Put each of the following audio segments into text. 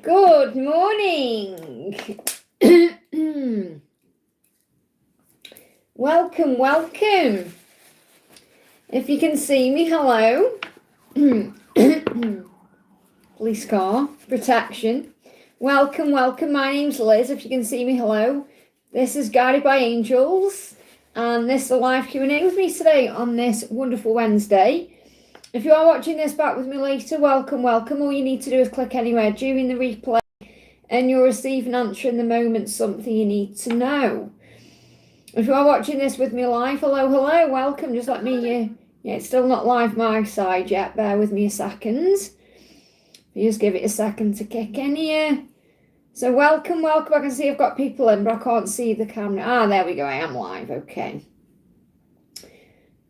Good morning. Welcome. If you can see me, hello. Police car, protection. Welcome. My name's Liz. If you can see me, hello. This is Guided by Angels, and this is a live Q&A with me today on this wonderful Wednesday. If you are watching this back with me later, welcome. All you need to do is click anywhere during the replay and you'll receive an answer in the moment, something you need to know. If you are watching this with me live, hello, welcome. Just let me, it's still not live my side yet. Bear with me a second. You just give it a second to kick in here. So welcome. I can see I've got people in, but I can't see the camera. There we go. I am live. Okay.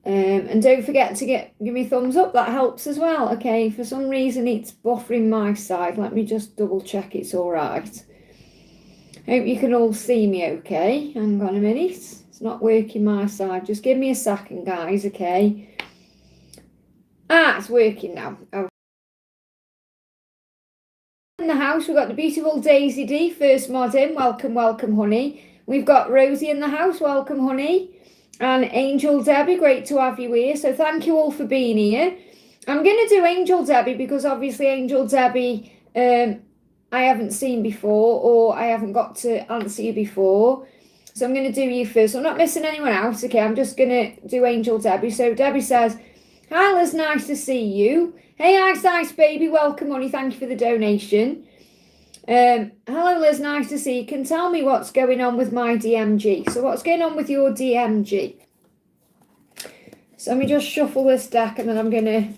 And don't forget to give me a thumbs up. That helps as well. Okay. For some reason it's buffering my side. Let me just double check it's all right. Hope you can all see me. Okay. Hang on a minute. It's not working my side. Just give me a second, guys. Okay. It's working now. Okay. In the house, we've got the beautiful Daisy D, first mod in. Welcome, honey. We've got Rosie in the house. Welcome, honey. And Angel Debbie, great to have you here. So thank you all for being here. I'm going to do Angel Debbie because obviously Angel Debbie I haven't seen before, or I haven't got to answer you before. So I'm going to do you first. I'm not missing anyone out. Okay, I'm just going to do Angel Debbie. So Debbie says, hi Liz, nice to see you. Hey Ice baby, welcome honey, thank you for the donation. Hello Liz, nice to see you. Can tell me what's going on with my DMG. So what's going on with your DMG? So let me just shuffle this deck and then I'm going to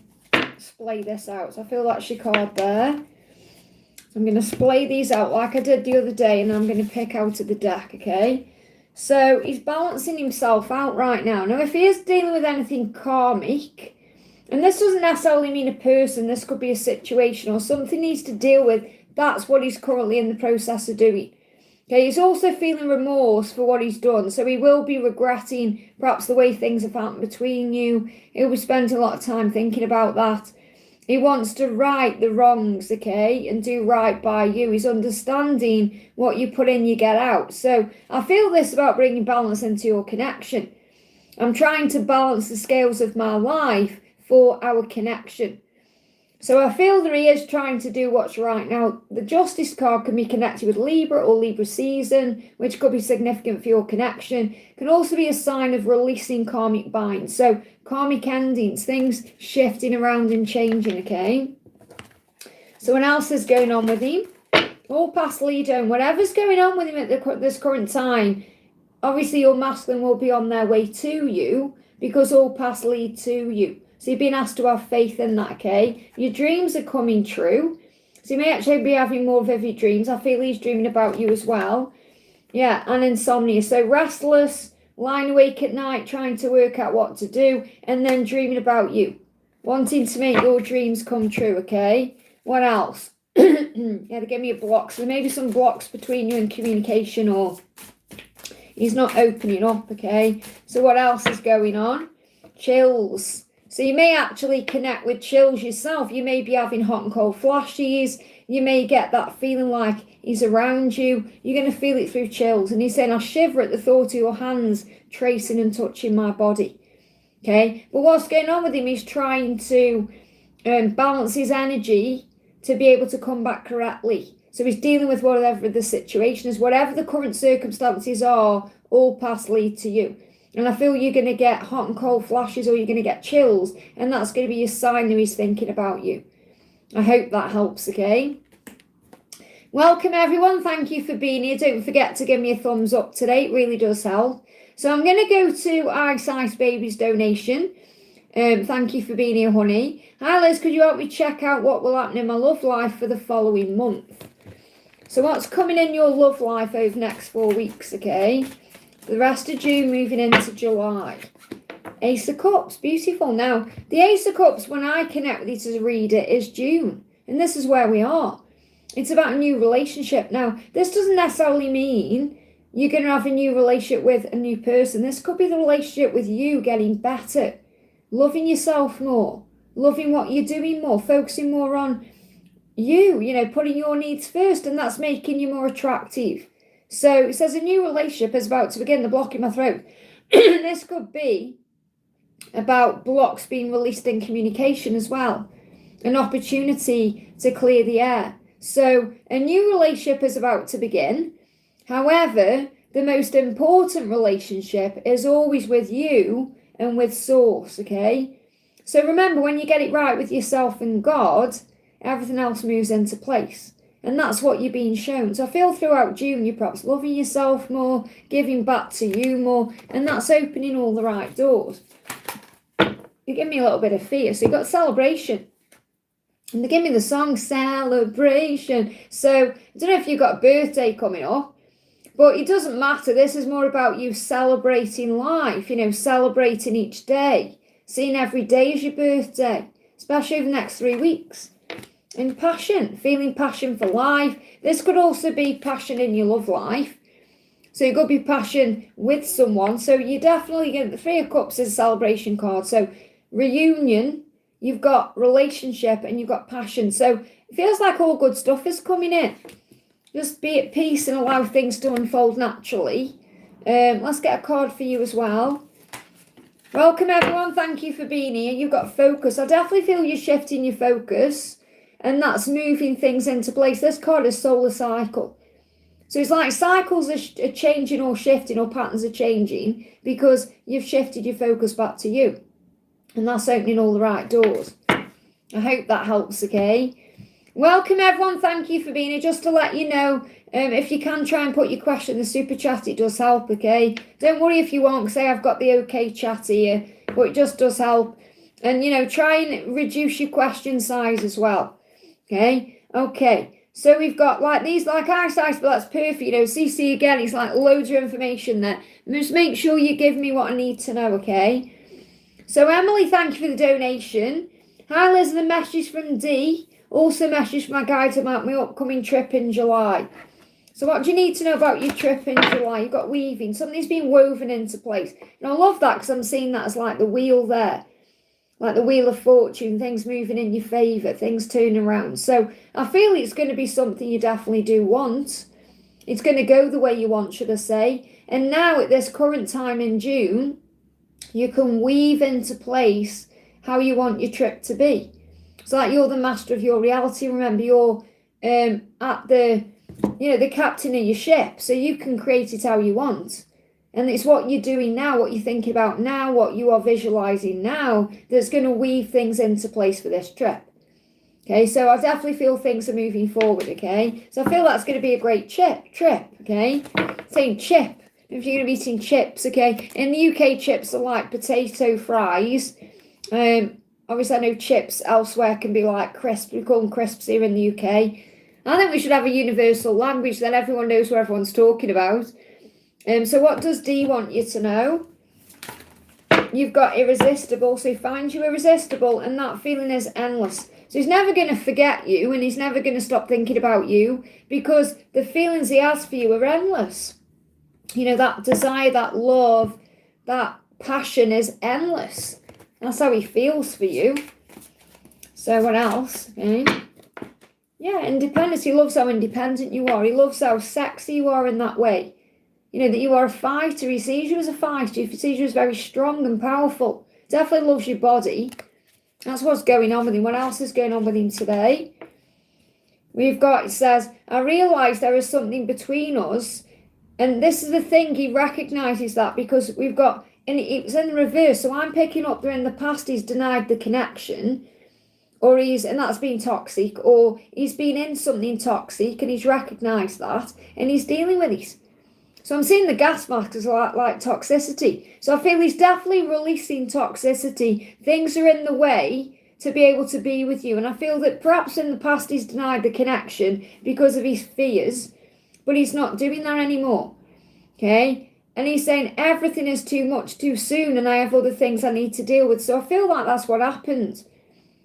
splay this out. So I feel that's your card there. So I'm going to splay these out like I did the other day and I'm going to pick out of the deck, okay? So he's balancing himself out right now. Now if he is dealing with anything karmic, and this doesn't necessarily mean a person, this could be a situation or something he needs to deal with. That's what he's currently in the process of doing. Okay, he's also feeling remorse for what he's done. So he will be regretting perhaps the way things have happened between you. He'll be spending a lot of time thinking about that. He wants to right the wrongs, okay, and do right by you. He's understanding what you put in, you get out. So I feel this about bringing balance into your connection. I'm trying to balance the scales of my life for our connection. So I feel that he is trying to do what's right. Now, the Justice card can be connected with Libra or Libra season, which could be significant for your connection. Can also be a sign of releasing karmic binds. So karmic endings, things shifting around and changing, okay? So what else is going on with him? All past lead home. Whatever's going on with him at this current time, obviously your masculine will be on their way to you because all paths lead to you. So you've been asked to have faith in that, okay? Your dreams are coming true. So you may actually be having more vivid dreams. I feel he's dreaming about you as well. Yeah, and insomnia. So restless, lying awake at night, trying to work out what to do, and then dreaming about you. Wanting to make your dreams come true, okay? What else? Yeah, they gave me a block. So there may be some blocks between you and communication, or he's not opening up, okay? So what else is going on? Chills. So you may actually connect with chills yourself. You may be having hot and cold flashes. You may get that feeling like he's around you. You're going to feel it through chills. And he's saying, I shiver at the thought of your hands tracing and touching my body. Okay? But what's going on with him? He's trying to balance his energy to be able to come back correctly. So he's dealing with whatever the situation is. Whatever the current circumstances are, all paths lead to you. And I feel you're going to get hot and cold flashes or you're going to get chills. And that's going to be a sign that he's thinking about you. I hope that helps, okay? Welcome, everyone. Thank you for being here. Don't forget to give me a thumbs up today. It really does help. So I'm going to go to Ice Baby's donation. Thank you for being here, honey. Hi, Liz. Could you help me check out what will happen in my love life for the following month? So what's coming in your love life over the next 4 weeks, okay? The rest of June moving into July. Ace of Cups, beautiful. Now, the Ace of Cups, when I connect with it as a reader, is June. And this is where we are. It's about a new relationship. Now, this doesn't necessarily mean you're going to have a new relationship with a new person. This could be the relationship with you getting better, loving yourself more, loving what you're doing more, focusing more on putting your needs first, and that's making you more attractive. So it says a new relationship is about to begin. The block in my throat. This could be about blocks being released in communication as well. An opportunity to clear the air. So a new relationship is about to begin. However, the most important relationship is always with you and with Source, okay? So remember, when you get it right with yourself and God, everything else moves into place. And that's what you're being shown. So I feel throughout June, you're perhaps loving yourself more, giving back to you more, and that's opening all the right doors. You give me a little bit of fear. So you've got celebration. And they give me the song Celebration. So I don't know if you've got a birthday coming up, but it doesn't matter. This is more about you celebrating life, celebrating each day, seeing every day as your birthday, especially over the next 3 weeks. And passion, feeling passion for life. This could also be passion in your love life. So it could be passion with someone. So you definitely get the Three of Cups is a celebration card. So reunion, you've got relationship, and you've got passion. So it feels like all good stuff is coming in. Just be at peace and allow things to unfold naturally. Let's get a card for you as well. Welcome everyone. Thank you for being here. You've got focus. I definitely feel you're shifting your focus, and that's moving things into place. This card is solar cycle. So it's like cycles are changing or shifting, or patterns are changing because you've shifted your focus back to you. And that's opening all the right doors. I hope that helps, okay? Welcome, everyone. Thank you for being here. Just to let you know, if you can try and put your question in the super chat, it does help, okay? Don't worry if you won't, say I've got the okay chat here, but it just does help. And, try and reduce your question size as well, okay? Okay. So we've got like these, like eyesight, but that's perfect. CC again, it's like loads of information there. Just make sure you give me what I need to know, okay? So Emily, thank you for the donation. Hi Liz, the message from D. Also message from my guide about my upcoming trip in July. So what do you need to know about your trip in July? You've got weaving. Something's been woven into place. And I love that because I'm seeing that as like the wheel there. Like the wheel of fortune, things moving in your favour, things turning around. So I feel it's going to be something you definitely do want. It's going to go the way you want, should I say. And now at this current time in June, you can weave into place how you want your trip to be. It's like you're the master of your reality. Remember, you're at the captain of your ship. So you can create it how you want. And it's what you're doing now, what you're thinking about now, what you are visualizing now, that's going to weave things into place for this trip. Okay, so I definitely feel things are moving forward, okay? So I feel that's going to be a great trip, okay? Saying chip, if you're going to be eating chips, okay? In the UK, chips are like potato fries. Obviously, I know chips elsewhere can be like crisps. We call them crisps here in the UK. I think we should have a universal language, then everyone knows what everyone's talking about. So what does D want you to know? You've got irresistible, so he finds you irresistible, and that feeling is endless. So he's never going to forget you, and he's never going to stop thinking about you, because the feelings he has for you are endless. That desire, that love, that passion is endless. That's how he feels for you. So what else? Okay. Yeah, independence. He loves how independent you are. He loves how sexy you are in that way. That you are a fighter. He sees you as a fighter. He sees you as very strong and powerful. Definitely loves your body. That's what's going on with him. What else is going on with him today? We've got, it says, I realise there is something between us. And this is the thing, he recognises that because we've got, and it's in the reverse. So I'm picking up there in the past he's denied the connection. And that's been toxic. Or he's been in something toxic and he's recognised that. And he's dealing with it. So I'm seeing the gas mask as like toxicity. So I feel he's definitely releasing toxicity. Things are in the way to be able to be with you. And I feel that perhaps in the past he's denied the connection because of his fears. But he's not doing that anymore. Okay? And he's saying everything is too much too soon and I have other things I need to deal with. So I feel like that's what happened.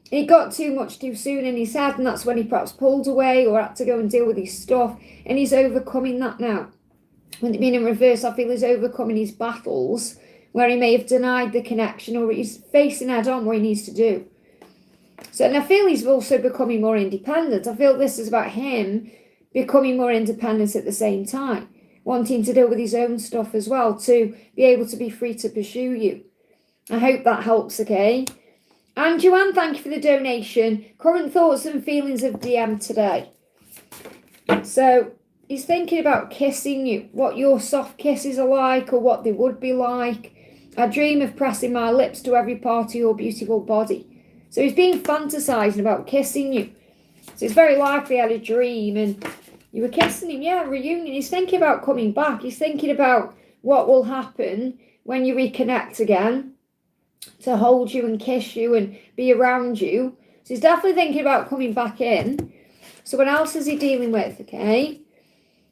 He got too much too soon in his head, and that's when he perhaps pulled away or had to go and deal with his stuff. And he's overcoming that now. When it being in reverse, I feel he's overcoming his battles where he may have denied the connection, or he's facing head on what he needs to do. So, and I feel he's also becoming more independent. I feel this is about him becoming more independent at the same time, wanting to deal with his own stuff as well, to be able to be free to pursue you. I hope that helps, okay? And Joanne, thank you for the donation. Current thoughts and feelings of DM today. So he's thinking about kissing you, what your soft kisses are like or what they would be like. I dream of pressing my lips to every part of your beautiful body. So he's been fantasizing about kissing you. So it's very likely he had a dream and you were kissing him. Yeah, reunion. He's thinking about coming back. He's thinking about what will happen when you reconnect again, to hold you and kiss you and be around you. So he's definitely thinking about coming back in. So what else is he dealing with? Okay.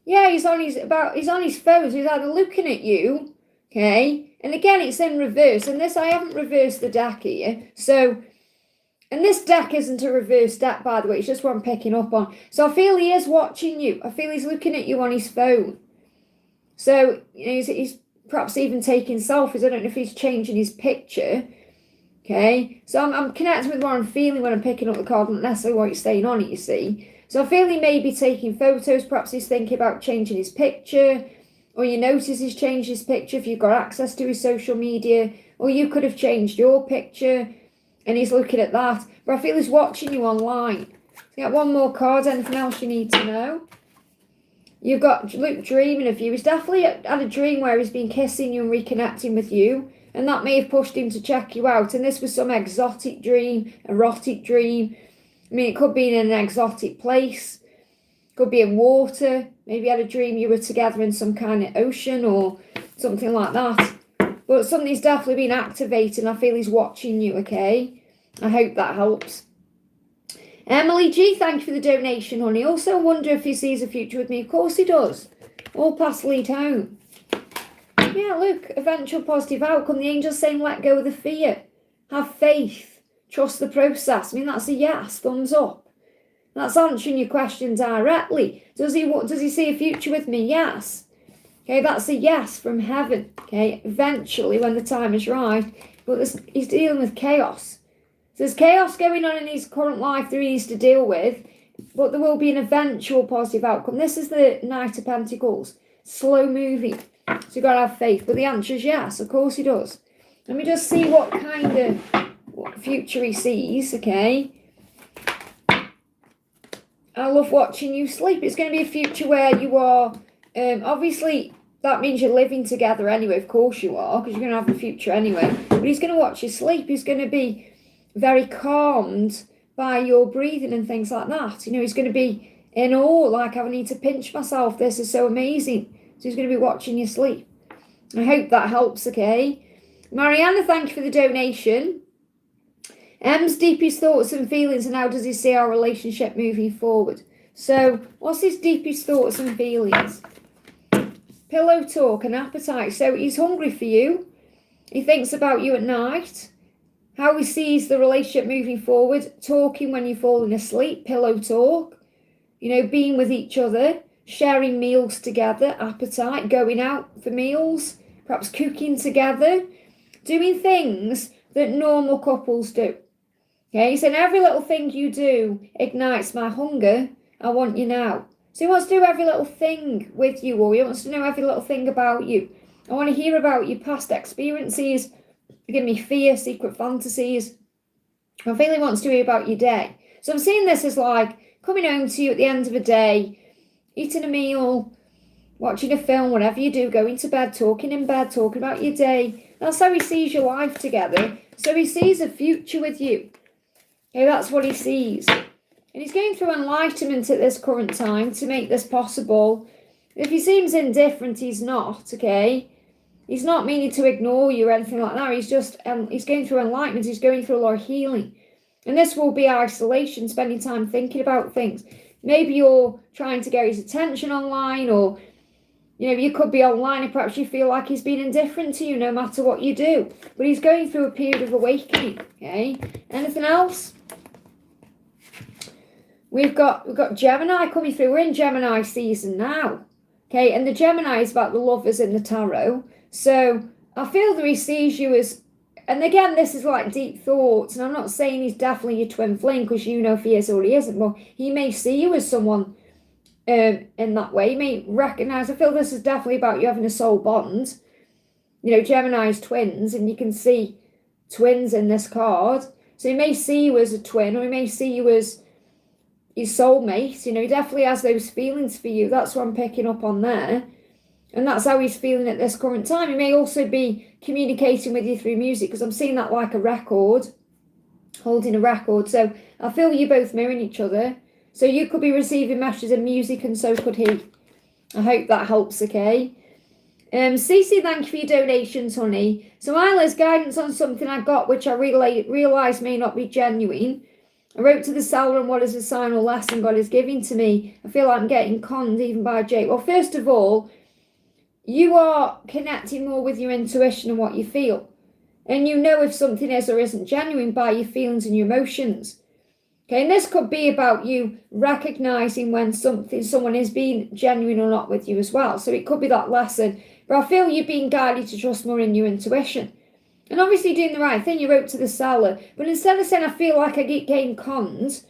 Yeah, he's on his phone. So he's either looking at you, okay, and again it's in reverse. And this, I haven't reversed the deck here. So, and this deck isn't a reverse deck, by the way. It's just what I'm picking up on. So I feel he is watching you. I feel he's looking at you on his phone. So, you know, he's perhaps even taking selfies. I don't know if he's changing his picture. Okay. So I'm connecting with what I'm feeling when I'm picking up the card, not necessarily what he's saying on it, you see. So I feel he may be taking photos. Perhaps he's thinking about changing his picture. Or you notice he's changed his picture if you've got access to his social media. Or you could have changed your picture. And he's looking at that. But I feel he's watching you online. So you got one more card. Anything else you need to know? You've got Luke dreaming of you. He's definitely had a dream where he's been kissing you and reconnecting with you. And that may have pushed him to check you out. And this was some exotic dream, erotic dream. I mean, it could be in an exotic place. Could be in water. Maybe you had a dream you were together in some kind of ocean or something like that. But something's definitely been activated. I feel he's watching you, okay? I hope that helps. Emily G, thank you for the donation, honey. Also wonder if he sees a future with me. Of course he does. All paths lead home. Yeah, look, eventual positive outcome. The angel's saying let go of the fear. Have faith. Trust the process. I mean, that's a yes, thumbs up. That's answering your question directly. Does he see a future with me? Yes. Okay, that's a yes from heaven. Okay, eventually when the time is right. But he's dealing with chaos. So there's chaos going on in his current life that he needs to deal with, but there will be an eventual positive outcome. This is the Knight of Pentacles. Slow moving. So you've got to have faith. But the answer is yes, of course he does. Let me just see what kind of future he sees, okay? I love watching you sleep. It's going to be a future where you are, obviously, that means you're living together anyway. Of course you are, because you're going to have a future anyway. But he's going to watch you sleep. He's going to be very calmed by your breathing and things like that. You know, he's going to be in awe, like I need to pinch myself. This is so amazing. So he's going to be watching you sleep. I hope that helps, okay? Mariana, thank you for the donation. M's deepest thoughts and feelings, and how does he see our relationship moving forward? So, what's his deepest thoughts and feelings? Pillow talk and appetite. So, he's hungry for you. He thinks about you at night. How he sees the relationship moving forward. Talking when you're falling asleep. Pillow talk. You know, being with each other. Sharing meals together. Appetite. Going out for meals. Perhaps cooking together. Doing things that normal couples do. Okay, so every little thing you do ignites my hunger. I want you now. So he wants to do every little thing with you, or he wants to know every little thing about you. I want to hear about your past experiences. Give me fear, secret fantasies. I feel he wants to hear about your day. So I'm seeing this as like coming home to you at the end of a day, eating a meal, watching a film, whatever you do, going to bed, talking in bed, talking about your day. That's how he sees your life together. So he sees a future with you. Okay, that's what he sees. And he's going through enlightenment at this current time to make this possible. If he seems indifferent, he's not, okay? He's not meaning to ignore you or anything like that. He's just, he's going through enlightenment. He's going through a lot of healing. And this will be isolation, spending time thinking about things. Maybe you're trying to get his attention online, or, you know, you could be online and perhaps you feel like he's been indifferent to you no matter what you do. But he's going through a period of awakening, okay? Anything else? We've got Gemini coming through. We're in Gemini season now. Okay, and the Gemini is about the lovers in the tarot. So I feel that he sees you as and again, this is like deep thoughts, and I'm not saying he's definitely your twin flame because you know if he is or he isn't, but he may see you as someone in that way. You may recognize, I feel this is definitely about you having a soul bond. You know, Gemini's twins, and you can see twins in this card. So he may see you as a twin, or he may see you as your soulmate. You know, he definitely has those feelings for you. That's what I'm picking up on there. And that's how he's feeling at this current time. He may also be communicating with you through music, because I'm seeing that like a record, holding a record. So I feel you both mirroring each other. So you could be receiving messages in music, and so could he. I hope that helps, okay? Cece, thank you for your donations, honey. So Isla's guidance on something I got, which I realised may not be genuine. I wrote to the seller on what is a sign or lesson God is giving to me. I feel like I'm getting conned even by Jake. Well, first of all, you are connecting more with your intuition and what you feel. And you know if something is or isn't genuine by your feelings and your emotions. Okay, and this could be about you recognising when someone is being genuine or not with you as well. So it could be that lesson. But I feel you're being guided to trust more in your intuition. And obviously doing the right thing, you wrote to the seller. But instead of saying, I feel like I get getting conned,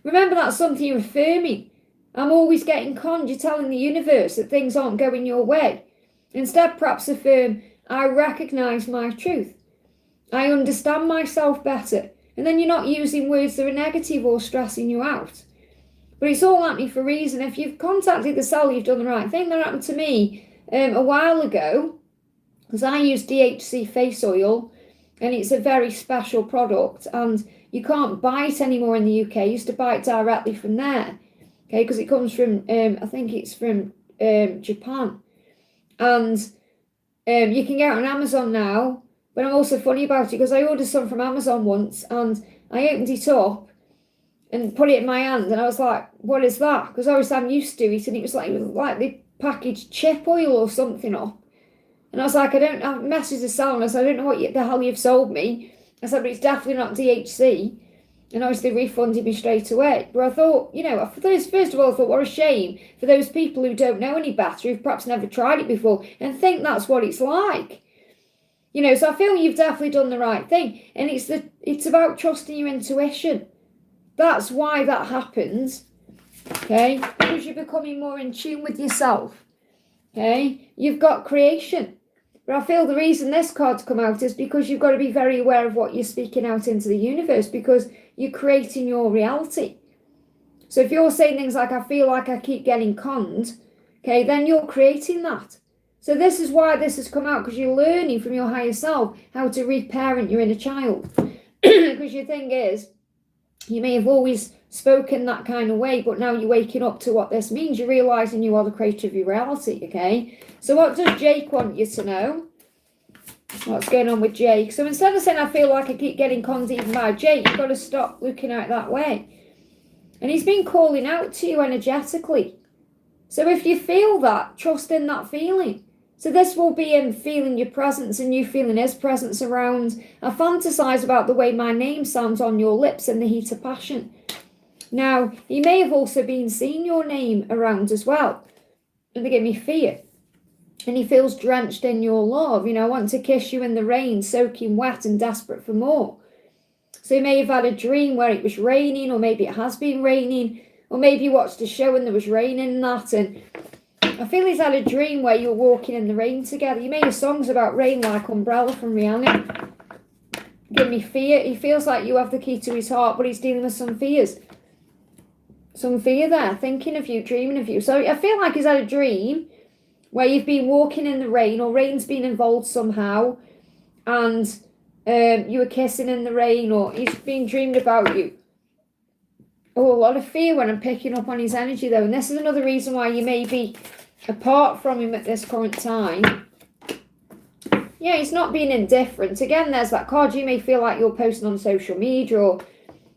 remember that's something you're affirming. I'm always getting conned. You're telling the universe that things aren't going your way. Instead, perhaps affirm, I recognise my truth. I understand myself better. And then you're not using words that are negative or stressing you out. But it's all happening for a reason. If you've contacted the seller, you've done the right thing. That happened to me a while ago, because I use DHC face oil, and it's a very special product, and you can't buy it anymore in the UK. I used to buy it directly from there, okay, because it comes from, I think it's from Japan. And you can get it on Amazon now. But I'm also funny about it because I ordered some from Amazon once, and I opened it up and put it in my hand, and I was like, what is that? Because obviously I'm used to it, and it was like they packaged chip oil or something up. And I was like, I messaged the seller, and I said, I don't know what the hell you've sold me. I said, but it's definitely not DHC. And obviously they refunded me straight away. But I thought, you know, first of all, I thought, what a shame for those people who don't know any better, who've perhaps never tried it before, and think that's what it's like. You know, so I feel you've definitely done the right thing. And it's about trusting your intuition. That's why that happens. Okay? Because you're becoming more in tune with yourself. Okay? You've got creation. But I feel the reason this card's come out is because you've got to be very aware of what you're speaking out into the universe, because you're creating your reality. So if you're saying things like, I feel like I keep getting conned, okay, then you're creating that. So this is why this has come out, because you're learning from your higher self how to reparent your inner child. Because your thing is, you may have always spoken that kind of way, but now you're waking up to what this means. You're realising you are the creator of your reality, okay? So what does Jake want you to know? What's going on with Jake? So instead of saying, I feel like I keep getting conned even by Jake, you've got to stop looking at it that way. And he's been calling out to you energetically. So if you feel that, trust in that feeling. So this will be him feeling your presence and you feeling his presence around. I fantasize about the way my name sounds on your lips in the heat of passion. Now, he may have also been seeing your name around as well. And they give me fear. And he feels drenched in your love. You know, I want to kiss you in the rain, soaking wet and desperate for more. So he may have had a dream where it was raining, or maybe it has been raining, or maybe you watched a show and there was rain in that, and I feel he's had a dream where you're walking in the rain together. You made songs about rain like Umbrella from Rihanna. Give me fear. He feels like you have the key to his heart, but he's dealing with some fears. Some fear there, thinking of you, dreaming of you. So I feel like he's had a dream where you've been walking in the rain, or rain's been involved somehow, and you were kissing in the rain, or he's been dreamed about you. Oh, a lot of fear when I'm picking up on his energy, though. And this is another reason why you may be apart from him at this current time. Yeah, he's not being indifferent. Again, there's that card. You may feel like you're posting on social media or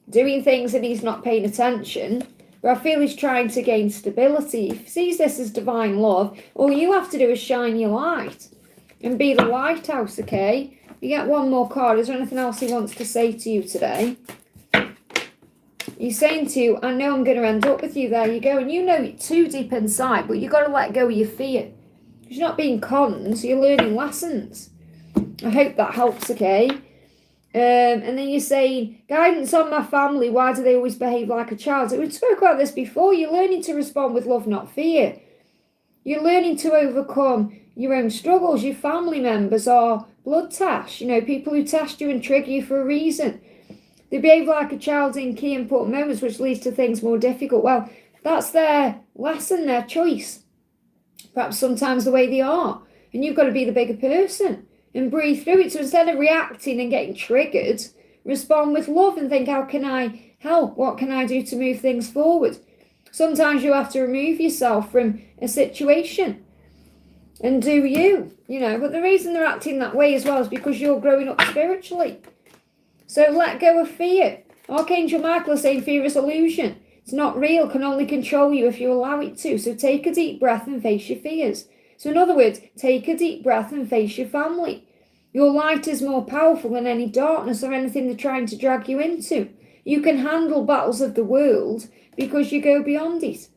doing things and he's not paying attention. But I feel he's trying to gain stability. If he sees this as divine love, all you have to do is shine your light and be the lighthouse, okay? You get one more card. Is there anything else he wants to say to you today? He's saying to you, I know I'm going to end up with you. There you go. And you know it too deep inside, but you've got to let go of your fear. Because you're not being conned, so you're learning lessons. I hope that helps, okay? And then you're saying, guidance on my family, why do they always behave like a child? So we spoke about this before. You're learning to respond with love, not fear. You're learning to overcome your own struggles. Your family members are blood tests, people who test you and trigger you for a reason. They behave like a child in key important moments, which leads to things more difficult. Well, that's their lesson, their choice. Perhaps sometimes the way they are. And you've got to be the bigger person and breathe through it. So instead of reacting and getting triggered, respond with love and think, how can I help? What can I do to move things forward? Sometimes you have to remove yourself from a situation and do you. But the reason they're acting that way as well is because you're growing up spiritually. So let go of fear. Archangel Michael is saying fear is illusion. It's not real, can only control you if you allow it to. So take a deep breath and face your fears. So in other words, take a deep breath and face your family. Your light is more powerful than any darkness or anything they're trying to drag you into. You can handle battles of the world because you go beyond it.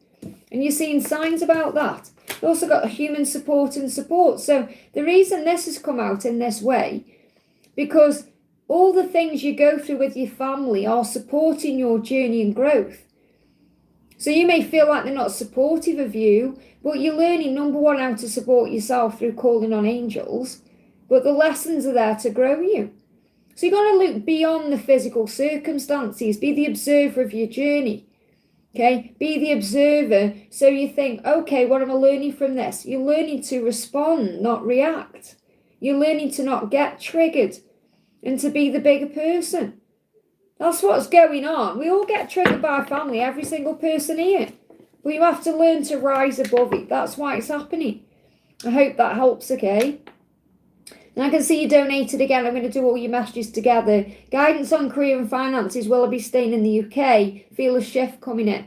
And you're seeing signs about that. You've also got human support and support. So the reason this has come out in this way, because all the things you go through with your family are supporting your journey and growth. So you may feel like they're not supportive of you, but you're learning, number one, how to support yourself through calling on angels, but the lessons are there to grow you. So you've got to look beyond the physical circumstances, be the observer of your journey. Okay, be the observer. So you think, okay, what am I learning from this? You're learning to respond, not react. You're learning to not get triggered and to be the bigger person. That's what's going on. We all get triggered by family, every single person here. But you have to learn to rise above it. That's why it's happening. I hope that helps, okay? And I can see you donated again. I'm going to do all your messages together. Guidance on career and finances. Will I be staying in the UK? Feel a shift coming in.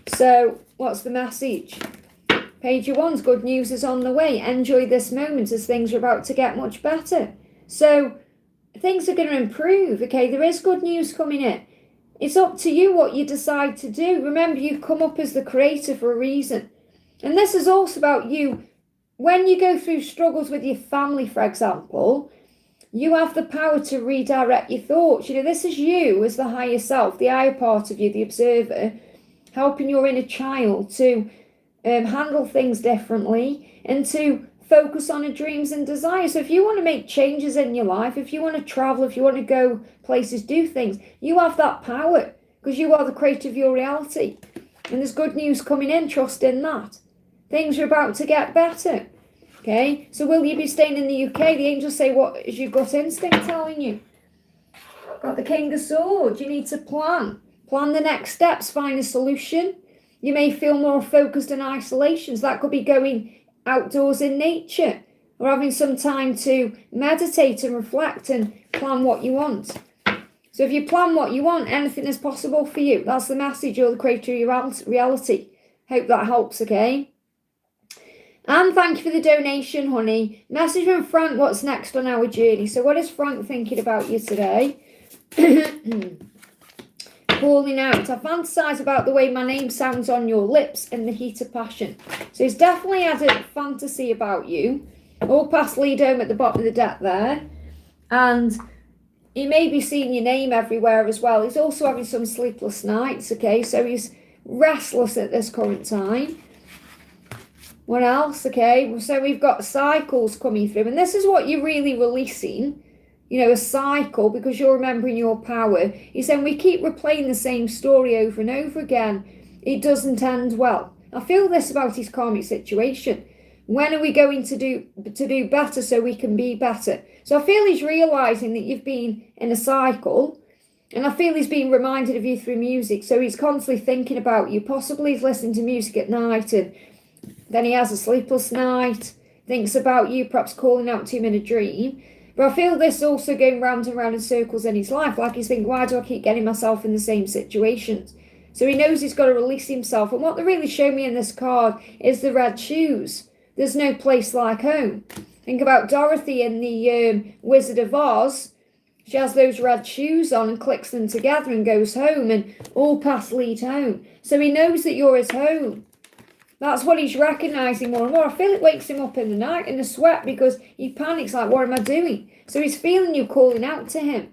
So, what's the message? Page 1's good news is on the way. Enjoy this moment as things are about to get much better. So, things are going to improve, okay? There is good news coming in. It's up to you what you decide to do. Remember, you've come up as the creator for a reason. And this is also about you. When you go through struggles with your family, for example, you have the power to redirect your thoughts. This is you as the higher self, the higher part of you, the observer, helping your inner child to handle things differently and to focus on your dreams and desires. So if you want to make changes in your life, if you want to travel, if you want to go places, do things, you have that power because you are the creator of your reality. And there's good news coming in, trust in that. Things are about to get better. Okay, so will you be staying in the UK? The angels say, what is your gut instinct telling you? Got the King of Swords. You need to plan. Plan the next steps, find a solution. You may feel more focused in isolation. So that could be going outdoors in nature or having some time to meditate and reflect and plan what you want. So if you plan what you want, anything is possible for you. That's the message. You're the creator of your reality. Hope that helps, okay? And thank you for the donation, honey. Message from Frank, what's next on our journey? So what is Frank thinking about you today? Calling out. I fantasize about the way my name sounds on your lips in the heat of passion. So he's definitely had a fantasy about you. All past lead home at the bottom of the deck there. And he may be seeing your name everywhere as well. He's also having some sleepless nights, okay? So he's restless at this current time. What else? Okay, so we've got cycles coming through, and this is what you're really releasing, a cycle, because you're remembering your power. He's saying we keep replaying the same story over and over again. It doesn't end well. I feel this about his karmic situation. When are we going to do better so we can be better? So I feel he's realizing that you've been in a cycle, and I feel he's being reminded of you through music. So he's constantly thinking about you. Possibly he's listening to music at night and then he has a sleepless night, thinks about you, perhaps calling out to him in a dream. But I feel this also going round and round in circles in his life, like he's thinking, why do I keep getting myself in the same situations? So he knows he's got to release himself. And what they really show me in this card is the red shoes. There's no place like home. Think about Dorothy in the Wizard of Oz. She has those red shoes on and clicks them together and goes home, and all paths lead home. So he knows that you're his home. That's what he's recognising more and more. I feel it wakes him up in the night in a sweat because he panics like, what am I doing? So he's feeling you calling out to him.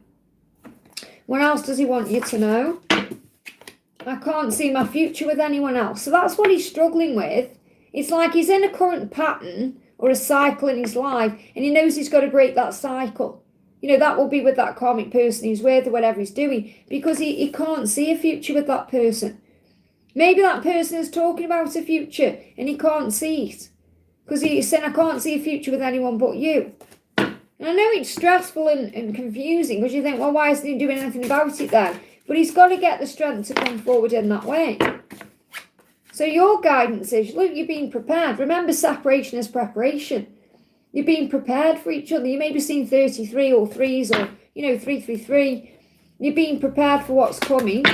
What else does he want you to know? I can't see my future with anyone else. So that's what he's struggling with. It's like he's in a current pattern or a cycle in his life, and he knows he's got to break that cycle. That will be with that karmic person he's with or whatever he's doing, because he can't see a future with that person. Maybe that person is talking about a future and he can't see it, because he's saying, I can't see a future with anyone but you. And I know it's stressful and confusing, because you think, well, why isn't he doing anything about it then? But he's got to get the strength to come forward in that way. So your guidance is, look, you're being prepared. Remember, separation is preparation. You're being prepared for each other. You may be seeing 33 or 3s or, 333. You're being prepared for what's coming.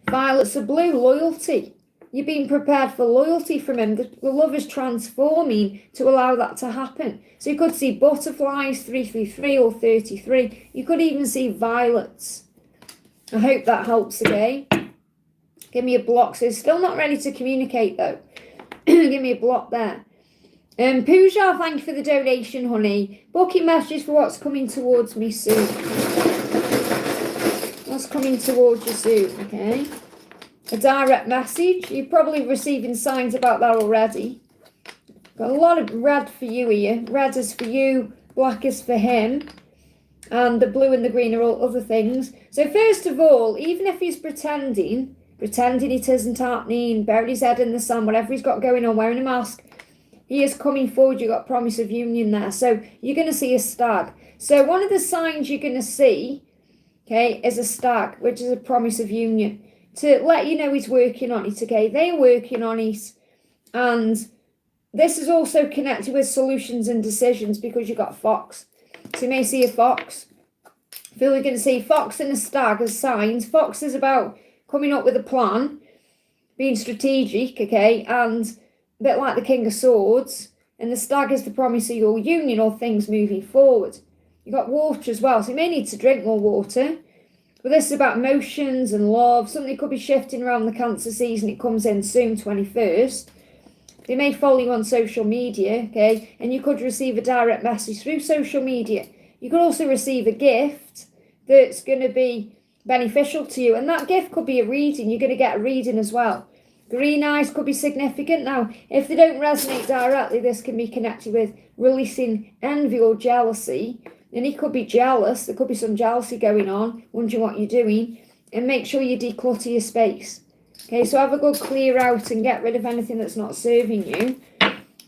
Violets are blue, loyalty. You're being prepared for loyalty from him. The love is transforming to allow that to happen. So you could see butterflies, 333 or 33. You could even see violets. I hope that helps, okay? Give me a block. So still not ready to communicate, though. Give me a block there. Pooja, thank you for the donation, honey. Booking messages for what's coming towards me soon. What's coming towards you soon, okay? A direct message. You're probably receiving signs about that already. Got a lot of red for you here. Red is for you, black is for him. And the blue and the green are all other things. So first of all, even if he's pretending it isn't happening, buried his head in the sand, whatever he's got going on, wearing a mask, he is coming forward. You've got promise of union there. So you're going to see a stag. So one of the signs you're going to see, okay, is a stag, which is a promise of union. To let you know he's working on it, okay? They're working on it. And this is also connected with solutions and decisions, because you've got fox. So you may see a fox. I feel you're going to see fox and a stag as signs. Fox is about coming up with a plan, being strategic, okay? And a bit like the King of Swords. And the stag is the promise of your union or things moving forward. You've got water as well. So you may need to drink more water. But this is about emotions and love. Something could be shifting around the Cancer season. It comes in soon, 21st. They may follow you on social media, okay? And you could receive a direct message through social media. You could also receive a gift that's going to be beneficial to you. And that gift could be a reading. You're going to get a reading as well. Green eyes could be significant. Now, if they don't resonate directly, this can be connected with releasing envy or jealousy. And he could be jealous. There could be some jealousy going on, wondering what you're doing. And make sure you declutter your space. Okay, so have a good clear out and get rid of anything that's not serving you.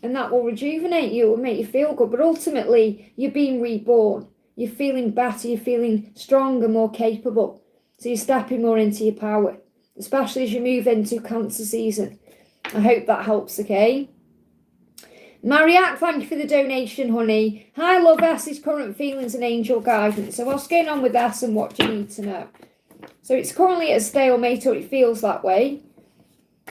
And that will rejuvenate you, it will make you feel good. But ultimately, you're being reborn. You're feeling better, you're feeling stronger, more capable. So you're stepping more into your power, especially as you move into Cancer season. I hope that helps, okay? Mariette, thank you for the donation, honey. Hi, love, S's current feelings and angel guidance. So what's going on with S and what do you need to know? So it's currently at a stalemate, or it feels that way.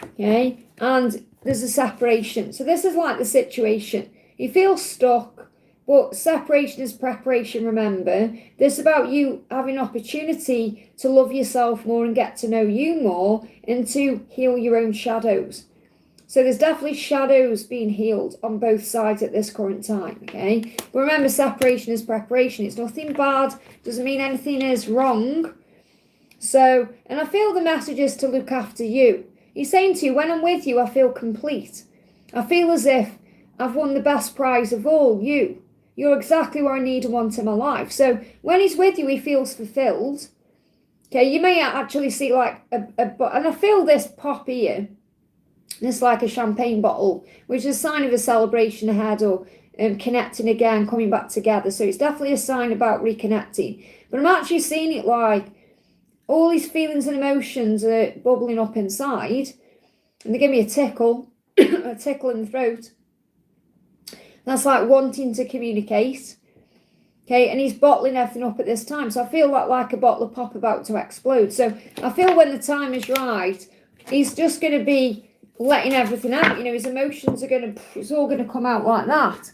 Okay, and there's a separation. So this is like the situation. You feel stuck, but separation is preparation, remember. This is about you having opportunity to love yourself more and get to know you more and to heal your own shadows. So there's definitely shadows being healed on both sides at this current time, okay? But remember, separation is preparation. It's nothing bad. Doesn't mean anything is wrong. So, and I feel the message is to look after you. He's saying to you, when I'm with you, I feel complete. I feel as if I've won the best prize of all, you. You're exactly where I need and want in my life. So when he's with you, he feels fulfilled. Okay, you may actually see like and I feel this pop here. It's like a champagne bottle, which is a sign of a celebration ahead or connecting again, coming back together. So it's definitely a sign about reconnecting. But I'm actually seeing it like all these feelings and emotions are bubbling up inside. And they give me a tickle, a tickle in the throat. That's like wanting to communicate. Okay, and he's bottling everything up at this time. So I feel like a bottle of pop about to explode. So I feel when the time is right, he's just going to be letting everything out. You know, his emotions are going to, it's all going to come out like that.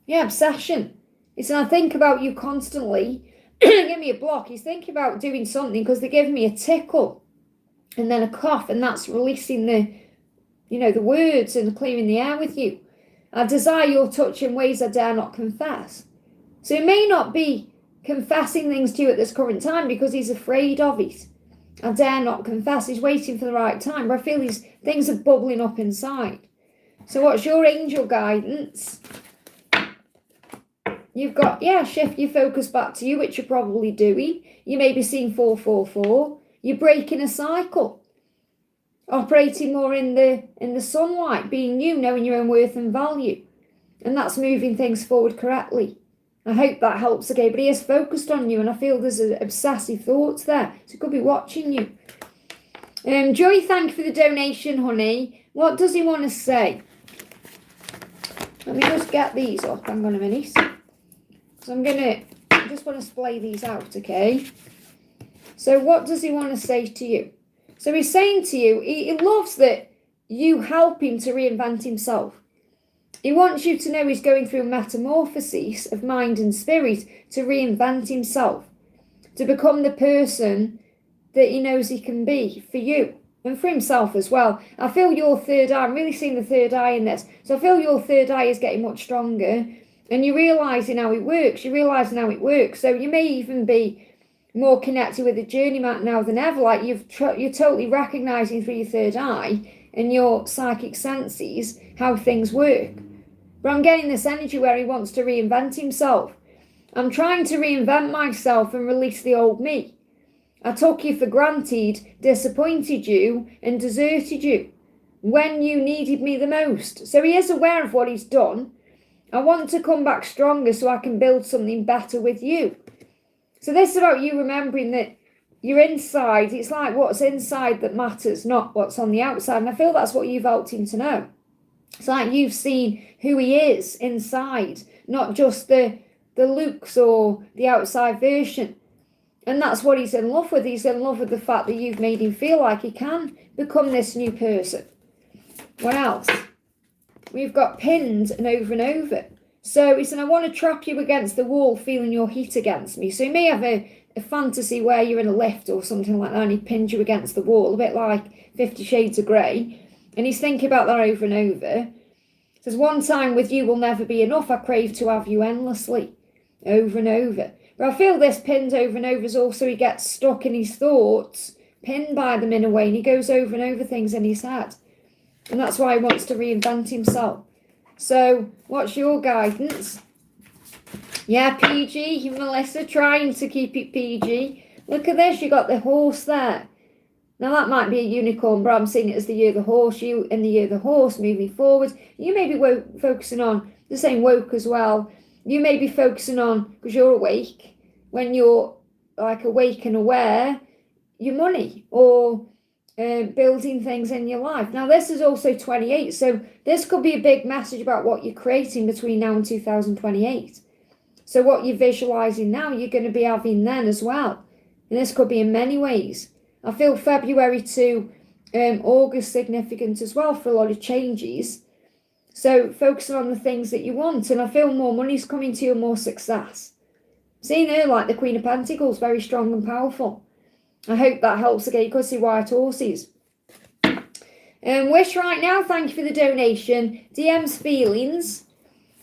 Yeah, obsession. It's, and I think about you constantly. Give me a block. He's thinking about doing something because they're giving me a tickle and then a cough, and that's releasing the, the words and clearing the air with you. I desire your touch in ways I dare not confess. So he may not be confessing things to you at this current time because he's afraid of it. I dare not confess. He's waiting for the right time. But I feel these things are bubbling up inside. So what's your angel guidance? You've got, shift your focus back to you, which you're probably doing. You may be seeing 444. You're breaking a cycle. Operating more in the sunlight, being you, knowing your own worth and value. And that's moving things forward correctly. I hope that helps, okay? But he is focused on you, and I feel there's obsessive thoughts there. So he could be watching you. Joy, thank you for the donation, honey. What does he want to say? Let me just get these up. Hang on a minute. So I just want to splay these out, okay? So what does he want to say to you? So he's saying to you, he loves that you help him to reinvent himself. He wants you to know he's going through a metamorphosis of mind and spirit to reinvent himself, to become the person that he knows he can be for you and for himself as well. I feel your third eye, I'm really seeing the third eye in this. So I feel your third eye is getting much stronger and you're realising how it works. So you may even be more connected with the journey map now than ever. Like you're totally recognising through your third eye and your psychic senses how things work. But I'm getting this energy where he wants to reinvent himself. I'm trying to reinvent myself and release the old me. I took you for granted, disappointed you, and deserted you when you needed me the most. So he is aware of what he's done. I want to come back stronger so I can build something better with you. So this is about you remembering that you're inside. It's like what's inside that matters, not what's on the outside. And I feel that's what you've helped him to know. It's like you've seen who he is inside, not just the looks or the outside version. And that's what he's in love with. He's in love with the fact that you've made him feel like he can become this new person. What else? We've got pinned and over. So he said, I want to trap you against the wall, feeling your heat against me. So you may have a fantasy where you're in a lift or something like that and he pinned you against the wall, a bit like 50 Shades of Grey. And he's thinking about that over and over. He says, one time with you will never be enough. I crave to have you endlessly, over and over. But I feel this pinned over and over is also he gets stuck in his thoughts, pinned by them in a way, and he goes over and over things in his head. And that's why he wants to reinvent himself. So, what's your guidance? Yeah, PG, Melissa, trying to keep it PG. Look at this, you got the horse there. Now, that might be a unicorn, but I'm seeing it as the year of the horse. You in the year of the horse, moving forward. You may be focusing on, the same woke as well. You may be focusing on, because you're awake, when you're like awake and aware, your money or building things in your life. Now, this is also 28, so this could be a big message about what you're creating between now and 2028. So what you're visualizing now, you're going to be having then as well. And this could be in many ways. I feel February to August significant as well for a lot of changes. So focusing on the things that you want. And I feel more money's coming to you and more success. Seeing her like the Queen of Pentacles, very strong and powerful. I hope that helps. Again, you could see white horses. Wish right now, thank you for the donation. DM's feelings.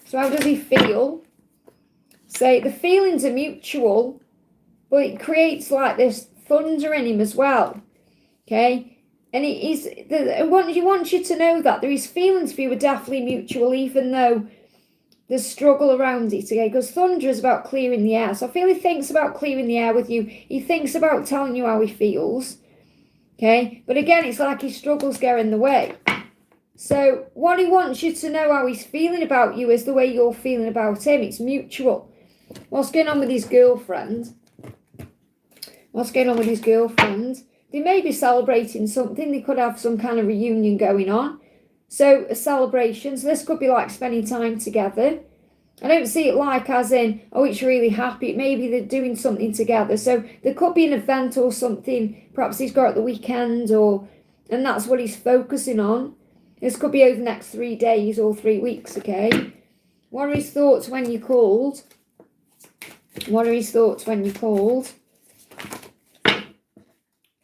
So how does he feel? Say the feelings are mutual, but it creates like this thunder in him as well. Okay? And he wants you to know that there is feelings for you are definitely mutual, even though there's struggle around it, okay? Because thunder is about clearing the air. So I feel he thinks about clearing the air with you. He thinks about telling you how he feels, okay? But again, it's like his struggles get in the way. So what he wants you to know how he's feeling about you is the way you're feeling about him. It's mutual. What's going on with his girlfriend? They may be celebrating something. They could have some kind of reunion going on. So a celebration. So this could be like spending time together. I don't see it like as in, oh, it's really happy. Maybe they're doing something together. So there could be an event or something. Perhaps he's got at the weekend and that's what he's focusing on. This could be over the next 3 days or 3 weeks, okay? What are his thoughts when you called?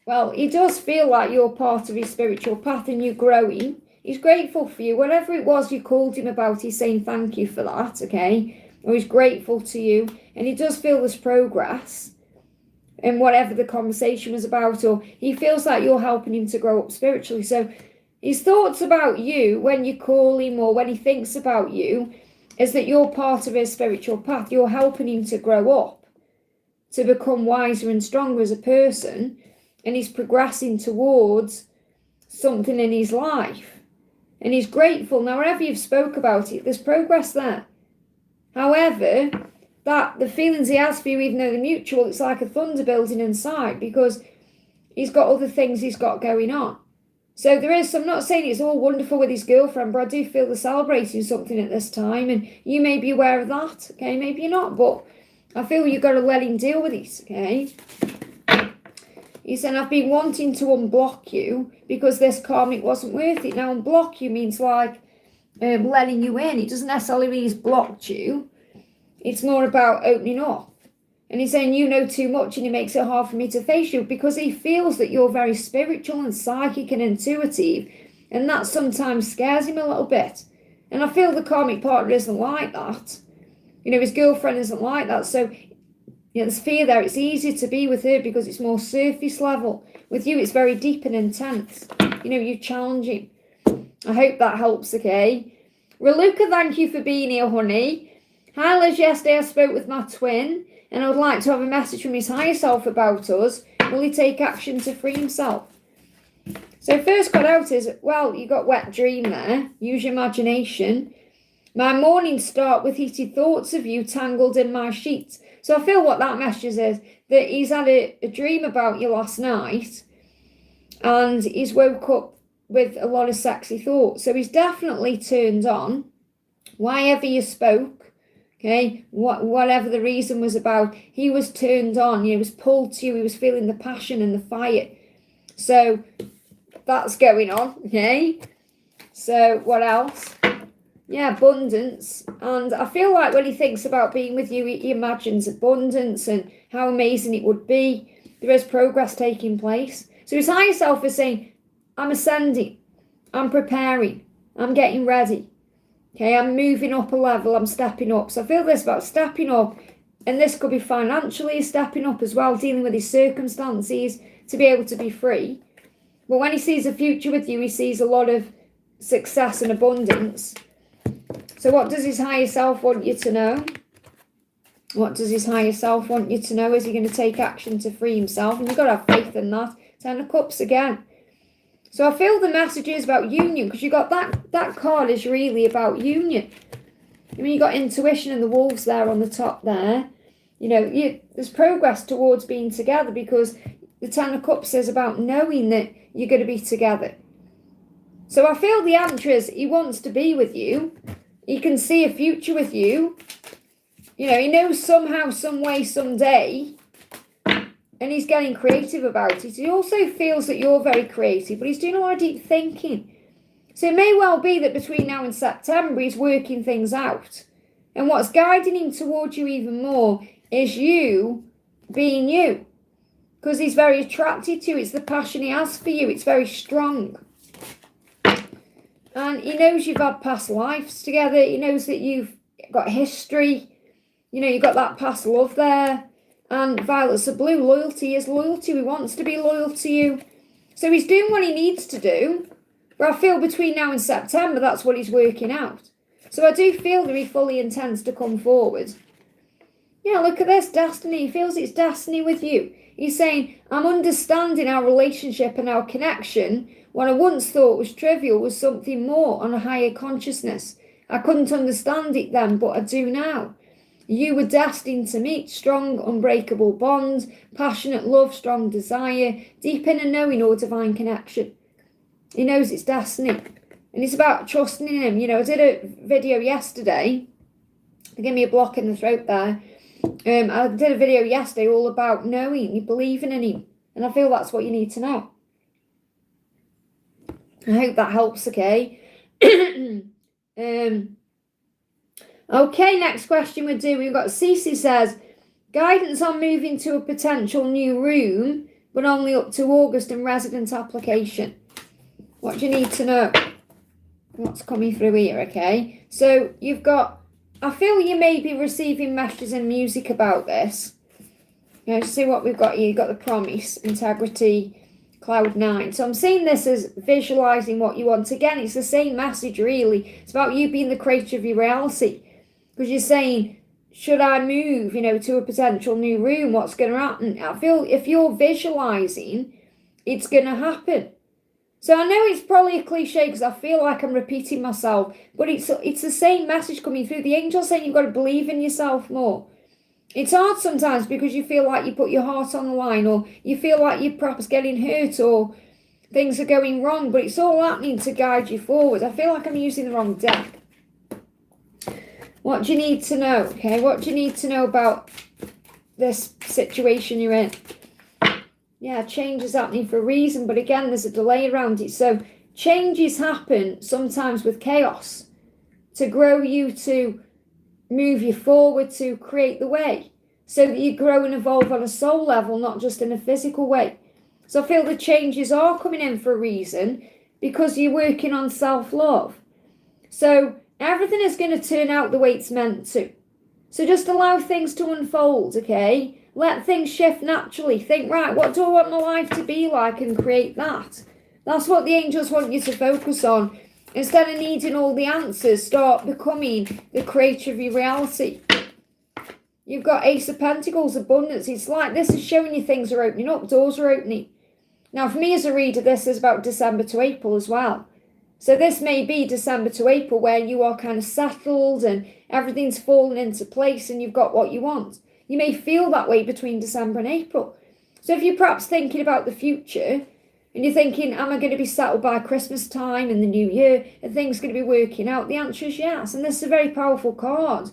Well, he does feel like you're part of his spiritual path and you're growing. He's grateful for you. Whatever it was you called him about, he's saying thank you for that, okay? or he's grateful to you, and he does feel there's progress in whatever the conversation was about, or he feels like you're helping him to grow up spiritually. So his thoughts about you when you call him or when he thinks about you is that you're part of his spiritual path. You're helping him to grow up, to become wiser and stronger as a person, and he's progressing towards something in his life. And he's grateful. Now, whenever you've spoke about it, there's progress there. However, that the feelings he has for you, even though they're mutual, it's like a thunder building inside, because he's got other things he's got going on. So there is, I'm not saying it's all wonderful with his girlfriend, but I do feel they're celebrating something at this time, and you may be aware of that, okay? Maybe you're not, but I feel you've got to let him deal with it, okay? He said, I've been wanting to unblock you because this karmic wasn't worth it. Now, unblock you means like letting you in. It doesn't necessarily mean he's blocked you. It's more about opening up. And he's saying, you know too much and it makes it hard for me to face you, because he feels that you're very spiritual and psychic and intuitive, and that sometimes scares him a little bit. And I feel the karmic partner isn't like that. You know, his girlfriend isn't like that. So, there's fear there. It's easier to be with her because it's more surface level. With you, it's very deep and intense. You challenge him. I hope that helps, okay? Raluca, thank you for being here, honey. Hi, Liz. Yesterday I spoke with my twin, and I would like to have a message from his higher self about us. Will he take action to free himself? So first got out is, well, you got wet dream there. Use your imagination. My mornings start with heated thoughts of you tangled in my sheets. So I feel what that message is that he's had a dream about you last night, and he's woke up with a lot of sexy thoughts. So he's definitely turned on. Why ever you spoke, okay, whatever the reason was about, he was turned on. He was pulled to you. He was feeling the passion and the fire. So that's going on, okay? So what else? Yeah, abundance. And I feel like when he thinks about being with you, he imagines abundance and how amazing it would be. There is progress taking place. So his higher self is saying, I'm ascending, I'm preparing, I'm getting ready. Okay, I'm moving up a level, I'm stepping up. So I feel this about stepping up, and this could be financially stepping up as well, dealing with his circumstances to be able to be free. But when he sees a future with you, he sees a lot of success and abundance. So what does his higher self want you to know? What does his higher self want you to know? Is he going to take action to free himself? And you've got to have faith in that. 10 of Cups again. So I feel the message is about union, because you got that card is really about union. I mean, you got intuition and the wolves there on the top there. There's progress towards being together, because the 10 of Cups is about knowing that you're going to be together. So I feel the answer is he wants to be with you. He can see a future with you. He knows somehow, some way, someday, and he's getting creative about it. He also feels that you're very creative, but he's doing a lot of deep thinking. So it may well be that between now and September, he's working things out. And what's guiding him towards you even more is you being you, because he's very attracted to you. It's the passion he has for you. It's very strong. And he knows you've had past lives together. He knows that you've got history. You've got that past love there. And violets are blue. Loyalty is loyalty. He wants to be loyal to you. So he's doing what he needs to do. But I feel between now and September, that's what he's working out. So I do feel that he fully intends to come forward. Yeah, look at this. Destiny. He feels it's destiny with you. He's saying, I'm understanding our relationship and our connection. What I once thought was trivial was something more on a higher consciousness. I couldn't understand it then, but I do now. You were destined to meet. Strong, unbreakable bonds, passionate love, strong desire, deep inner knowing or divine connection. He knows it's destiny. And it's about trusting in him. I did a video yesterday. They gave me a block in the throat there. I did a video yesterday all about knowing, you believing in him. And I feel that's what you need to know. I hope that helps, okay? Okay, next question we've got Cece says, guidance on moving to a potential new room, but only up to August and resident application. What do you need to know? What's coming through here, okay? So you've got, I feel you may be receiving messages and music about this. See what we've got here. You've got the promise, integrity, cloud 9. So I'm seeing this as visualizing what you want. Again, it's the same message, really. It's about you being the creator of your reality. Because you're saying, should I move, to a potential new room? What's going to happen? I feel if you're visualizing, it's going to happen. So I know it's probably a cliche because I feel like I'm repeating myself, but it's the same message coming through. The angel's saying you've got to believe in yourself more. It's hard sometimes because you feel like you put your heart on the line, or you feel like you're perhaps getting hurt, or things are going wrong, but it's all happening to guide you forward. I feel like I'm using the wrong deck. What do you need to know? Okay, what do you need to know about this situation you're in? Yeah, change is happening for a reason, but again, there's a delay around it. So changes happen sometimes with chaos to grow you, to move you forward, to create the way so that you grow and evolve on a soul level, not just in a physical way. So I feel the changes are coming in for a reason because you're working on self-love. So everything is going to turn out the way it's meant to. So just allow things to unfold, okay? Let things shift naturally. Think, right, what do I want my life to be like, and create that. That's what the angels want you to focus on. Instead of needing all the answers, start becoming the creator of your reality. You've got Ace of Pentacles, abundance. It's like this is showing you things are opening up, doors are opening. Now, for me as a reader, this is about December to April as well. So this may be December to April where you are kind of settled and everything's fallen into place and you've got what you want. You may feel that way between December and April. So if you're perhaps thinking about the future and you're thinking, am I going to be settled by Christmas time and the new year? Are things going to be working out? The answer is yes. And this is a very powerful card.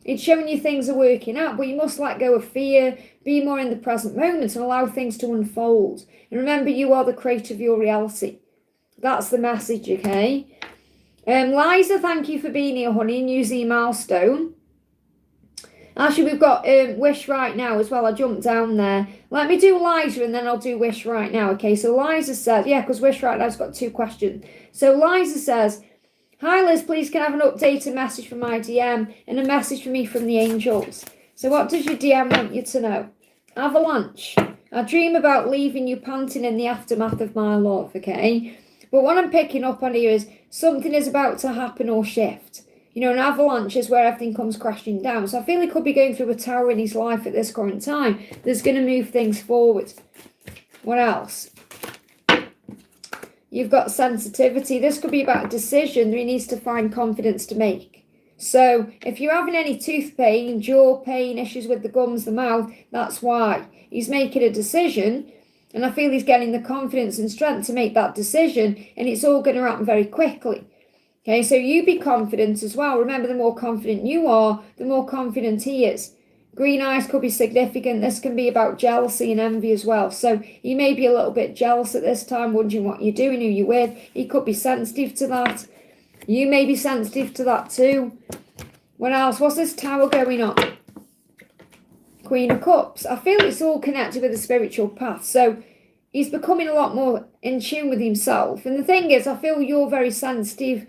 It's showing you things are working out, but you must let go of fear, be more in the present moment and allow things to unfold. And remember, you are the creator of your reality. That's the message, okay? Liza, thank you for being here, honey, and using your milestone. Actually, we've got Wish right now as well. I jumped down there. Let me do Liza and then I'll do Wish right now, okay? So Liza says, yeah, because Wish right now's got 2 questions. So Liza says, hi Liz, please can I have an updated message from my DM and a message from me from the angels? So what does your DM want you to know? Avalanche. I dream about leaving you panting in the aftermath of my love, okay? But what I'm picking up on here is something is about to happen or shift. An avalanche is where everything comes crashing down. So I feel he could be going through a tower in his life at this current time that's going to move things forward. What else? You've got sensitivity. This could be about a decision that he needs to find confidence to make. So if you're having any tooth pain, jaw pain, issues with the gums, the mouth, that's why. He's making a decision. And I feel he's getting the confidence and strength to make that decision. And it's all going to happen very quickly. Okay, so you be confident as well. Remember, the more confident you are, the more confident he is. Green eyes could be significant. This can be about jealousy and envy as well. So you may be a little bit jealous at this time, wondering what you're doing, who you're with. He could be sensitive to that. You may be sensitive to that too. What else? What's this tower going on? Queen of Cups. I feel it's all connected with the spiritual path. So he's becoming a lot more in tune with himself. And the thing is, I feel you're very sensitive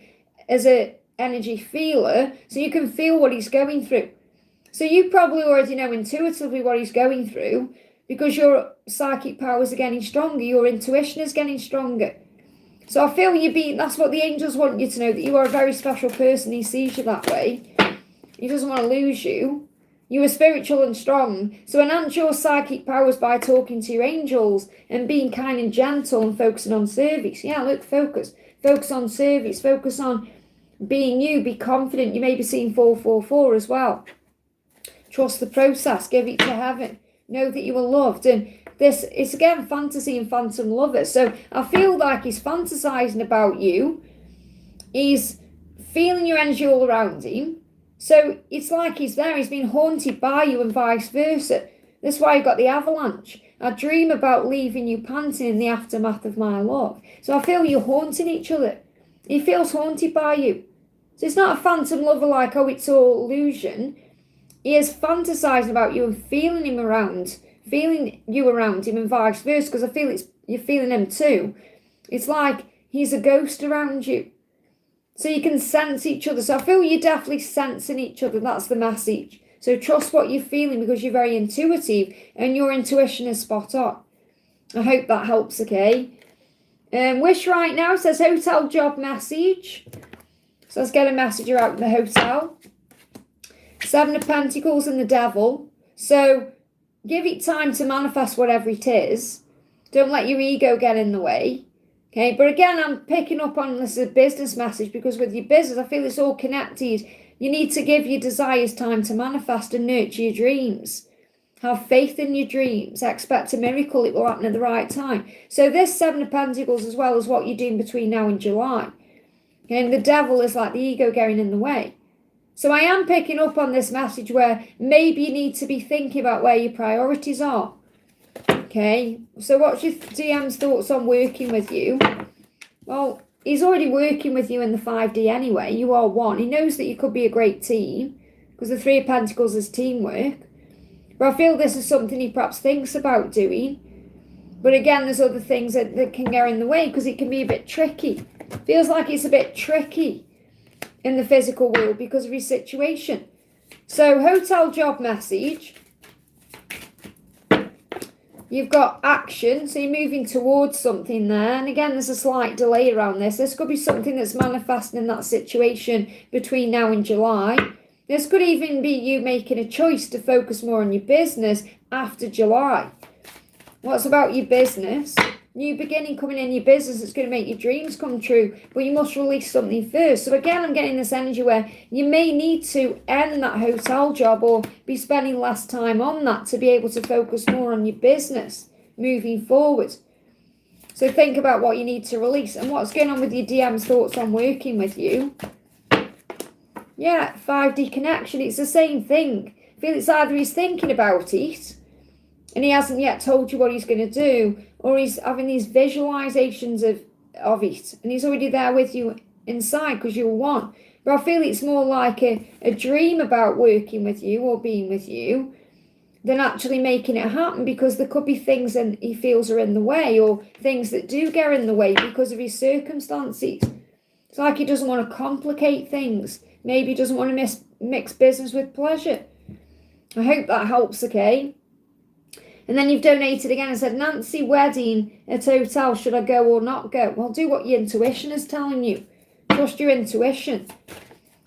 as an energy feeler, so you can feel what he's going through. So you probably already know intuitively what he's going through because your psychic powers are getting stronger, your intuition is getting stronger. So I feel that's what the angels want you to know, that you are a very special person. He sees you that way. He doesn't want to lose you. You are spiritual and strong. So enhance your psychic powers by talking to your angels and being kind and gentle and focusing on service. Yeah, look, focus. Focus on service. Focus on being you. Be confident. You may be seeing 444 as well. Trust the process. Give it to heaven. Know that you are loved. And this is again fantasy and phantom lovers. So I feel like he's fantasizing about you. He's feeling your energy all around him. So it's like he's there. He's been haunted by you and vice versa. That's why you've got the avalanche. I dream about leaving you panting in the aftermath of my love. So I feel you're haunting each other. He feels haunted by you. So it's not a phantom lover like, oh, it's all illusion. He is fantasizing about you and feeling him around, feeling you around him and vice versa, because I feel you're feeling him too. It's like he's a ghost around you. So you can sense each other. So I feel you're definitely sensing each other. That's the message. So trust what you're feeling because you're very intuitive and your intuition is spot on. I hope that helps, okay? Wish right now says hotel job message. So let's get a message out of the hotel. 7 of Pentacles and the Devil. So give it time to manifest whatever it is. Don't let your ego get in the way. Okay, but again, I'm picking up on this as a business message because with your business, I feel it's all connected. You need to give your desires time to manifest and nurture your dreams. Have faith in your dreams. Expect a miracle. It will happen at the right time. So this 7 of Pentacles as well as what you're doing between now and July. And the Devil is like the ego getting in the way. So I am picking up on this message where maybe you need to be thinking about where your priorities are. Okay, so what's your DM's thoughts on working with you? Well, he's already working with you in the 5D anyway. You are one. He knows that you could be a great team because the 3 of Pentacles is teamwork. But I feel this is something he perhaps thinks about doing. But again, there's other things that can get in the way because it can be a bit tricky. Feels like it's a bit tricky in the physical world because of his situation. So, hotel job message. You've got action, so you're moving towards something there. And again, there's a slight delay around this. This could be something that's manifesting in that situation between now and July. This could even be you making a choice to focus more on your business after July. What's about your business? New beginning coming in your business that's going to make your dreams come true, but you must release something first. So again, I'm getting this energy where you may need to end that hotel job or be spending less time on that to be able to focus more on your business moving forward. So think about what you need to release and what's going on with your DM's thoughts on working with you. Yeah, 5D connection, it's the same thing. I feel it's either he's thinking about it and he hasn't yet told you what he's going to do, or he's having these visualizations of it, and he's already there with you inside because you're one. But I feel it's more like a dream about working with you or being with you than actually making it happen, because there could be things that he feels are in the way or things that do get in the way because of his circumstances. It's like he doesn't want to complicate things. Maybe he doesn't want to mix business with pleasure. I hope that helps, okay? And then you've donated again and said, Nancy, wedding at hotel, should I go or not go? Well, do what your intuition is telling you. Trust your intuition.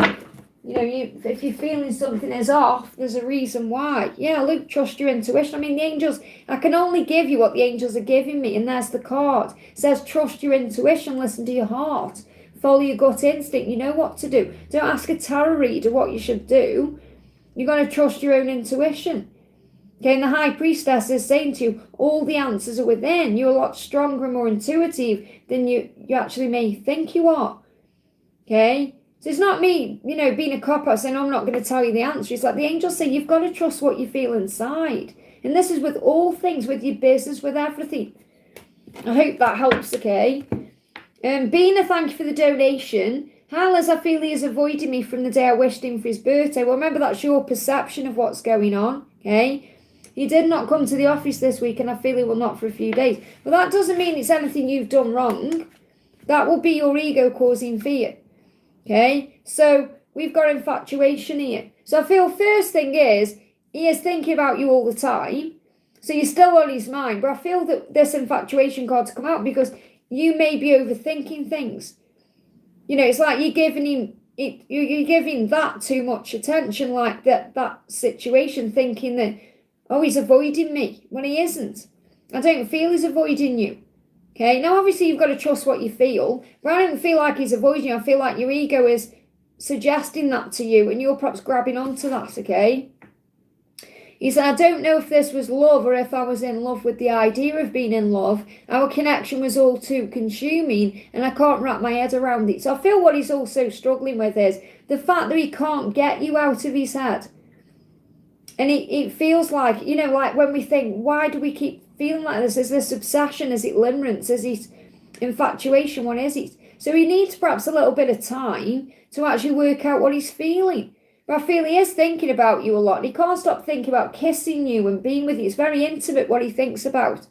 You know, if you're feeling something is off, there's a reason why. Yeah, Luke, trust your intuition. I mean, the angels, I can only give you what the angels are giving me, and there's the card. It says, trust your intuition, listen to your heart. Follow your gut instinct. You know what to do. Don't ask a tarot reader what you should do. You're going to trust your own intuition. Okay, and the High Priestess is saying to you, all the answers are within. You're a lot stronger and more intuitive than you actually may think you are. Okay? So it's not me, you know, being a cop-out saying, I'm not going to tell you the answer. It's like the angels say, you've got to trust what you feel inside. And this is with all things, with your business, with everything. I hope that helps, okay? Bina, thank you for the donation. Hal, I feel he is avoiding me from the day I wished him for his birthday. Well, remember, that's your perception of what's going on, okay? He did not come to the office this week, and I feel he will not for a few days. But that doesn't mean it's anything you've done wrong. That will be your ego causing fear. Okay, so we've got infatuation here. So I feel first thing is, he is thinking about you all the time. So you're still on his mind. But I feel that this infatuation card's come out because you may be overthinking things. You know, it's like you're giving him, you're giving that too much attention, like that situation, thinking that, oh, he's avoiding me, when he isn't. I don't feel he's avoiding you. Okay, now obviously you've got to trust what you feel, but I don't feel like he's avoiding you. I feel like your ego is suggesting that to you and you're perhaps grabbing onto that, okay? He said, I don't know if this was love or if I was in love with the idea of being in love. Our connection was all too consuming and I can't wrap my head around it. So I feel what he's also struggling with is the fact that he can't get you out of his head. And it feels like, you know, like when we think, why do we keep feeling like this? Is this obsession? Is it limerence? Is it infatuation? What is it? So he needs perhaps a little bit of time to actually work out what he's feeling. But I feel he is thinking about you a lot. And he can't stop thinking about kissing you and being with you. It's very intimate what he thinks about.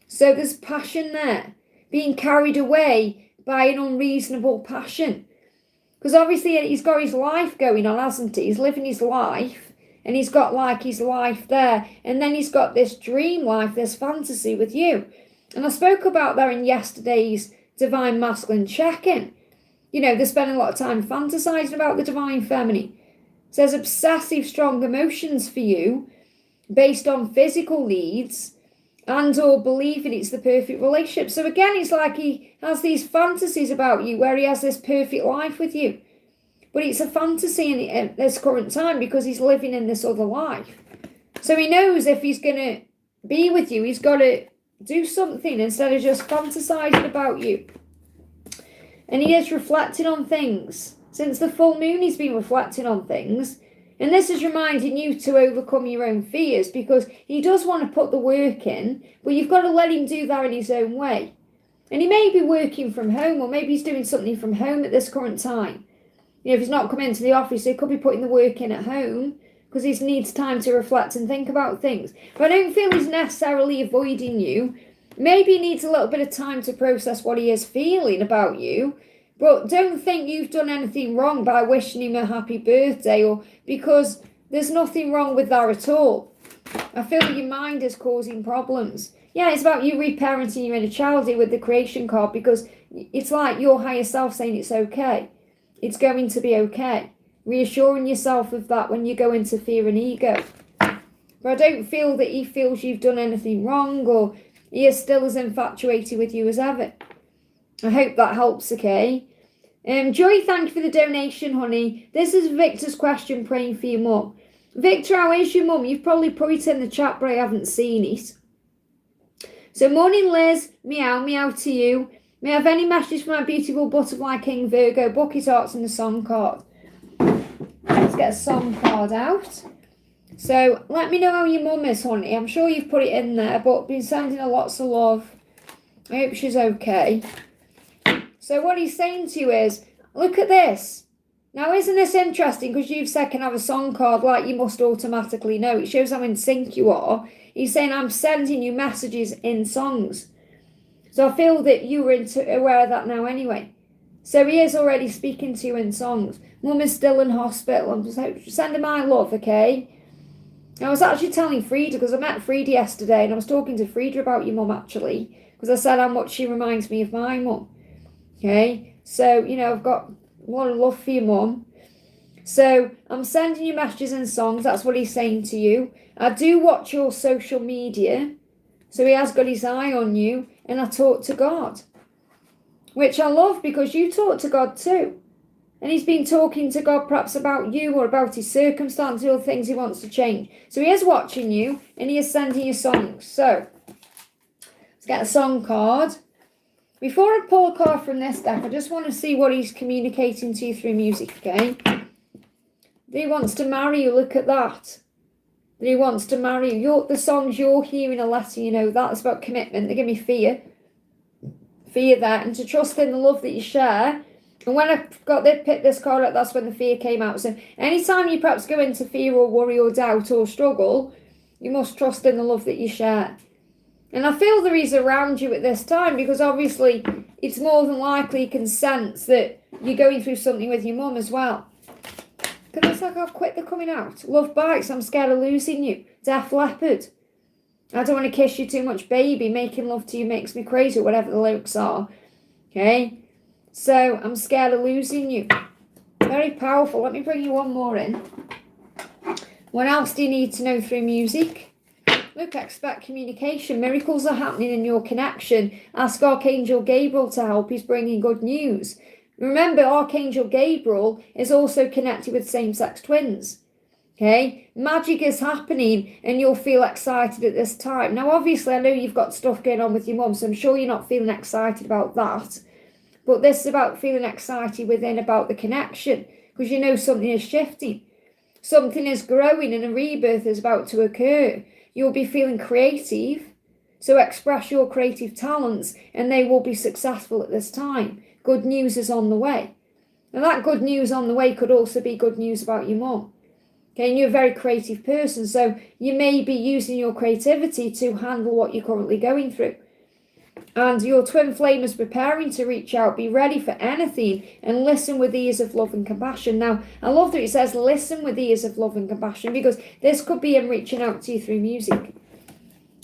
So there's passion there. Being carried away by an unreasonable passion. Because obviously he's got his life going on, hasn't he? He's living his life, and he's got like his life there. And then he's got this dream life, this fantasy with you. And I spoke about that in yesterday's Divine Masculine check-in. You know, they're spending a lot of time fantasizing about the Divine Feminine. So there's obsessive, strong emotions for you based on physical needs and or believing it's the perfect relationship. So again, it's like he has these fantasies about you where he has this perfect life with you. But it's a fantasy at this current time because he's living in this other life. So he knows if he's going to be with you, he's got to do something instead of just fantasizing about you. And he is reflecting on things. Since the full moon, he's been reflecting on things. And this is reminding you to overcome your own fears because he does want to put the work in, but you've got to let him do that in his own way. And he may be working from home, or maybe he's doing something from home at this current time. You know, if he's not coming into the office, he could be putting the work in at home because he needs time to reflect and think about things. But I don't feel he's necessarily avoiding you. Maybe he needs a little bit of time to process what he is feeling about you. But don't think you've done anything wrong by wishing him a happy birthday, or because there's nothing wrong with that at all. I feel that your mind is causing problems. Yeah, it's about you reparenting your inner child here with the creation card, because it's like your higher self saying it's okay. It's going to be okay. Reassuring yourself of that when you go into fear and ego. But I don't feel that he feels you've done anything wrong, or he is still as infatuated with you as ever. I hope that helps, okay? Joy, thank you for the donation, honey. This is Victor's question, praying for your mum. Victor, how is your mum? You've probably put it in the chat, but I haven't seen it. So, morning, Liz. Meow, meow to you. May I have any messages for my beautiful butterfly king Virgo? Bucket arts and the song card. Let's get a song card out. So, let me know how your mum is, honey. I'm sure you've put it in there, but been sending her lots of love. I hope she's okay. So what he's saying to you is, look at this. Now, isn't this interesting? Because you've said, can I have a song card, like you must automatically know. It shows how in sync you are. He's saying, I'm sending you messages in songs. So I feel that you were aware of that now anyway. So he is already speaking to you in songs. Mum is still in hospital. I'm just sending my love, okay? I was actually telling Frida, because I met Frida yesterday, and I was talking to Frida about your mum, actually, because I said how much she reminds me of my mum. Okay, so, you know, I've got a lot of love for your mum. So I'm sending you messages and songs. That's what he's saying to you. I do watch your social media. So he has got his eye on you. And I talk to God. Which I love, because you talk to God too. And he's been talking to God perhaps about you, or about his circumstances, or things he wants to change. So he is watching you, and he is sending you songs. So let's get a song card. Before I pull a card from this deck, I just want to see what he's communicating to you through music, okay? That he wants to marry you, look at that. That he wants to marry you. The songs you're hearing are letting you know that's about commitment. They give me fear. Fear there. And to trust in the love that you share. And when I picked this card up, that's when the fear came out. So anytime you perhaps go into fear or worry or doubt or struggle, you must trust in the love that you share. And I feel that he's around you at this time, because obviously it's more than likely you can sense that you're going through something with your mum as well. Because it's like how quick they're coming out. Love bites, I'm scared of losing you. Def Leppard. I don't want to kiss you too much, baby. Making love to you makes me crazy, or whatever the lyrics are. Okay? So, I'm scared of losing you. Very powerful. Let me bring you one more in. What else do you need to know through music? Look, expect communication. Miracles are happening in your connection. Ask Archangel Gabriel to help. He's bringing good news. Remember, Archangel Gabriel is also connected with same-sex twins. Okay? Magic is happening, and you'll feel excited at this time. Now, obviously, I know you've got stuff going on with your mum, so I'm sure you're not feeling excited about that. But this is about feeling excited within about the connection, because you know something is shifting. Something is growing, and a rebirth is about to occur. You'll be feeling creative, so express your creative talents, and they will be successful at this time. Good news is on the way. And that good news on the way could also be good news about your mum. Okay, and you're a very creative person, so you may be using your creativity to handle what you're currently going through. And your twin flame is preparing to reach out. Be ready for anything and listen with ears of love and compassion. Now, I love that it says listen with ears of love and compassion, because this could be him reaching out to you through music.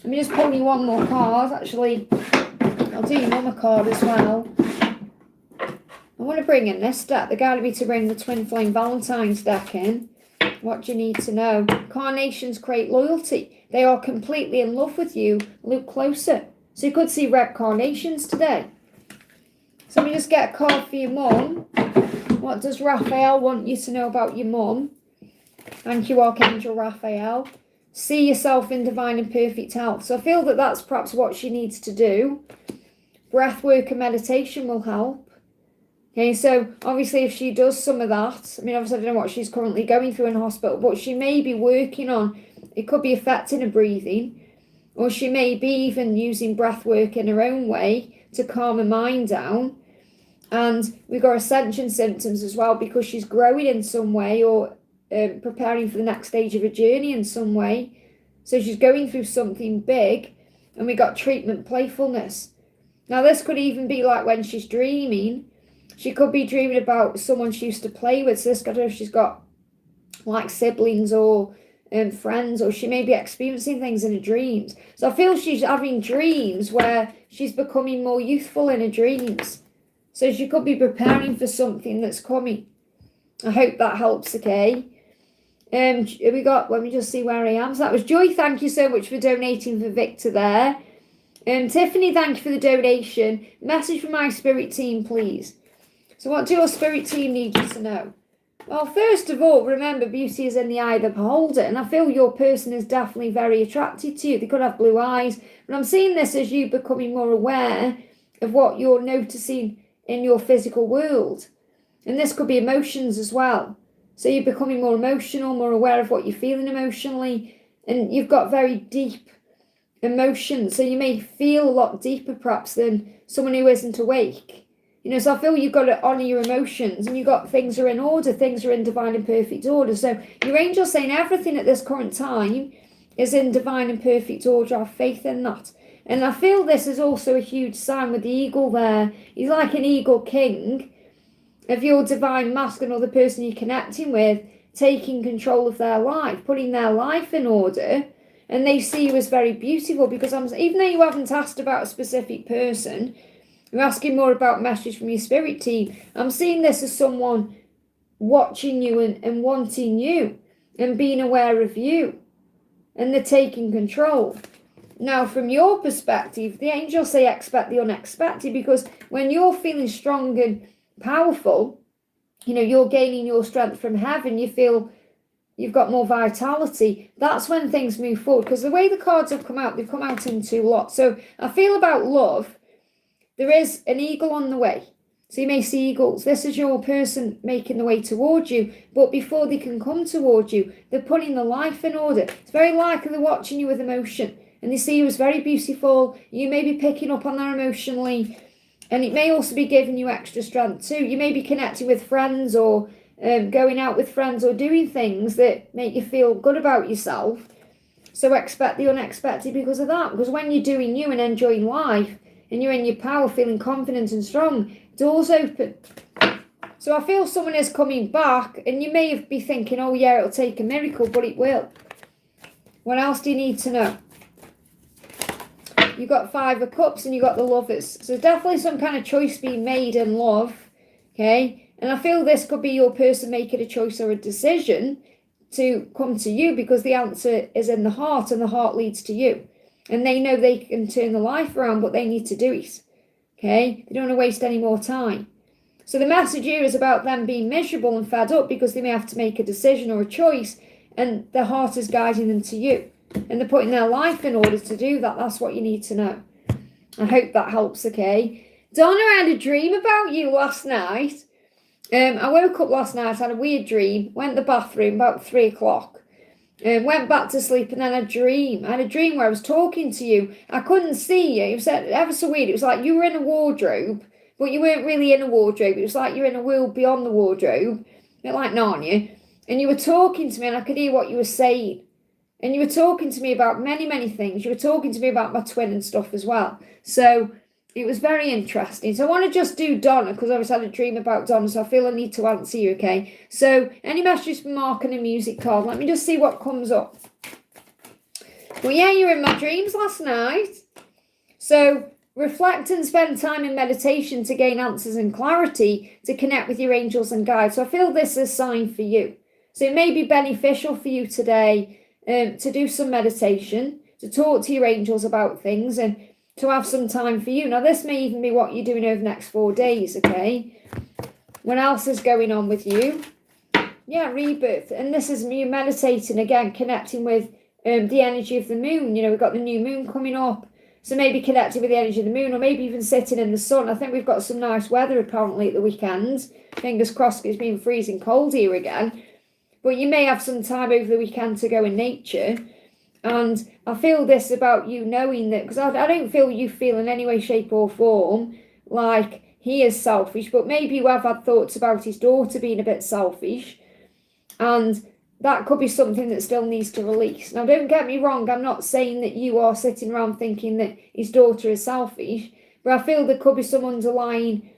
Let me just pull you one more card. Actually, I'll do your mama card as well. I want to bring in this deck. They guided me to bring the Twin Flame Valentine's deck in. What do you need to know? Carnations create loyalty. They are completely in love with you. Look closer. So you could see red carnations today. So let me just get a card for your mum. What does Raphael want you to know about your mum? Thank you, Archangel Raphael. See yourself in divine and perfect health. So I feel that that's perhaps what she needs to do. Breath work and meditation will help. Okay, so obviously if she does some of that, I mean, obviously I don't know what she's currently going through in hospital, but she may be working on, it could be affecting her breathing, or she may be even using breath work in her own way to calm her mind down. And we've got ascension symptoms as well, because she's growing in some way, or preparing for the next stage of her journey in some way. So she's going through something big, and we got treatment playfulness. Now this could even be like when she's dreaming. She could be dreaming about someone she used to play with. So this could, if she's got like siblings or friends, or she may be experiencing things in her dreams. So I feel she's having dreams where she's becoming more youthful in her dreams. So she could be preparing for something that's coming. I hope that helps, okay? We got, let me just see where I am. So that was Joy. Thank you so much for donating for Victor there. Tiffany, thank you for the donation. Message from my spirit team, please. So what do your spirit team need you to know? Well, first of all, remember, beauty is in the eye of the beholder. And I feel your person is definitely very attracted to you. They could have blue eyes. But I'm seeing this as you becoming more aware of what you're noticing in your physical world. And this could be emotions as well. So you're becoming more emotional, more aware of what you're feeling emotionally. And you've got very deep emotions. So you may feel a lot deeper perhaps than someone who isn't awake. You know, so I feel you've got to honour your emotions, and you've got things are in order, things are in divine and perfect order. So your angel's saying everything at this current time is in divine and perfect order. Have faith in that. And I feel this is also a huge sign with the eagle there. He's like an eagle king of your divine masculine, or the person you're connecting with, taking control of their life, putting their life in order. And they see you as very beautiful, because even though you haven't asked about a specific person, you're asking more about message from your spirit team. I'm seeing this as someone watching you and wanting you and being aware of you. And they're taking control. Now, from your perspective, the angels say expect the unexpected, because when you're feeling strong and powerful, you know, you're gaining your strength from heaven, you feel you've got more vitality, that's when things move forward. Because the way the cards have come out, they've come out in two lots. So I feel about love, there is an eagle on the way. So you may see eagles. This is your person making the way towards you. But before they can come towards you, they're putting the life in order. It's very likely they're watching you with emotion. And they see you as very beautiful. You may be picking up on that emotionally. And it may also be giving you extra strength too. You may be connecting with friends, or going out with friends, or doing things that make you feel good about yourself. So expect the unexpected because of that. Because when you're doing you and enjoying life, and you're in your power, feeling confident and strong, doors open. So I feel someone is coming back, and you may be thinking, oh yeah, it'll take a miracle, but it will. What else do you need to know? You've got Five of Cups and you've got the Lovers. So definitely some kind of choice being made in love, okay? And I feel this could be your person making a choice or a decision to come to you, because the answer is in the heart, and the heart leads to you. And they know they can turn the life around, but they need to do it. Okay? They don't want to waste any more time. So the message here is about them being miserable and fed up because they may have to make a decision or a choice, and their heart is guiding them to you. And they're putting their life in order to do that. That's what you need to know. I hope that helps, okay? Donna, I had a dream about you last night. I woke up last night, had a weird dream, went to the bathroom about 3 o'clock. Went back to sleep, and then I had a dream where I was talking to you. I couldn't see you. It was ever so weird. It was like you were in a wardrobe, but you weren't really in a wardrobe. It was like you're in a world beyond the wardrobe, a bit like Narnia. And you were talking to me, and I could hear what you were saying. And you were talking to me about many, many things. You were talking to me about my twin and stuff as well. So it was very interesting. So I want to just do Donna, because I always had a dream about Donna, so I feel I need to answer you, okay? So any messages from Mark and a music card? Let me just see what comes up. Well, yeah, you were in my dreams last night. So reflect and spend time in meditation to gain answers and clarity, to connect with your angels and guides. So I feel this is a sign for you. So it may be beneficial for you today to do some meditation, to talk to your angels about things, and to have some time for you. Now, this may even be what you're doing over the next 4 days, okay? What else is going on with you? Yeah, rebirth. And this is you meditating again, connecting with the energy of the moon. You know, we've got the new moon coming up. So maybe connecting with the energy of the moon, or maybe even sitting in the sun. I think we've got some nice weather apparently at the weekend. Fingers crossed, it's been freezing cold here again. But you may have some time over the weekend to go in nature. And I feel this about you knowing that, because I don't feel you feel in any way, shape or form like he is selfish, but maybe you have had thoughts about his daughter being a bit selfish, and that could be something that still needs to release. Now, don't get me wrong, I'm not saying that you are sitting around thinking that his daughter is selfish, but I feel there could be some underlying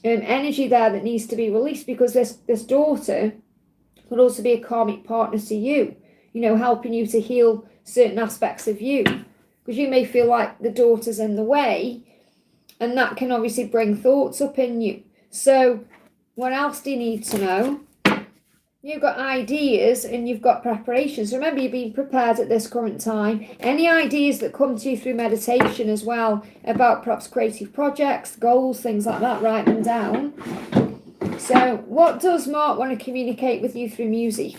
energy there that needs to be released, because this daughter could also be a karmic partner to you, you know, helping you to heal certain aspects of you, because you may feel like the daughter's in the way, and that can obviously bring thoughts up in you. So what else do you need to know? You've got ideas and you've got preparations. Remember, you're being prepared at this current time. Any ideas that come to you through meditation as well, about perhaps creative projects, goals, things like that, write them down. So what does Mark want to communicate with you through music?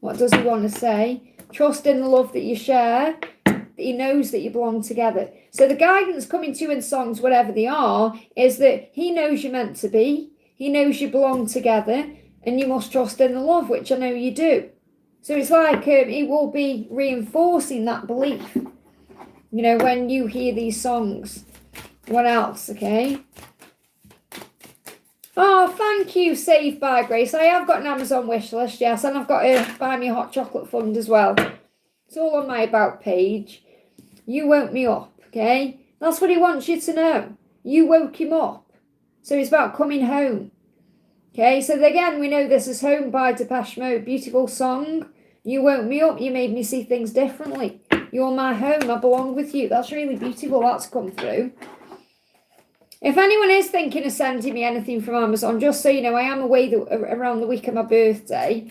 What does he want to say? Trust in the love that you share, that he knows that you belong together. So the guidance coming to you in songs, whatever they are, is that he knows you're meant to be. He knows you belong together, and you must trust in the love, which I know you do. So it's like he will be reinforcing that belief, you know, when you hear these songs. What else, okay? Oh, thank you, Saved by Grace. I have got an Amazon wish list, yes, and I've got a Buy Me a Hot Chocolate fund as well. It's all on my About page. You woke me up, okay? That's what he wants you to know. You woke him up. So it's about coming home. Okay, so again, we know this is Home by Depeche Mode. Beautiful song. You woke me up. You made me see things differently. You're my home. I belong with you. That's really beautiful. That's come through. If anyone is thinking of sending me anything from Amazon, just so you know, I am away around the week of my birthday.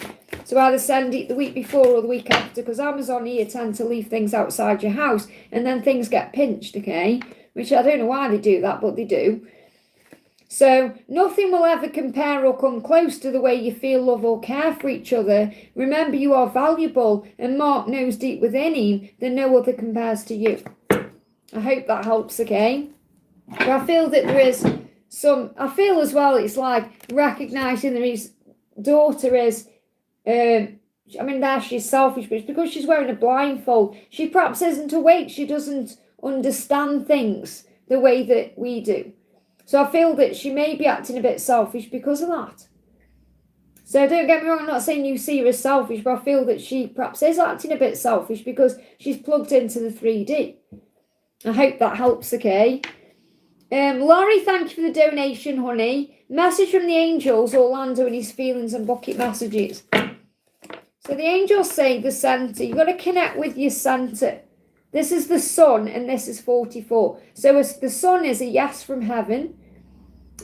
So either send it the week before or the week after, because Amazon here tend to leave things outside your house, and then things get pinched, okay? Which I don't know why they do that, but they do. So nothing will ever compare or come close to the way you feel, love or care for each other. Remember, you are valuable, and Mark knows deep within him that no other compares to you. I hope that helps, okay? But I feel that there is I feel as well, it's like recognising that his daughter is, there she's selfish, but it's because she's wearing a blindfold. She perhaps isn't awake. She doesn't understand things the way that we do. So I feel that she may be acting a bit selfish because of that. So don't get me wrong, I'm not saying you see her as selfish, but I feel that she perhaps is acting a bit selfish because she's plugged into the 3D. I hope that helps, okay? Laurie, thank you for the donation, honey. Message from the angels, Orlando and his feelings and bucket messages. So the angels say the centre. You've got to connect with your centre. This is the sun, and this is 44. So as the sun is a yes from heaven.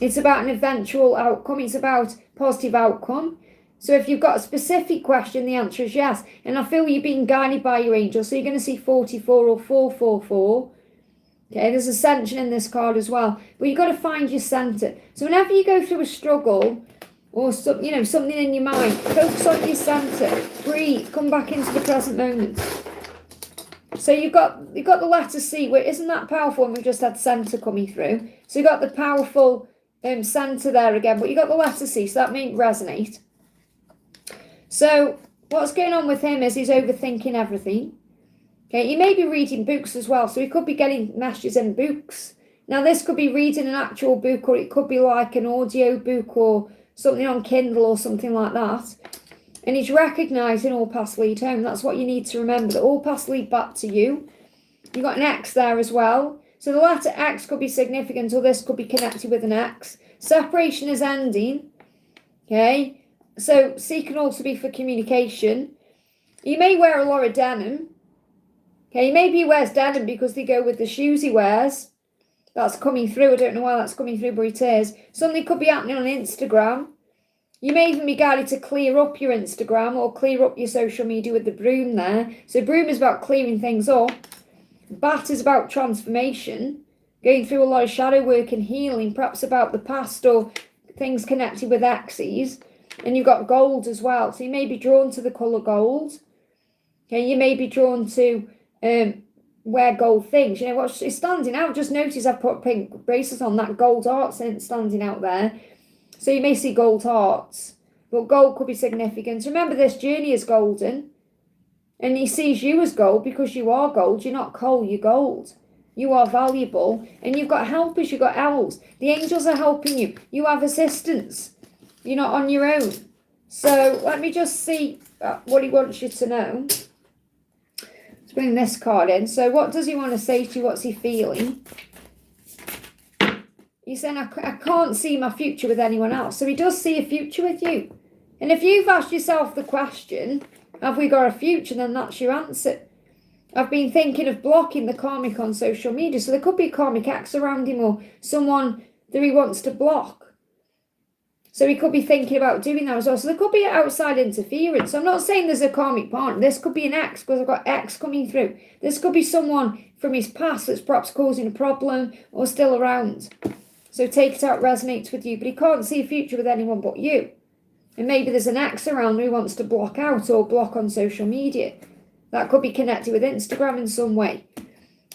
It's about an eventual outcome. It's about positive outcome. So if you've got a specific question, the answer is yes. And I feel you're being guided by your angels. So you're going to see 44 or 444. Okay, there's ascension in this card as well. But you've got to find your centre. So whenever you go through a struggle or something in your mind, focus on your centre. Breathe. Come back into the present moment. So you've got the letter C. Isn't that powerful? And we've just had centre coming through. So you've got the powerful centre there again. But you've got the letter C. So that may resonate. So what's going on with him is he's overthinking everything. Okay, he may be reading books as well, so he could be getting messages in books. Now, this could be reading an actual book, or it could be like an audio book or something on Kindle or something like that. And he's recognising all paths lead home. That's what you need to remember, that all paths lead back to you. You've got an X there as well. So the letter X could be significant, or this could be connected with an X. Separation is ending. Okay. So C can also be for communication. You may wear a lot of denim. Okay, maybe he wears denim because they go with the shoes he wears. That's coming through. I don't know why that's coming through, but it is. Something could be happening on Instagram. You may even be guided to clear up your Instagram or clear up your social media with the broom there. So broom is about clearing things up. Bat is about transformation, going through a lot of shadow work and healing, perhaps about the past or things connected with exes. And you've got gold as well. So you may be drawn to the colour gold. Okay, you may be drawn to wear gold things. You know what's standing out? Just notice I've put pink bracelets on, that gold heart standing out there. So you may see gold hearts, but gold could be significant. Remember, this journey is golden, and he sees you as gold because you are gold. You're not coal, you're gold. You are valuable, and you've got helpers, you've got elves. The angels are helping you. You have assistance. You're not on your own. So let me just see what he wants you to know. Let's bring this card in. So what does he want to say to you? What's he feeling? He's saying, I can't see my future with anyone else. So he does see a future with you. And if you've asked yourself the question, have we got a future, then that's your answer. I've been thinking of blocking the karmic on social media. So there could be a karmic ex around him or someone that he wants to block. So he could be thinking about doing that as well. So there could be outside interference. So I'm not saying there's a karmic partner. This could be an ex because I've got ex coming through. This could be someone from his past that's perhaps causing a problem or still around. So take it out, resonates with you. But he can't see a future with anyone but you. And maybe there's an ex around who he wants to block out or block on social media. That could be connected with Instagram in some way.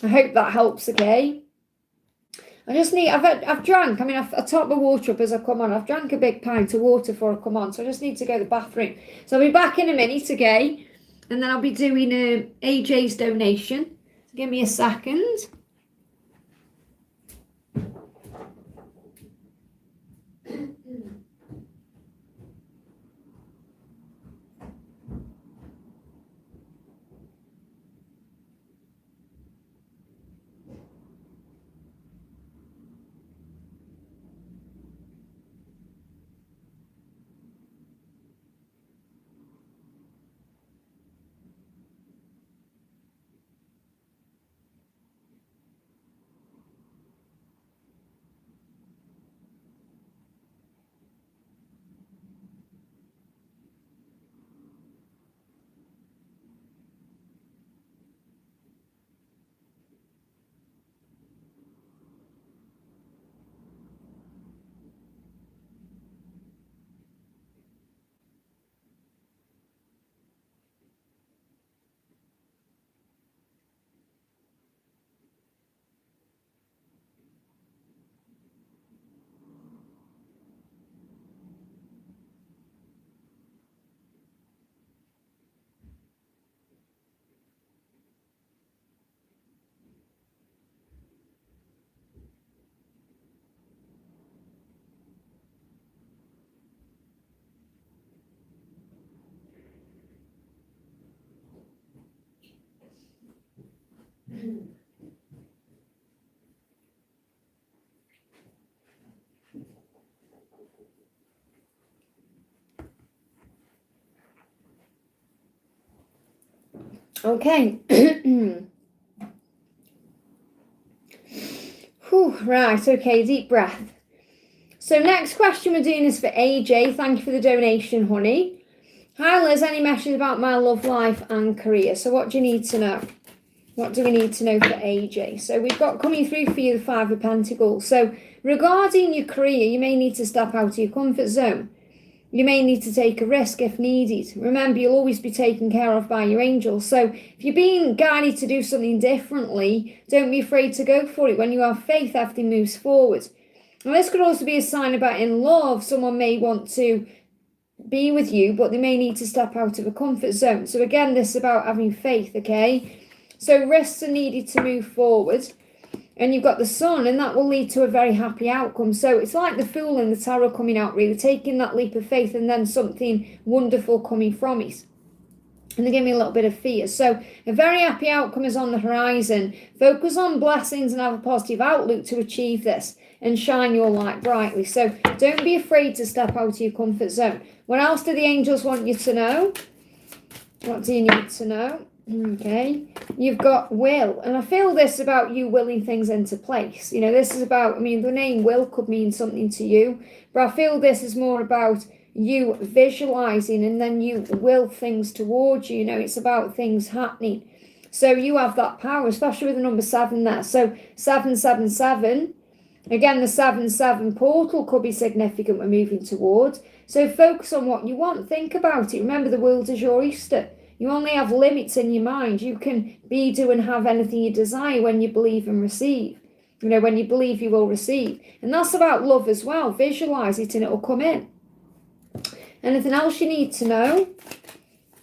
I hope that helps, okay? I've drank, I topped my water up as I come on. I've drank a big pint of water before I come on. So I just need to go to the bathroom. So I'll be back in a minute, okay? And then I'll be doing AJ's donation. So give me a second. Okay. Whew, right, okay, deep breath. So next question we're doing is for AJ. Thank you for the donation, honey. Hi Liz, any message about my love life and career? So what do you need to know? What do we need to know for AJ? So we've got coming through for you the Five of Pentacles. So regarding your career, you may need to step out of your comfort zone. You may need to take a risk if needed. Remember, you'll always be taken care of by your angels. So if you're being guided to do something differently, don't be afraid to go for it. When you have faith, everything moves forward. And this could also be a sign about in love. Someone may want to be with you, but they may need to step out of a comfort zone. So again, this is about having faith, okay? So risks are needed to move forward. And you've got the sun, and that will lead to a very happy outcome. So it's like the Fool in the tarot coming out, really, taking that leap of faith and then something wonderful coming from it. And they give me a little bit of fear. So a very happy outcome is on the horizon. Focus on blessings and have a positive outlook to achieve this and shine your light brightly. So don't be afraid to step out of your comfort zone. What else do the angels want you to know? What do you need to know? Okay, you've got will. And I feel this about you willing things into place. You know, this is about, I mean, the name will could mean something to you, but I feel this is more about you visualizing and then you will things towards you. You know, it's about things happening. So you have that power, especially with the number 7 there. So 777, again, the 7-7 portal could be significant we're moving towards. So focus on what you want. Think about it. Remember, the world is your oyster. You only have limits in your mind. You can be, do, and have anything you desire when you believe and receive. You know, when you believe, you will receive. And that's about love as well. Visualize it and it will come in. Anything else you need to know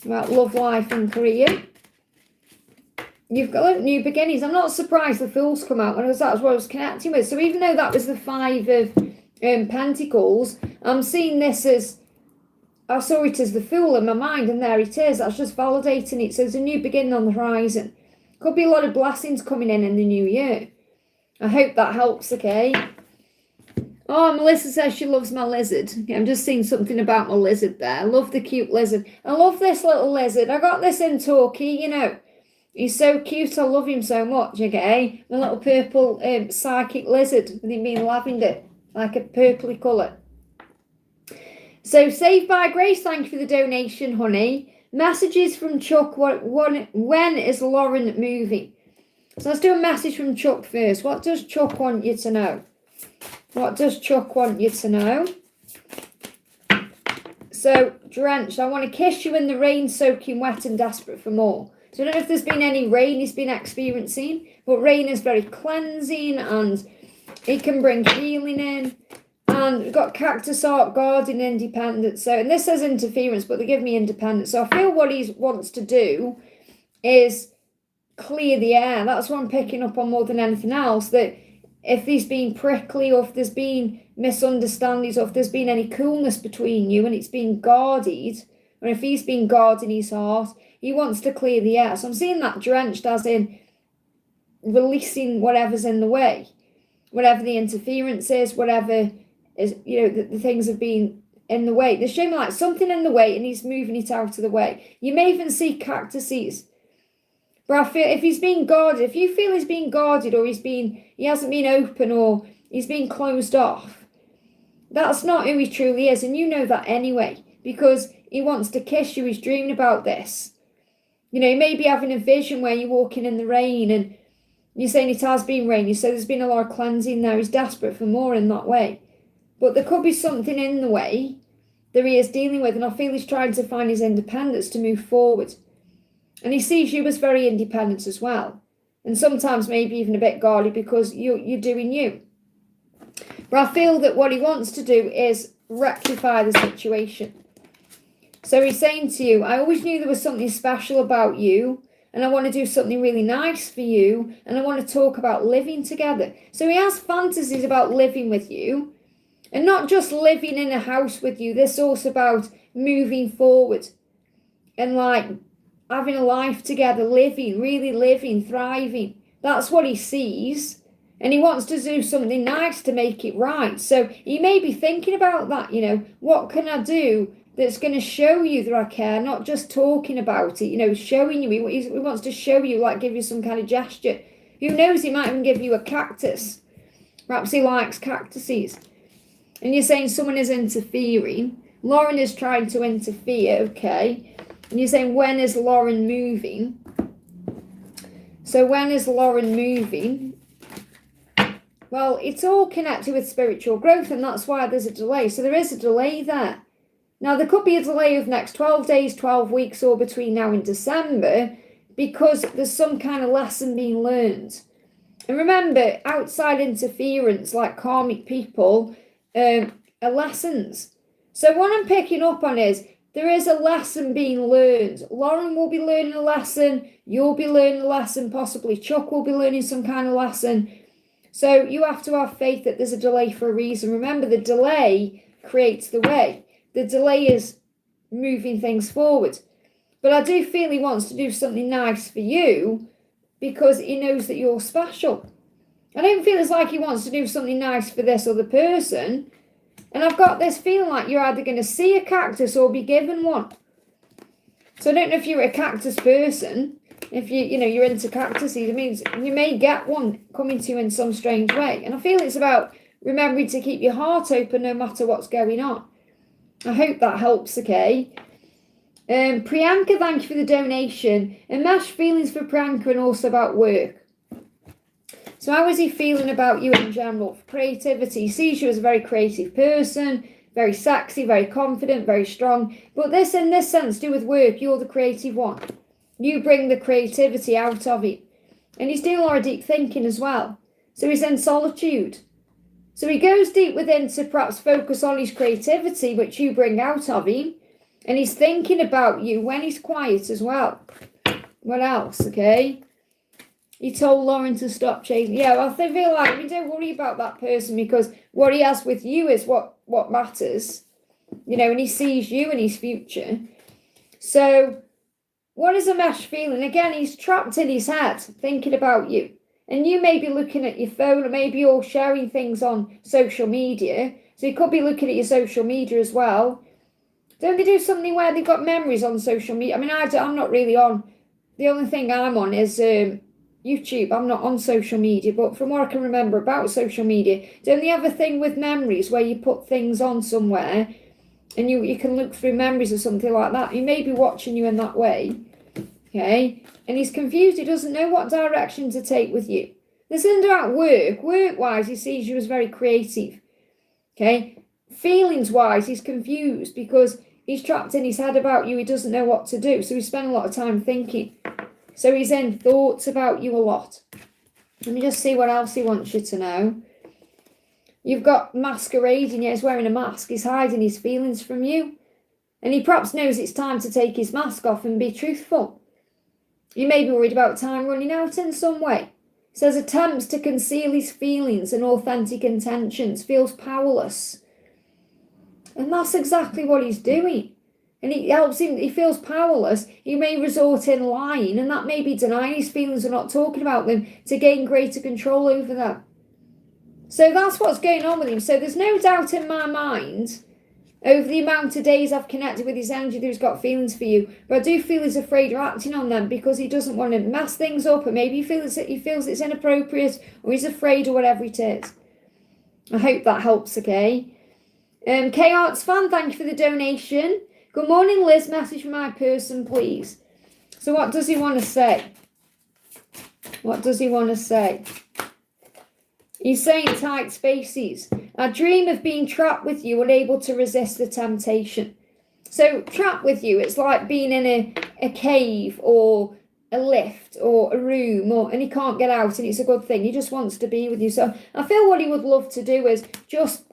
about love, life, and career? You've got new beginnings. I'm not surprised the Fool's come out, because that's what I was connecting with. So even though that was the 5 of Pentacles, I'm seeing this as, I saw it as the Fool in my mind, and there it is. That's just validating it. So there's a new beginning on the horizon. Could be a lot of blessings coming in the new year. I hope that helps, okay? Oh, Melissa says she loves my lizard. Okay, I'm just seeing something about my lizard there. I love the cute lizard. I love this little lizard. I got this in Turkey, you know. He's so cute. I love him so much, okay? My little purple psychic lizard with him being lavender, like a purpley colour. So, Saved by Grace, thank you for the donation, honey. Messages from Chuck. When is Lauren moving? So let's do a message from Chuck first. What does Chuck want you to know? What does Chuck want you to know? So, drenched. I want to kiss you in the rain, soaking wet and desperate for more. So I don't know if there's been any rain he's been experiencing, but rain is very cleansing and it can bring healing in. And we've got cactus art, garden, independence. So, and this says interference, but they give me independence. So I feel what he wants to do is clear the air. That's what I'm picking up on more than anything else, that if he's been prickly, or if there's been misunderstandings, or if there's been any coolness between you and it's been guarded, or if he's been guarding his heart, he wants to clear the air. So I'm seeing that drenched as in releasing whatever's in the way, whatever the interference is, whatever is, you know, the things have been in the way. There's showing like something in the way and he's moving it out of the way. You may even see cactuses. But I feel if he's being guarded, if you feel he's being guarded, or he hasn't been open, or he's been closed off, that's not who he truly is. And you know that anyway, because he wants to kiss you. He's dreaming about this. You know, you may be having a vision where you're walking in the rain and you're saying it has been rainy, so there's been a lot of cleansing there. He's desperate for more in that way. But there could be something in the way that he is dealing with, and I feel he's trying to find his independence to move forward. And he sees you as very independent as well. And sometimes maybe even a bit guarded because you're doing you. But I feel that what he wants to do is rectify the situation. So he's saying to you, I always knew there was something special about you, and I want to do something really nice for you, and I want to talk about living together. So he has fantasies about living with you, and not just living in a house with you. This is also about moving forward and like having a life together, living, really living, thriving. That's what he sees. And he wants to do something nice to make it right. So he may be thinking about that, you know, what can I do that's going to show you that I care, not just talking about it, you know, showing you. He wants to show you, like give you some kind of gesture. Who knows, he might even give you a cactus. Perhaps he likes cactuses. And you're saying someone is interfering. Lauren is trying to interfere, okay. And you're saying, when is Lauren moving? So when is Lauren moving? Well, it's all connected with spiritual growth, and that's why there's a delay. So there is a delay there. Now, there could be a delay of next 12 days, 12 weeks, or between now and December, because there's some kind of lesson being learned. And remember, outside interference, like karmic people, are lessons. So what I'm picking up on is, there is a lesson being learned. Lauren will be learning a lesson. You'll be learning a lesson. Possibly Chuck will be learning some kind of lesson. So you have to have faith that there's a delay for a reason. Remember, the delay creates the way. The delay is moving things forward. But I do feel he wants to do something nice for you because he knows that you're special. I don't feel it's like he wants to do something nice for this other person. And I've got this feeling like you're either going to see a cactus or be given one. So I don't know if you're a cactus person. If you're into cactuses, it means you may get one coming to you in some strange way. And I feel it's about remembering to keep your heart open no matter what's going on. I hope that helps, okay? Priyanka, thank you for the donation. Enmeshed feelings for Priyanka and also about work. So how is he feeling about you in general? For creativity, he sees you as a very creative person, very sexy, very confident, very strong. But this, in this sense, do with work, you're the creative one. You bring the creativity out of him. And he's doing a lot of deep thinking as well. So he's in solitude. So he goes deep within to perhaps focus on his creativity, which you bring out of him. And he's thinking about you when he's quiet as well. What else, okay? He told Lauren to stop chasing. Yeah, well, I feel like, don't worry about that person because what he has with you is what matters. And he sees you and his future. So, what is Amesh feeling? Again, he's trapped in his head, thinking about you. And you may be looking at your phone, or maybe you're sharing things on social media. So you could be looking at your social media as well. Don't they do something where they've got memories on social media? I mean, I'm not really on. The only thing I'm on is YouTube. I'm not on social media, but from what I can remember about social media, don't they have a thing with memories where you put things on somewhere and you can look through memories or something like that? He may be watching you in that way, okay? And he's confused. He doesn't know what direction to take with you. This isn't about work. Work-wise, he sees you as very creative, okay? Feelings-wise, he's confused because he's trapped in his head about you. He doesn't know what to do, so he spent a lot of time thinking. So he's in thoughts about you a lot. Let me just see what else he wants you to know. You've got masquerading. Yeah, he's wearing a mask. He's hiding his feelings from you. And he perhaps knows it's time to take his mask off and be truthful. You may be worried about time running out in some way. He says attempts to conceal his feelings and authentic intentions, feels powerless. And that's exactly what he's doing. And it helps him, he feels powerless. He may resort in lying, and that may be denying his feelings or not talking about them to gain greater control over them. So that's what's going on with him. So there's no doubt in my mind over the amount of days I've connected with his energy that he's got feelings for you. But I do feel he's afraid of acting on them because he doesn't want to mess things up, or maybe he feels it's inappropriate, or he's afraid, or whatever it is. I hope that helps, okay? K-Arts fan, thank you for the donation. Good morning, Liz. Message from my person, please. So what does he want to say? What does he want to say? He's saying tight spaces. I dream of being trapped with you, unable to resist the temptation. So trapped with you, it's like being in a cave or a lift or a room, and he can't get out, and it's a good thing. He just wants to be with you. So I feel what he would love to do is just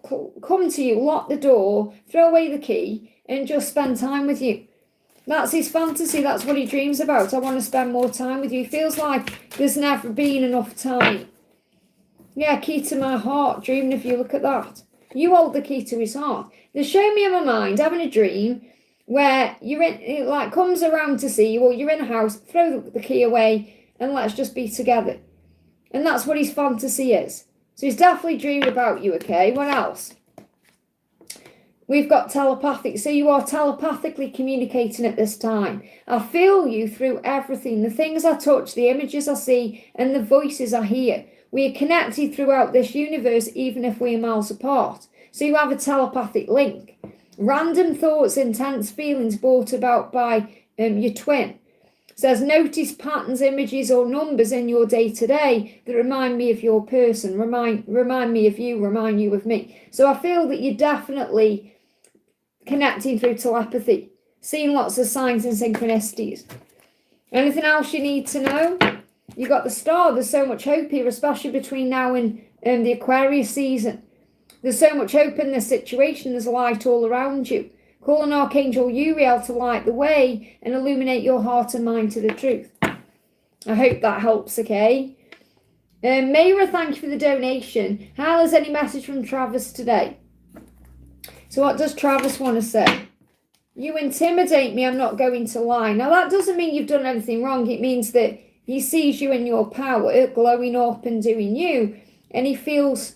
come to you, lock the door, throw away the key, and just spend time with you. That's his fantasy. That's what he dreams about. I want to spend more time with you. He feels like there's never been enough time. Yeah, key to my heart, dreaming of you. Look at that. You hold the key to his heart. They show me in my mind having a dream where you're in, it like comes around to see you, or you're in a house, throw the key away, and let's just be together. And that's what his fantasy is. So he's definitely dreamed about you, okay? What else? We've got telepathic. So you are telepathically communicating at this time. I feel you through everything. The things I touch, the images I see, and the voices I hear. We are connected throughout this universe, even if we are miles apart. So you have a telepathic link. Random thoughts, intense feelings brought about by your twin. Says, notice patterns, images, or numbers in your day-to-day that remind me of your person, remind me of you, remind you of me. So I feel that you're definitely connecting through telepathy, seeing lots of signs and synchronicities. Anything else you need to know? You got the star. There's so much hope here, especially between now and the Aquarius season. There's so much hope in this situation. There's light all around you. Call on Archangel Uriel to light the way and illuminate your heart and mind to the truth. I hope that helps, okay? Mayra, thank you for the donation. Hal, has any message from Travis today? So what does Travis want to say? you intimidate me, I'm not going to lie. Now, that doesn't mean you've done anything wrong. It means that he sees you in your power, glowing up and doing you, and he feels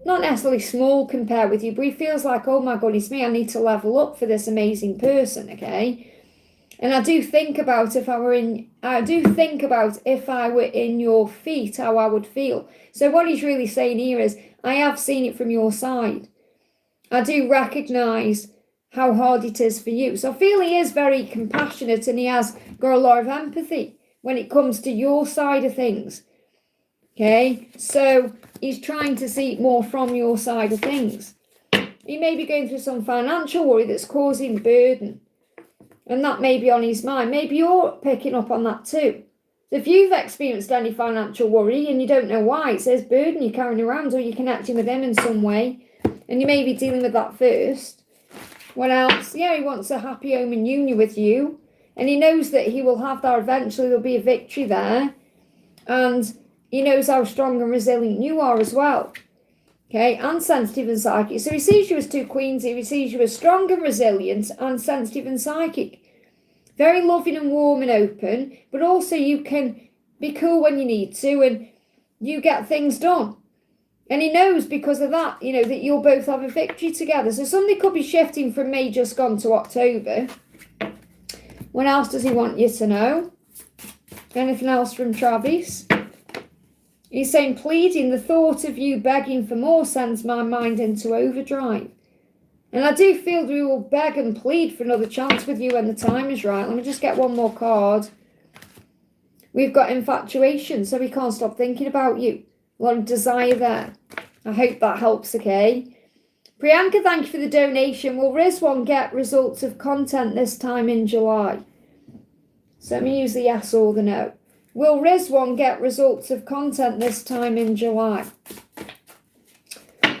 not necessarily small compared with you, but he feels like, oh my God, it's me, I need to level up for this amazing person, okay? And I do think about if I were in your feet, how I would feel. So what he's really saying here is, I have seen it from your side. I do recognise how hard it is for you. So I feel he is very compassionate and he has got a lot of empathy when it comes to your side of things. Okay, so he's trying to see more from your side of things. He may be going through some financial worry that's causing burden. And that may be on his mind. Maybe you're picking up on that too. So if you've experienced any financial worry and you don't know why, it says burden you're carrying around, or you're connecting with him in some way, and you may be dealing with that first. What else? Yeah, he wants a happy home and union with you. And he knows that he will have that eventually. There'll be a victory there. And he knows how strong and resilient you are as well. Okay, and sensitive and psychic. So he sees you as two queens here. He sees you as strong and resilient and sensitive and psychic. Very loving and warm and open. But also you can be cool when you need to and you get things done. And he knows because of that, that you'll both have a victory together. So somebody could be shifting from May just gone to October. What else does he want you to know? Anything else from Travis? He's saying, pleading, the thought of you begging for more sends my mind into overdrive. And I do feel we will beg and plead for another chance with you when the time is right. Let me just get one more card. We've got infatuation, so he can't stop thinking about you. A lot of desire there. I hope that helps, okay? Priyanka, thank you for the donation. Will Rizwan get results of content this time in July? So let me use the yes or the no. Will Rizwan get results of content this time in July?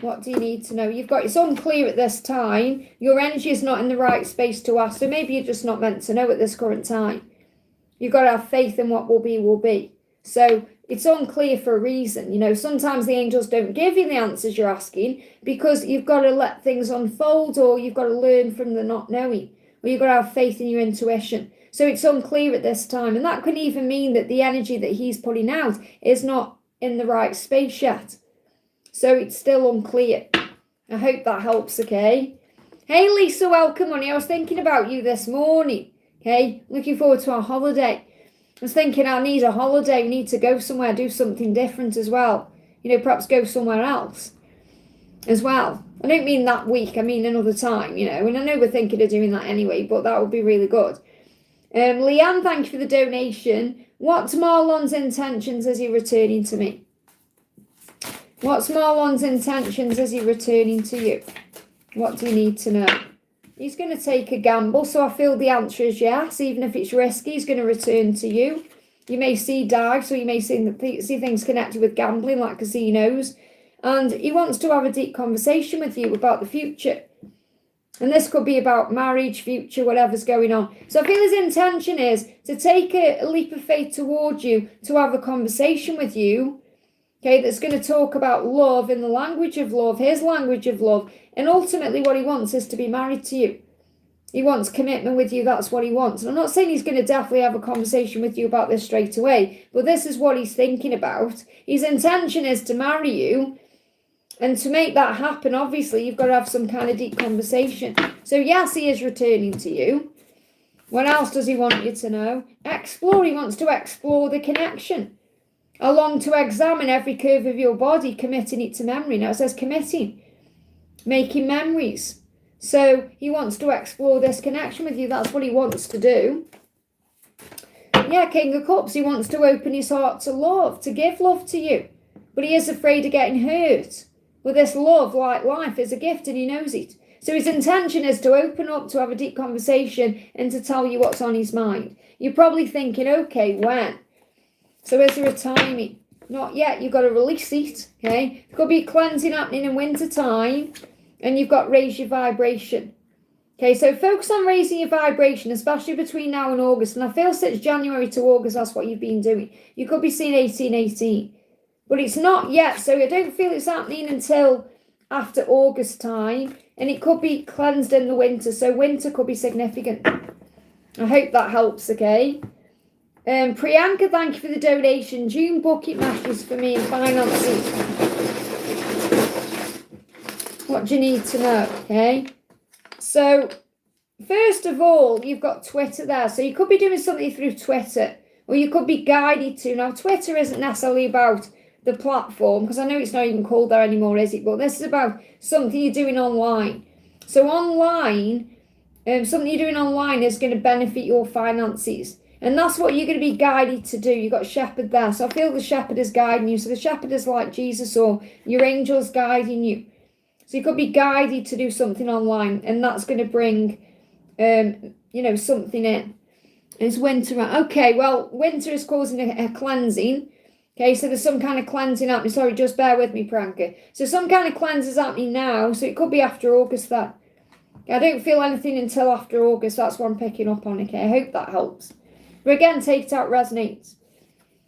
What do you need to know? It's unclear at this time. Your energy is not in the right space to ask. So maybe you're just not meant to know at this current time. You've got to have faith in what will be, will be. So it's unclear for a reason. Sometimes the angels don't give you the answers you're asking because you've got to let things unfold, or you've got to learn from the not knowing, or you've got to have faith in your intuition. So it's unclear at this time. And that can even mean that the energy that he's putting out is not in the right space yet. So it's still unclear. I hope that helps, okay? Hey, Lisa, welcome, honey. I was thinking about you this morning, okay? Looking forward to our holiday. I was thinking I need a holiday. We need to go somewhere, do something different as well. Perhaps go somewhere else as well. I don't mean that week. I mean another time, And I know we're thinking of doing that anyway, but that would be really good. Leanne, thank you for the donation. What's Marlon's intentions as he returning to me? What's Marlon's intentions as he returning to you? What do you need to know? He's going to take a gamble, so I feel the answer is yes. Even if it's risky, he's going to return to you. You may see dives, so you may see things connected with gambling, like casinos. And he wants to have a deep conversation with you about the future. And this could be about marriage, future, whatever's going on. So I feel his intention is to take a leap of faith towards you, to have a conversation with you, okay, that's going to talk about love in the language of love, his language of love. And ultimately what he wants is to be married to you. He wants commitment with you. That's what he wants. And I'm not saying he's going to definitely have a conversation with you about this straight away, but this is what he's thinking about. His intention is to marry you. And to make that happen, obviously, you've got to have some kind of deep conversation. So yes, he is returning to you. What else does he want you to know? Explore. He wants to explore the connection. Along to examine every curve of your body, committing it to memory. Now it says committing. Making memories. So he wants to explore this connection with you. That's what he wants to do. Yeah, King of Cups. He wants to open his heart to love, to give love to you. But he is afraid of getting hurt. But this love, like life, is a gift and he knows it. So his intention is to open up, to have a deep conversation and to tell you what's on his mind. You're probably thinking, okay, when? So is there a timing? Not yet. You've got to release it, okay? There could be cleansing happening in winter time and you've got to raise your vibration. Okay, so focus on raising your vibration, especially between now and August. And I feel since January to August, that's what you've been doing. You could be seeing 1818. But it's not yet, so I don't feel it's happening until after August time, and it could be cleansed in the winter, so winter could be significant. I hope that helps, okay? Priyanka, thank you for the donation. June bucket matches for me and finances. What do you need to know, okay? So, first of all, you've got Twitter there. So you could be doing something through Twitter, or you could be guided to. Now, Twitter isn't necessarily about the platform, because I know it's not even called there anymore, is it? But this is about something you're doing online. So online, something you're doing online is going to benefit your finances. And that's what you're going to be guided to do. You've got shepherd there. So I feel the shepherd is guiding you. So the shepherd is like Jesus, or your angel's guiding you. So you could be guided to do something online, and that's going to bring, something in. It's winter. Okay, well, winter is causing a cleansing. Okay, so there's some kind of cleansing happening. Sorry, just bear with me, Priyanka. So some kind of cleanse is happening now. So it could be after August that. I don't feel anything until after August. That's what I'm picking up on, okay? I hope that helps. But again, take it out, resonates.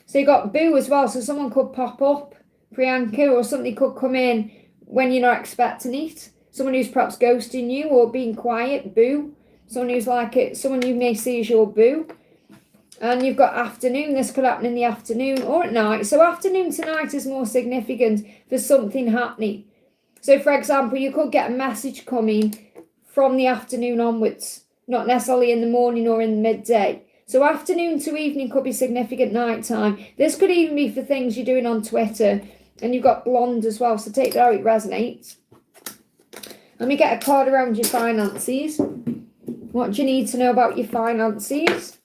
So you got boo as well. So someone could pop up, Priyanka, or something could come in when you're not expecting it. Someone who's perhaps ghosting you or being quiet, boo. Someone who's like it, someone you may see as your boo. And you've got afternoon. This could happen in the afternoon or at night. So afternoon tonight is more significant for something happening. So for example, you could get a message coming from the afternoon onwards, not necessarily in the morning or in the midday. So afternoon to evening could be significant night time. This could even be for things you're doing on Twitter. And you've got blonde as well, so take that how it resonates. Let me get a card around your finances. What do you need to know about your finances?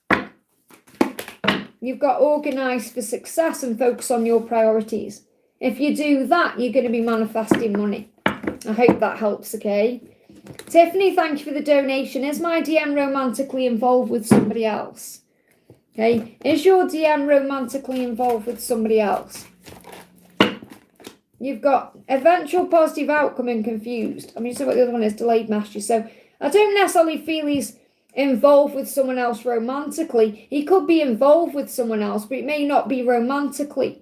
You've got organised for success and focus on your priorities. If you do that, you're going to be manifesting money. I hope that helps, okay? Tiffany, thank you for the donation. Is my DM romantically involved with somebody else? Okay, is your DM romantically involved with somebody else? You've got eventual positive outcome and confused. I mean, so what the other one is, delayed messages. So I don't necessarily feel he's involved with someone else romantically. He could be involved with someone else, but it may not be romantically.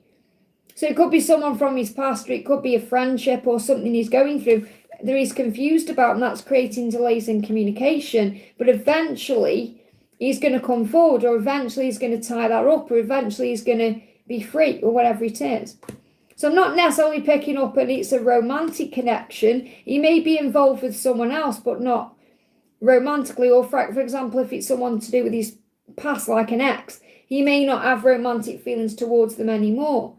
So it could be someone from his past, or it could be a friendship or something he's going through that he's confused about, and that's creating delays in communication. But eventually he's going to come forward, or eventually he's going to tie that up, or eventually he's going to be free, or whatever it is. So I'm not necessarily picking up and it's a romantic connection. He may be involved with someone else, but not romantically. Or for example, if it's someone to do with his past, like an ex, he may not have romantic feelings towards them anymore,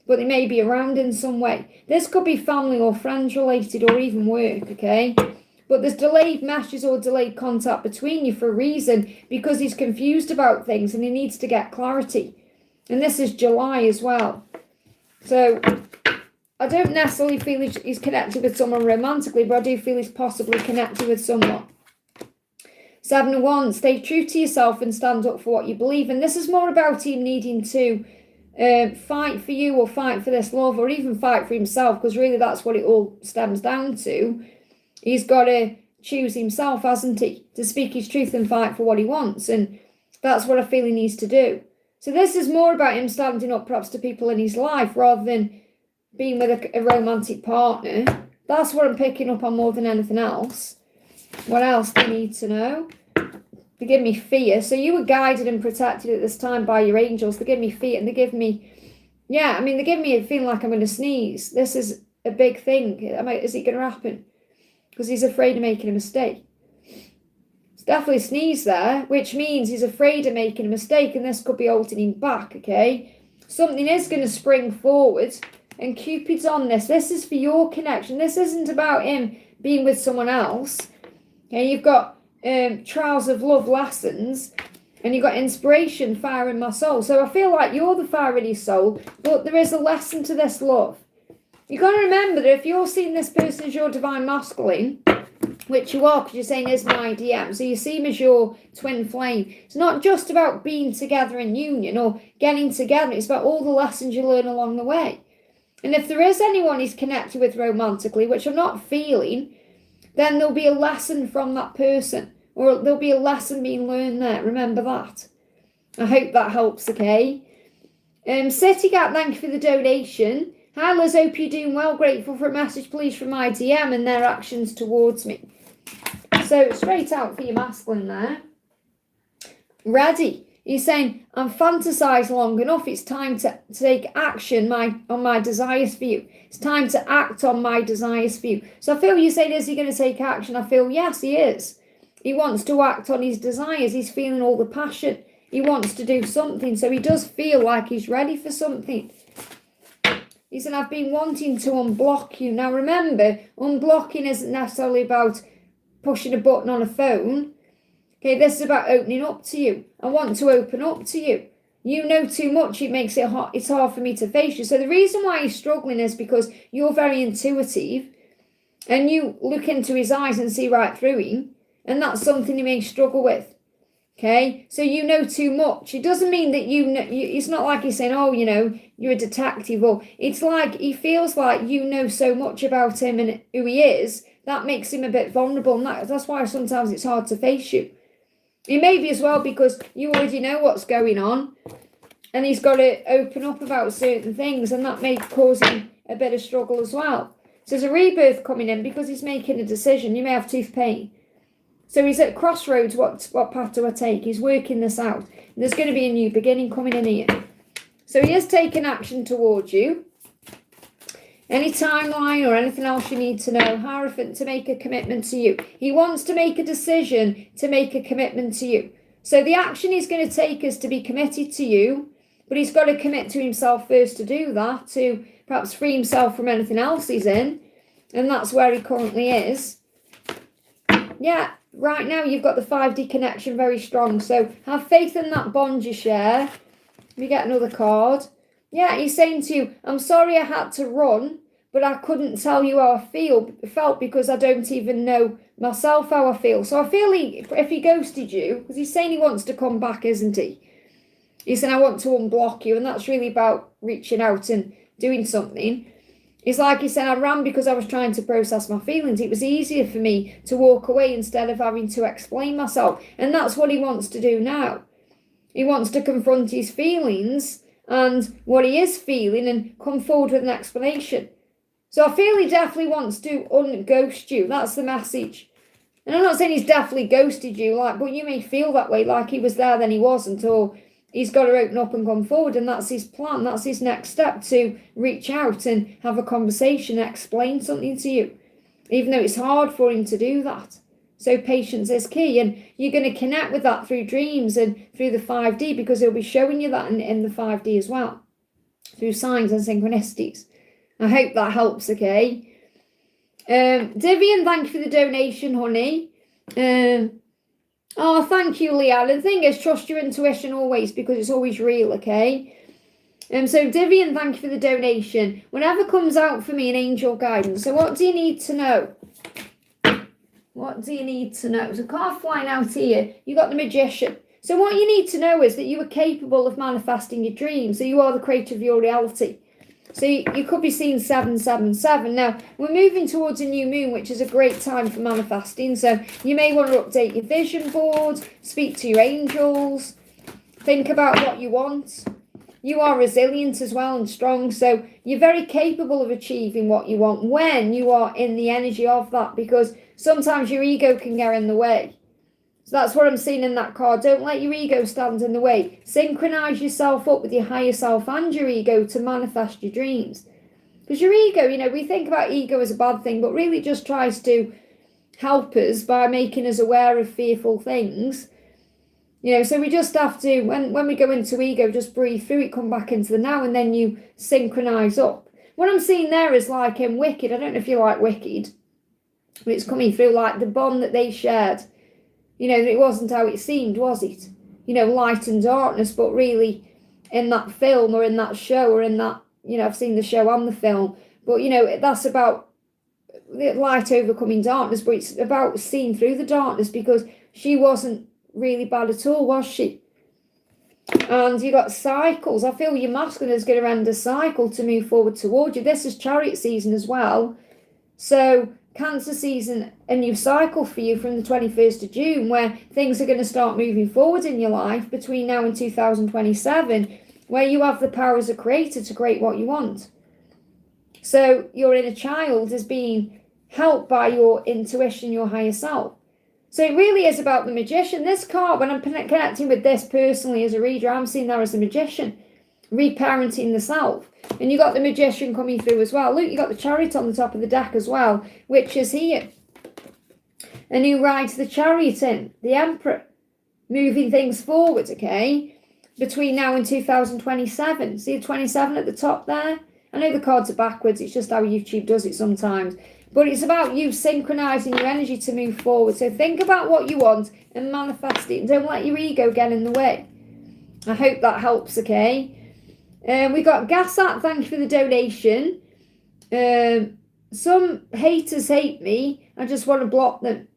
but they may be around in some way. This could be family or friends related, or even work, okay? But there's delayed messages or delayed contact between you for a reason, because he's confused about things and he needs to get clarity. And this is July as well. So I don't necessarily feel he's connected with someone romantically, but I do feel he's possibly connected with someone. 7 of Wands, stay true to yourself and stand up for what you believe. And this is more about him needing to fight for you, or fight for this love, or even fight for himself, because really that's what it all stems down to. He's got to choose himself, hasn't he, to speak his truth and fight for what he wants. And that's what I feel he needs to do. So this is more about him standing up perhaps to people in his life, rather than being with a romantic partner. That's what I'm picking up on more than anything else. What else do you need to know? They give me fear. So you were guided and protected at this time by your angels. They give me fear, and they give me, they give me a feeling like I'm going to sneeze. This is a big thing. Is it going to happen? Because he's afraid of making a mistake. Definitely sneeze there, which means he's afraid of making a mistake, and this could be holding him back, okay? Something is going to spring forward, and Cupid's on this. This is for your connection. This isn't about him being with someone else. Okay, you've got trials of love, lessons, and you've got inspiration, fire in my soul. So I feel like you're the fire in his soul, but there is a lesson to this love. You've got to remember that if you're seeing this person as your divine masculine, which you are, because you're saying is my DM, so you see him as your twin flame. It's not just about being together in union or getting together. It's about all the lessons you learn along the way. And if there is anyone he's connected with romantically, which I'm not feeling, then there'll be a lesson from that person, or there'll be a lesson being learned there. Remember that. I hope that helps, okay? City Gap, thank you for the donation. Hi Liz, hope you're doing well. Grateful for a message please from my DM and their actions towards me. So straight out for your masculine there. Ready. He's saying, I'm fantasized long enough. It's time to take action on my desires for you. It's time to act on my desires for you. So I feel you saying, is he going to take action? I feel, yes, he is. He wants to act on his desires. He's feeling all the passion. He wants to do something. So he does feel like he's ready for something. He said, I've been wanting to unblock you. Now remember, unblocking isn't necessarily about pushing a button on a phone. Okay, this is about opening up to you. I want to open up to you. You know too much. It makes it hard. It's hard for me to face you. So the reason why he's struggling is because you're very intuitive and you look into his eyes and see right through him. And that's something he may struggle with. Okay, so you know too much. It doesn't mean that you know, it's not like he's saying, oh, you know, you're a detective. Or it's like he feels like you know so much about him and who he is. That makes him a bit vulnerable. And that's why sometimes it's hard to face you. It may be as well because you already know what's going on and he's got to open up about certain things and that may cause him a bit of struggle as well. So there's a rebirth coming in because he's making a decision. You may have tooth pain. So he's at crossroads. What path do I take? He's working this out. And there's going to be a new beginning coming in here. So he is taking action towards you. Any timeline or anything else you need to know, Hierophant, to make a commitment to you. He wants to make a decision to make a commitment to you. So the action he's going to take is to be committed to you, but he's got to commit to himself first to do that, to perhaps free himself from anything else he's in. And that's where he currently is. Yeah, right now you've got the 5D connection very strong. So have faith in that bond you share. We get another card. Yeah, he's saying to you, I'm sorry I had to run, but I couldn't tell you how I felt because I don't even know myself how I feel. So I feel if he ghosted you, because he's saying he wants to come back, isn't he? He's saying, I want to unblock you, and that's really about reaching out and doing something. It's like he said, I ran because I was trying to process my feelings. It was easier for me to walk away instead of having to explain myself. And that's what he wants to do now. He wants to confront his feelings and what he is feeling and come forward with an explanation. So I feel he definitely wants to unghost you. That's the message. And I'm not saying he's definitely ghosted you, but you may feel that way, like he was there then he wasn't, or he's got to open up and come forward, and that's his plan. That's his next step, to reach out and have a conversation, explain something to you, even though it's hard for him to do that. So patience is key, and you're going to connect with that through dreams and through the 5D, because he'll be showing you that in the 5D as well, through signs and synchronicities. I hope that helps, okay? Divian, thank you for the donation, honey. Oh, thank you, Leanne. And the thing is, trust your intuition always, because it's always real, okay? So Divian, thank you for the donation. Whatever comes out for me in angel guidance. So what do you need to know? What do you need to know? So card flying out here. You got the Magician. So what you need to know is that you are capable of manifesting your dreams. So you are the creator of your reality. So you could be seeing 777. Now, we're moving towards a new moon, which is a great time for manifesting. So you may want to update your vision board, speak to your angels, think about what you want. You are resilient as well and strong. So you're very capable of achieving what you want when you are in the energy of that, because sometimes your ego can get in the way. So that's what I'm seeing in that card. Don't let your ego stand in the way. Synchronize yourself up with your higher self and your ego to manifest your dreams. Because your ego, we think about ego as a bad thing, but really it just tries to help us by making us aware of fearful things. So we just have to, when we go into ego, just breathe through it, come back into the now, and then you synchronize up. What I'm seeing there is like in Wicked. I don't know if you like Wicked, but it's coming through like the bond that they shared. It wasn't how it seemed, was it? Light and darkness, but really in that film or in that show or in that, I've seen the show and the film, but, that's about light overcoming darkness, but it's about seeing through the darkness, because she wasn't really bad at all, was she? And you got cycles. I feel your masculine is going to end a cycle to move forward towards you. This is Chariot season as well. So Cancer season, a new cycle for you from the 21st of June, where things are going to start moving forward in your life between now and 2027, where you have the power as a creator to create what you want. So your inner child is being helped by your intuition, your higher self. So it really is about the magician. This card, when I'm connecting with this personally as a reader, I'm seeing there as a magician, reparenting the self. And you got the magician coming through as well. Look, you got the chariot on the top of the deck as well, which is here. And who rides the chariot in? The emperor, moving things forward, okay, between now and 2027. See the 27 at the top there? I know the cards are backwards, it's just how YouTube does it sometimes. But it's about you synchronizing your energy to move forward. So think about what you want and manifest it. And don't let your ego get in the way. I hope that helps, okay? We got Gassat, thank you for the donation. Some haters hate me. I just want to block them.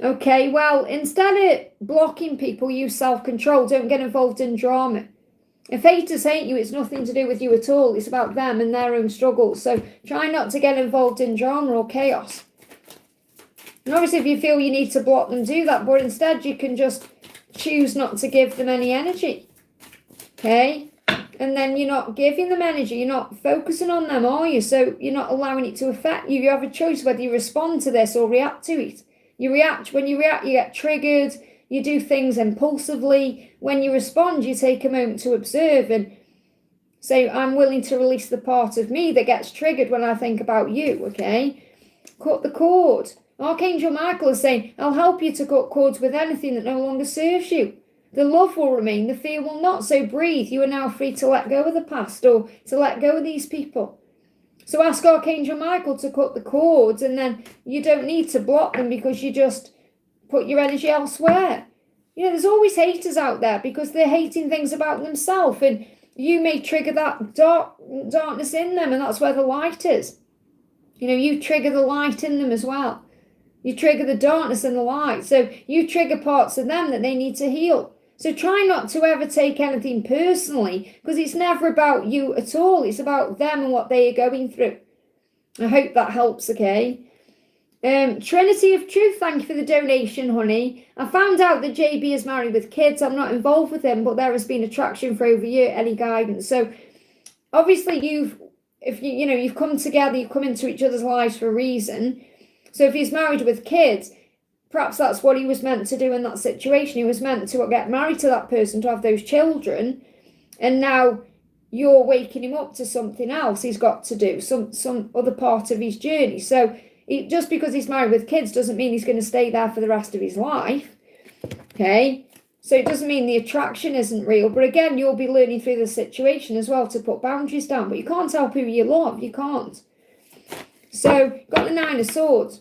Okay, well, instead of blocking people, use self-control. Don't get involved in drama. If haters hate you, it's nothing to do with you at all. It's about them and their own struggles. So try not to get involved in drama or chaos. And obviously, if you feel you need to block them, do that. But instead, you can just choose not to give them any energy. Okay? And then you're not giving them energy. You're not focusing on them, are you? So you're not allowing it to affect you. You have a choice whether you respond to this or react to it. You react. When you react, you get triggered. You do things impulsively. When you respond, you take a moment to observe and say, I'm willing to release the part of me that gets triggered when I think about you, okay? Cut the cord. Archangel Michael is saying, I'll help you to cut cords with anything that no longer serves you. The love will remain, the fear will not. So breathe. You are now free to let go of the past or to let go of these people. So ask Archangel Michael to cut the cords, and then you don't need to block them because you just put your energy elsewhere. You know, there's always haters out there because they're hating things about themselves, and you may trigger that darkness in them, and that's where the light is. You know, you trigger the light in them as well. You trigger the darkness and the light. So you trigger parts of them that they need to heal. So try not to ever take anything personally, because it's never about you at all. It's about them and what they are going through. I hope that helps, okay? Trinity of Truth, thank you for the donation, honey. I found out that JB is married with kids. I'm not involved with him, but there has been attraction for over a year. Any guidance? So obviously you've come together, you've come into each other's lives for a reason. So if he's married with kids, perhaps that's what he was meant to do in that situation. He was meant to get married to that person, to have those children, and now you're waking him up to something else he's got to do, some other part of his journey. So just because he's married with kids doesn't mean he's going to stay there for the rest of his life. Okay? So it doesn't mean the attraction isn't real. But again, you'll be learning through the situation as well to put boundaries down. But you can't help who you love. You can't. So, got the Nine of Swords.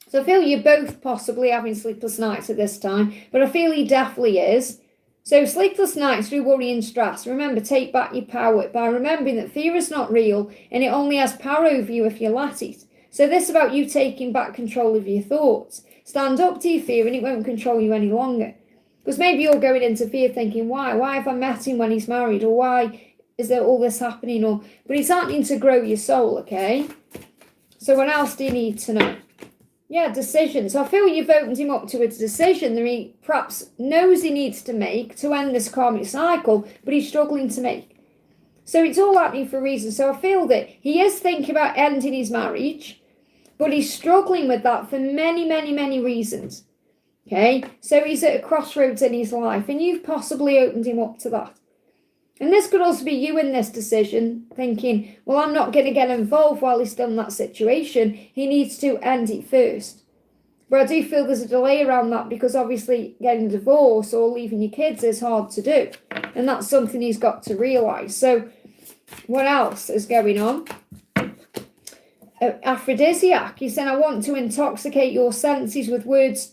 So I feel you're both possibly having sleepless nights at this time. But I feel he definitely is. So sleepless nights through worry and stress. Remember, take back your power by remembering that fear is not real. And it only has power over you if you let it. So this is about you taking back control of your thoughts. Stand up to your fear and it won't control you any longer. Because maybe you're going into fear thinking, why? Why have I met him when he's married? Or why is there all this happening? But it's happening to grow your soul, okay? So what else do you need to know? Yeah, decision. So I feel you've opened him up to a decision that he perhaps knows he needs to make to end this karmic cycle, but he's struggling to make. So it's all happening for a reason. So I feel that he is thinking about ending his marriage, but he's struggling with that for many, many, many reasons. Okay? So he's at a crossroads in his life, and you've possibly opened him up to that. And this could also be you in this decision, thinking, well, I'm not going to get involved while he's still in that situation. He needs to end it first. But I do feel there's a delay around that because obviously getting a divorce or leaving your kids is hard to do. And that's something he's got to realise. So what else is going on? Aphrodisiac. He said, I want to intoxicate your senses with words,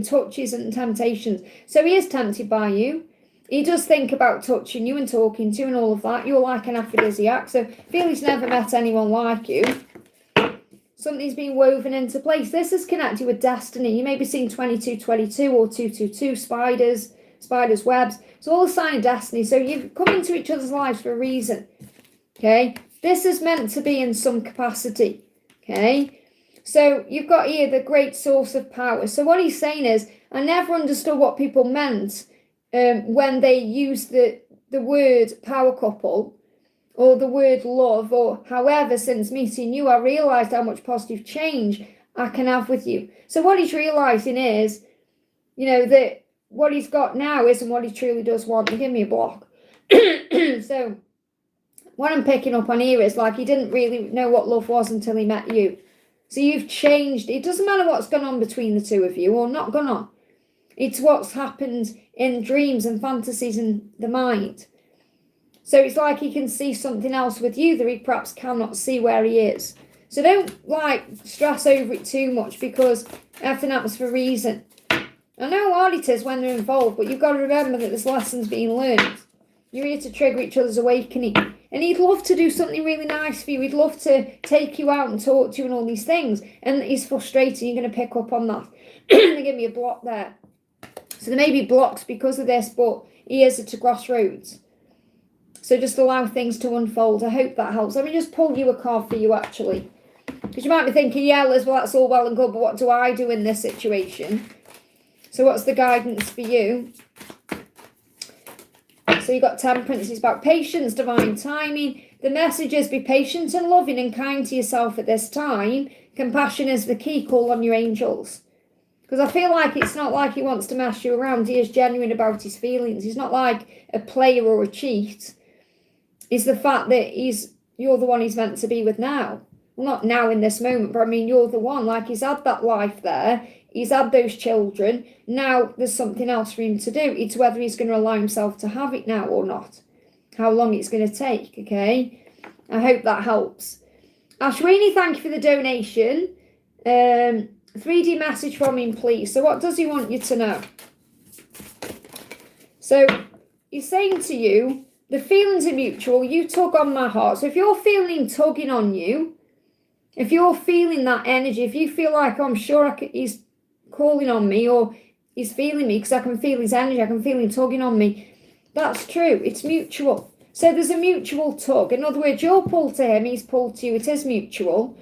touches and temptations. So he is tempted by you. He does think about touching you and talking to you and all of that. You're like an aphrodisiac. So I feel he's never met anyone like you. Something's been woven into place. This is connected with destiny. You may be seeing 2222 or 222, spiders, webs. It's all a sign of destiny. So you've come into each other's lives for a reason. Okay? This is meant to be in some capacity. Okay? So you've got here the great source of power. So what he's saying is, I never understood what people meant when they use the word power couple or the word love, or however, since meeting you, I realised how much positive change I can have with you. So what he's realising is, that what he's got now isn't what he truly does want. Give me a block. So what I'm picking up on here is like he didn't really know what love was until he met you. So you've changed. It doesn't matter what's gone on between the two of you or not gone on. It's what's happened in dreams and fantasies in the mind. So it's like he can see something else with you that he perhaps cannot see where he is. So don't stress over it too much, because everything happens for a reason. I know how hard it is when they're involved, but you've got to remember that there's lessons being learned. You're here to trigger each other's awakening. And he'd love to do something really nice for you. He'd love to take you out and talk to you and all these things. And he's frustrated. You're going to pick up on that. They give me a block there. So there may be blocks because of this, but he is at a crossroads. So just allow things to unfold. I hope that helps. Let me just pull you a card for you, actually. Because you might be thinking, yeah, Liz, well, that's all well and good, but what do I do in this situation? So what's the guidance for you? So you've got Temperance. It's about patience, divine timing. The message is be patient and loving and kind to yourself at this time. Compassion is the key. Call on your angels. Because I feel like it's not like he wants to mess you around. He is genuine about his feelings. He's not like a player or a cheat. It's the fact that you're the one he's meant to be with now. Well, not now in this moment, but I mean, you're the one. Like, he's had that life there. He's had those children. Now there's something else for him to do. It's whether he's going to allow himself to have it now or not. How long it's going to take, okay? I hope that helps. Ashwini, thank you for the donation. 3D message from him, please. So what does he want you to know? So he's saying to you, the feelings are mutual. You tug on my heart. So if you're feeling him tugging on you, if you're feeling that energy, if you feel like, oh, I'm sure he's calling on me, or he's feeling me because I can feel his energy, I can feel him tugging on me, that's true. It's mutual. So there's a mutual tug. In other words, you're pulled to him, he's pulled to you. It is mutual.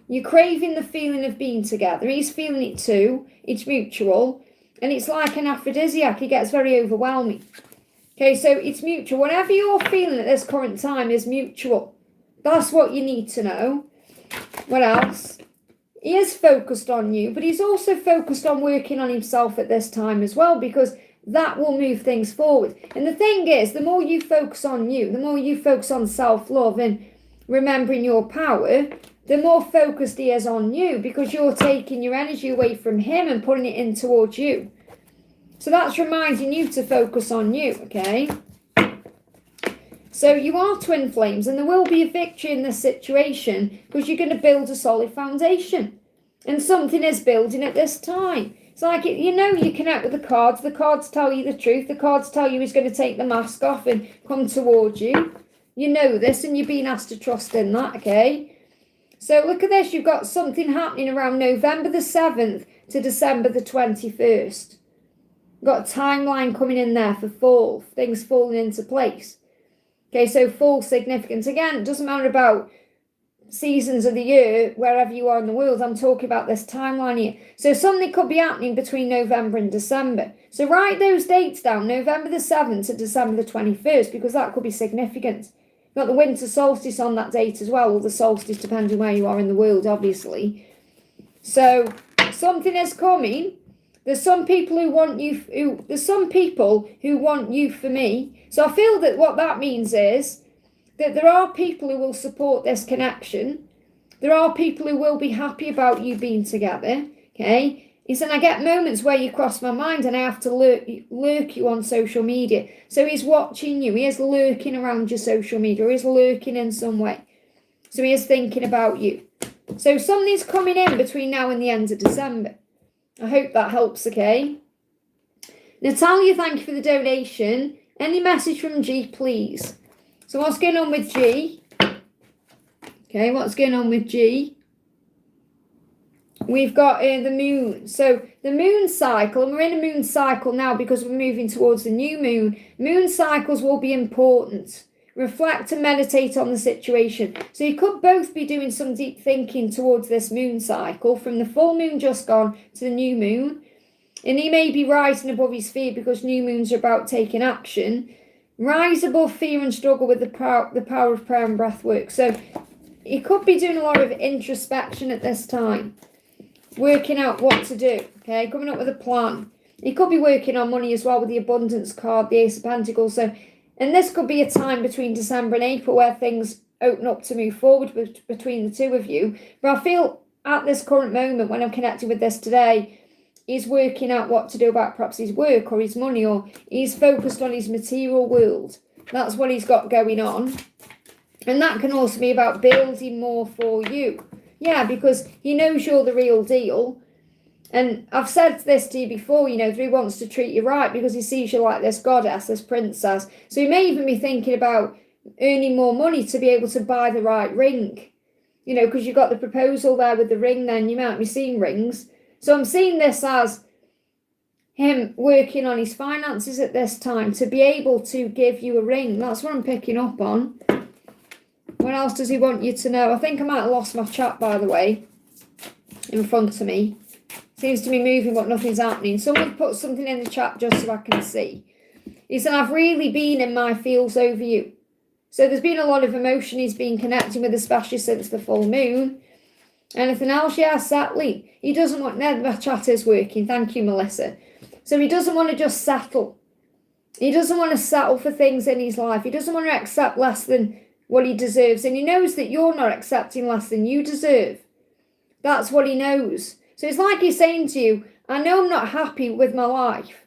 You're craving the feeling of being together. He's feeling it too. It's mutual. And it's like an aphrodisiac. It gets very overwhelming. Okay, so it's mutual. Whatever you're feeling at this current time is mutual. That's what you need to know. What else? He is focused on you, but he's also focused on working on himself at this time as well, because that will move things forward. And the thing is, the more you focus on you, the more you focus on self-love and remembering your power, the more focused he is on you, because you're taking your energy away from him and putting it in towards you. So that's reminding you to focus on you, okay? So you are twin flames, and there will be a victory in this situation because you're going to build a solid foundation. And something is building at this time. It's like, you connect with the cards. The cards tell you the truth. The cards tell you he's going to take the mask off and come towards you. You know this, and you're being asked to trust in that, okay? So look at this. You've got something happening around November the 7th to December the 21st. You've got a timeline coming in there for fall. Things falling into place. Okay, so full significance. Again, it doesn't matter about seasons of the year, wherever you are in the world. I'm talking about this timeline here. So something could be happening between November and December. So write those dates down, November the 7th to December the 21st, because that could be significant. You've got the winter solstice on that date as well, or the solstice, depending where you are in the world, obviously. So something is coming. There's some people who want you, there's some people who want you for me. So I feel that what that means is that there are people who will support this connection. There are people who will be happy about you being together, okay? He said, I get moments where you cross my mind and I have to lurk you on social media. So he's watching you. He is lurking around your social media. He is lurking in some way. So he is thinking about you. So something's coming in between now and the end of December. I hope that helps, okay? Natalia, thank you for the donation. Any message from G, please? So what's going on with G? Okay, what's going on with G? We've got the moon. So the moon cycle, and we're in a moon cycle now because we're moving towards the new moon. Moon cycles will be important. Reflect and meditate on the situation. So you could both be doing some deep thinking towards this moon cycle, from the full moon just gone to the new moon. And he may be rising above his fear because new moons are about taking action. Rise above fear and struggle with the power of prayer and breath work. So he could be doing a lot of introspection at this time, working out what to do, okay, coming up with a plan. He could be working on money as well with the abundance card, the Ace of Pentacles. So, and this could be a time between December and April where things open up to move forward between the two of you. But I feel at this current moment, when I'm connecting with this today, he's working out what to do about perhaps his work or his money, or he's focused on his material world. That's what he's got going on. And that can also be about building more for you. Yeah, because he knows you're the real deal. And I've said this to you before, you know, he wants to treat you right because he sees you like this goddess, this princess. So he may even be thinking about earning more money to be able to buy the right ring. You know, because you've got the proposal there with the ring, then you might be seeing rings. So I'm seeing this as him working on his finances at this time to be able to give you a ring. That's what I'm picking up on. What else does he want you to know? I think I might have lost my chat, by the way, in front of me. Seems to be moving, but nothing's happening. Someone put something in the chat just so I can see. He said, I've really been in my feels over you. So there's been a lot of emotion he's been connecting with, especially since the full moon. Anything else? Yeah, settling. He doesn't want... No, my chat is working. Thank you, Melissa. So he doesn't want to just settle. He doesn't want to settle for things in his life. He doesn't want to accept less than what he deserves. And he knows that you're not accepting less than you deserve. That's what he knows. So it's like he's saying to you, I know I'm not happy with my life.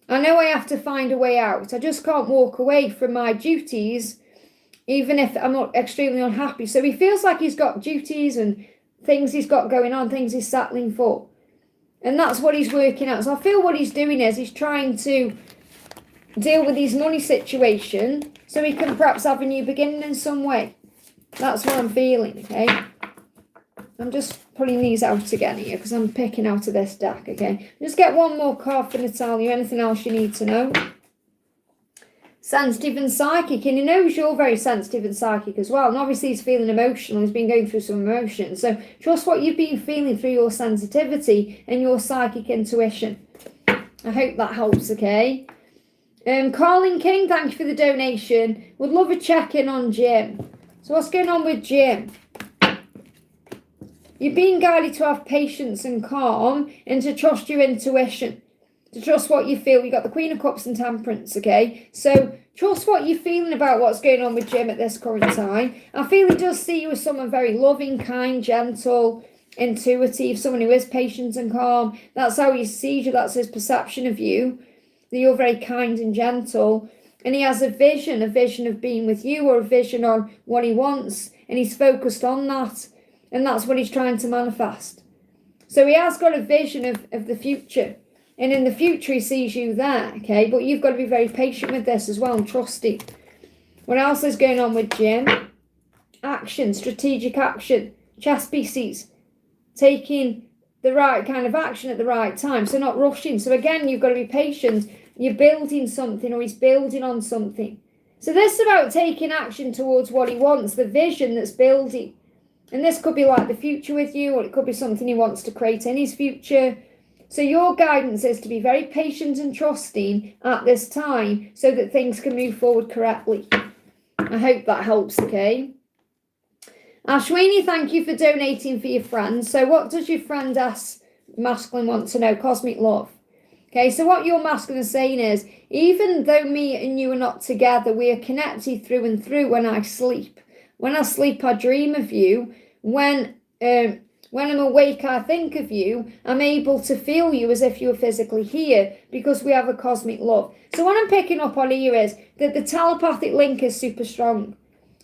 I know I have to find a way out. I just can't walk away from my duties, even if I'm not extremely unhappy. So he feels like he's got duties and things he's got going on, things he's settling for. And that's what he's working out. So I feel what he's doing is he's trying to deal with his money situation so he can perhaps have a new beginning in some way. That's what I'm feeling, okay? I'm just pulling these out again here because I'm picking out of this deck, okay? Just get one more card for Natalia. Anything else you need to know? Sensitive and psychic. And he knows you're very sensitive and psychic as well. And obviously he's feeling emotional. He's been going through some emotions. So trust what you've been feeling through your sensitivity and your psychic intuition. I hope that helps, okay? Carlin King, thank you for the donation. Would love a check-in on Jim. So what's going on with Jim? You're being guided to have patience and calm and to trust your intuition, to trust what you feel. You've got the Queen of Cups and Temperance, okay? So trust what you're feeling about what's going on with Jim at this current time. I feel he does see you as someone very loving, kind, gentle, intuitive, someone who is patient and calm. That's how he sees you. That's his perception of you, that you're very kind and gentle. And he has a vision of being with you, or a vision on what he wants, and he's focused on that. And that's what he's trying to manifest. So he has got a vision of the future. And in the future, he sees you there, okay? But you've got to be very patient with this as well and trusting. What else is going on with Jim? Action, strategic action, chess pieces. Taking the right kind of action at the right time. So not rushing. So again, you've got to be patient. You're building something, or he's building on something. So this is about taking action towards what he wants, the vision that's building. And this could be like the future with you, or it could be something he wants to create in his future. So your guidance is to be very patient and trusting at this time so that things can move forward correctly. I hope that helps, okay? Ashwini, thank you for donating for your friend. So what does your friend S masculine want to know? Cosmic love. Okay, so what your masculine is saying is, even though me and you are not together, we are connected through and through when I sleep. When I sleep, I dream of you. When I'm awake, I think of you. I'm able to feel you as if you were physically here because we have a cosmic love. So what I'm picking up on here is that the telepathic link is super strong.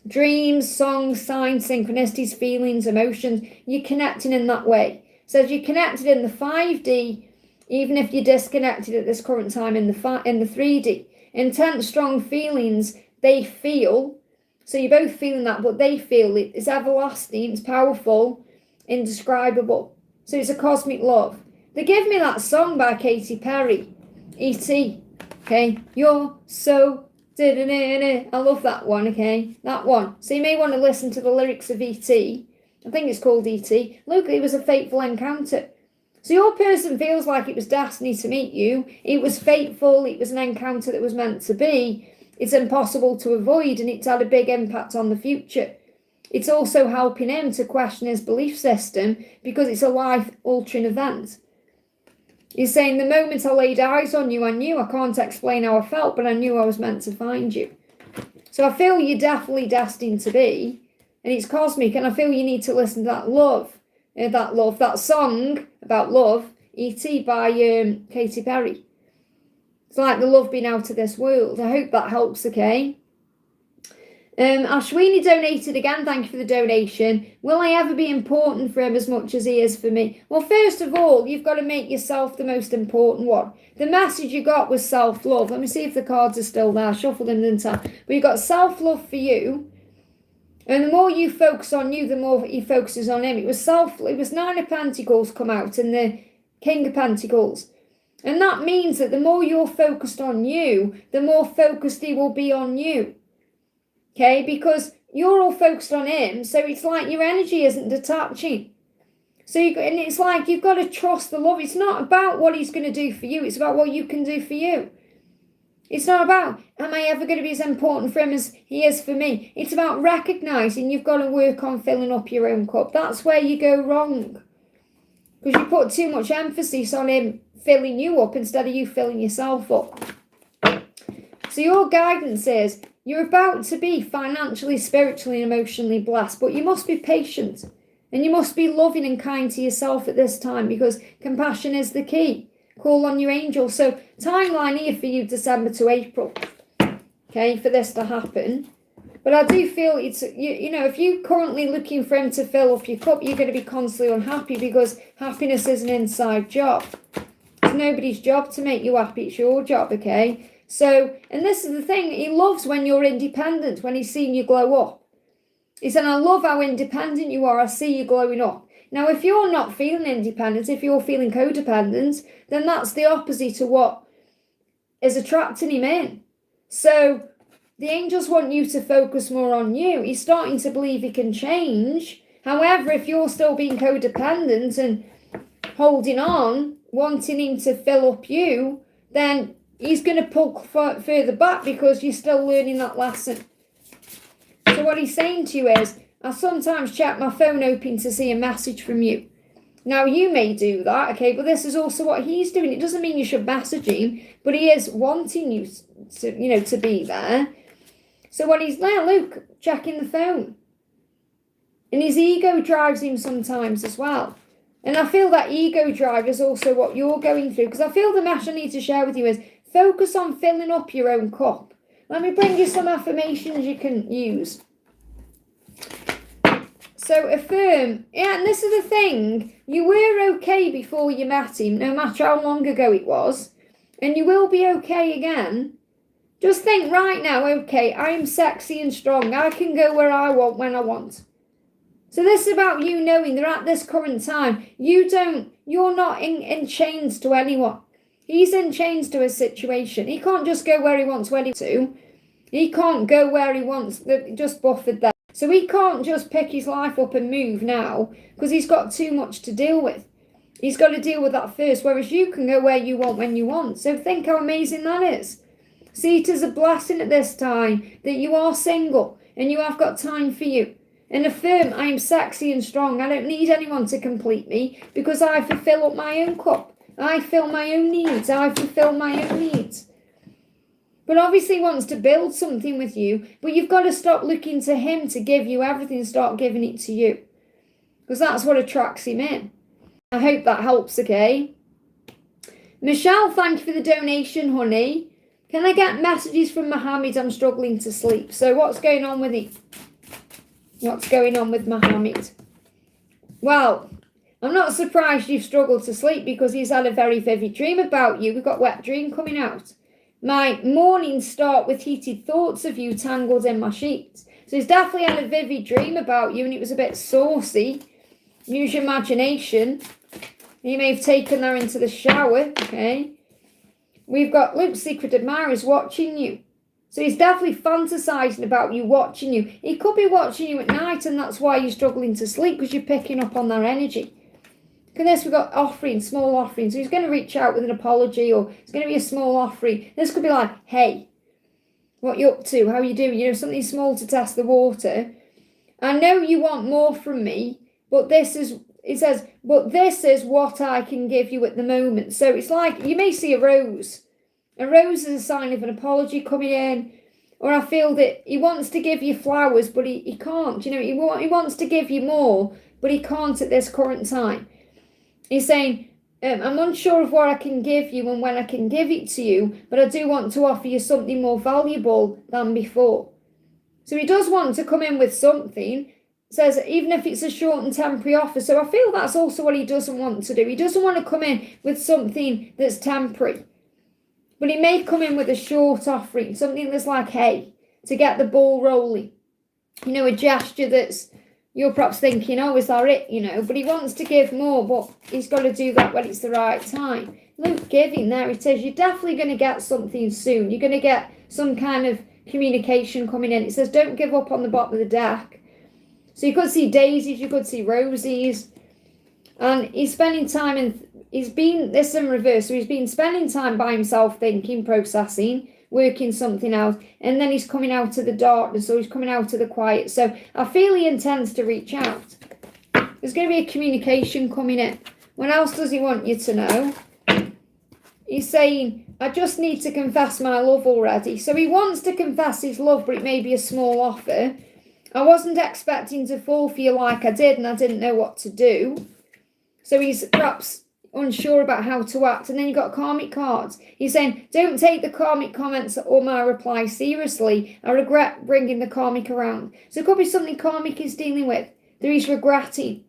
Dreams, songs, signs, synchronicities, feelings, emotions, you're connecting in that way. So as you're connected in the 5D, even if you're disconnected at this current time in the 3D, intense, strong feelings, they feel. So you're both feeling that, but they feel it. It's everlasting, it's powerful, indescribable. So it's a cosmic love. They give me that song by Katy Perry, E.T. Okay, you're so... I love that one, okay? That one. So you may want to listen to the lyrics of E.T. I think it's called E.T. Look, it was a fateful encounter. So your person feels like it was destiny to meet you. It was fateful. It was an encounter that was meant to be. it's impossible to avoid and it's had a big impact on the future. It's also helping him to question his belief system because it's a life-altering event. He's saying, the moment I laid eyes on you, I knew. I can't explain how I felt, but I knew I was meant to find you. So I feel you're definitely destined to be, and it's cosmic, and I feel you need to listen to that song about love, E.T. by Katy Perry. It's like the love being out of this world. I hope that helps, okay? Ashwini donated again. Thank you for the donation. Will I ever be important for him as much as he is for me? Well, first of all, you've got to make yourself the most important one. The message you got was self-love. Let me see if the cards are still there. I shuffled them, didn't I? But you got self-love for you. And the more you focus on you, the more he focuses on him. It was Nine of Pentacles come out and the King of Pentacles. And that means that the more you're focused on you, the more focused he will be on you. Okay, because you're all focused on him, so it's like your energy isn't detaching. And it's like you've got to trust the love. It's not about what he's going to do for you. It's about what you can do for you. It's not about, am I ever going to be as important for him as he is for me? It's about recognizing you've got to work on filling up your own cup. That's where you go wrong. Because you put too much emphasis on him filling you up instead of you filling yourself up. So your guidance is, you're about to be financially, spiritually, and emotionally blessed, but you must be patient and you must be loving and kind to yourself at this time because compassion is the key. Call on your angels. So timeline here for you, December to April, okay, for this to happen. But I do feel it's, you know, if you're currently looking for him to fill up your cup, you're going to be constantly unhappy because happiness is an inside job. It's nobody's job to make you happy. It's your job, okay? So, and this is the thing, he loves when you're independent, when he's seen you glow up. He said, I love how independent you are, I see you glowing up. Now, if you're not feeling independent, if you're feeling codependent, then that's the opposite to what is attracting him in. So, the angels want you to focus more on you. He's starting to believe he can change. However, if you're still being codependent and holding on, wanting him to fill up you, then he's going to pull further back because you're still learning that lesson. So what he's saying to you is, I sometimes check my phone open to see a message from you. Now, you may do that, okay, but this is also what he's doing. It doesn't mean you should message him, but he is wanting you to, to be there. So what he's now, look, checking the phone. And his ego drives him sometimes as well. And I feel that ego drive is also what you're going through. Because I feel the message I need to share with you is focus on filling up your own cup. Let me bring you some affirmations you can use. So affirm. Yeah, and this is the thing. You were okay before you met him, no matter how long ago it was. And you will be okay again. Just think right now, okay, I am sexy and strong. I can go where I want when I want. So this is about you knowing that at this current time, you're not in chains to anyone. He's in chains to his situation. He can't just go where he wants when he wants to. He can't go where he wants, just buffered there. So he can't just pick his life up and move now because he's got too much to deal with. He's got to deal with that first, whereas you can go where you want when you want. So think how amazing that is. See it as a blessing at this time that you are single and you have got time for you. And affirm, I am sexy and strong. I don't need anyone to complete me because I fulfill up my own cup. I fill my own needs. I fulfill my own needs. But obviously he wants to build something with you, but you've got to stop looking to him to give you everything and start giving it to you. Because that's what attracts him in. I hope that helps, okay? Michelle, thank you for the donation, honey. Can I get messages from Mohammed? I'm struggling to sleep. So what's going on with him? What's going on with Mohammed? Well, I'm not surprised you've struggled to sleep because he's had a very vivid dream about you. We've got wet dream coming out. My mornings start with heated thoughts of you tangled in my sheets. So he's definitely had a vivid dream about you and it was a bit saucy. Use your imagination. You may have taken her into the shower, okay? We've got Luke's secret admirers watching you. So he's definitely fantasizing about you, watching you. He could be watching you at night and that's why you're struggling to sleep because you're picking up on their energy. Look at this, we've got offering, small offering. So he's going to reach out with an apology or it's going to be a small offering. This could be like, hey, what you're up to, how you doing, something small to test the water. I know you want more from me, but it says, but this is what I can give you at the moment. So it's like, you may see a rose. A rose is a sign of an apology coming in. Or I feel that he wants to give you flowers, but he can't. He wants to give you more, but he can't at this current time. He's saying, I'm unsure of what I can give you and when I can give it to you, but I do want to offer you something more valuable than before. So he does want to come in with something. Says, even if it's a short and temporary offer. So I feel that's also what he doesn't want to do. He doesn't want to come in with something that's temporary. But he may come in with a short offering, something that's like, hey, to get the ball rolling. A gesture that's, you're perhaps thinking, oh, is that it? But he wants to give more, but he's got to do that when it's the right time. Look, giving there, it says, you're definitely going to get something soon. You're going to get some kind of communication coming in. It says, don't give up on the bottom of the deck. So you could see daisies, you could see roses. And he's spending time this is in reverse, so he's been spending time by himself thinking, processing, working something out, and then he's coming out of the darkness, so he's coming out of the quiet. So I feel he intends to reach out. There's going to be a communication coming in. What else does he want you to know? He's saying, I just need to confess my love already. So he wants to confess his love, but it may be a small offer. I wasn't expecting to fall for you like I did, and I didn't know what to do. So he's perhaps unsure about how to act. And then you've got karmic cards. He's saying, don't take the karmic comments or my reply seriously. I regret bringing the karmic around. So it could be something karmic is dealing with that he's regretting.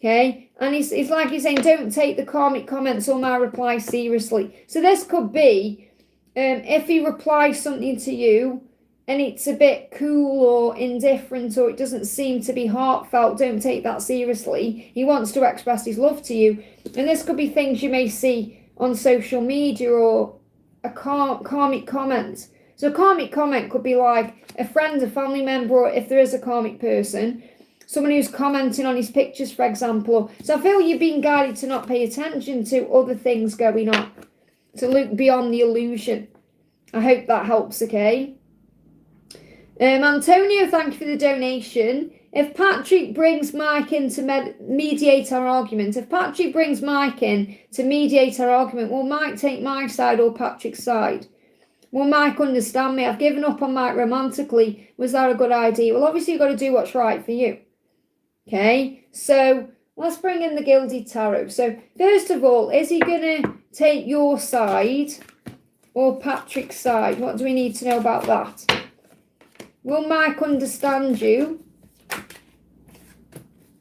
Okay? And he's like he's saying, don't take the karmic comments or my reply seriously. So this could be, if he replies something to you, and it's a bit cool or indifferent, or it doesn't seem to be heartfelt, don't take that seriously. He wants to express his love to you. And this could be things you may see on social media, or a karmic comment. So a karmic comment could be like a friend, a family member, or if there is a karmic person, someone who's commenting on his pictures, for example. So I feel you're being guided to not pay attention to other things going on, to look beyond the illusion. I hope that helps, okay? Antonio, thank you for the donation. If Patrick brings Mike in to mediate our argument, will Mike take my side or Patrick's side? Will Mike understand me? I've given up on Mike romantically. Was that a good idea? Well, obviously you've got to do what's right for you. Okay, so let's bring in the Gilded Tarot. So first of all, is he going to take your side or Patrick's side? What do we need to know about that? Will Mike understand you?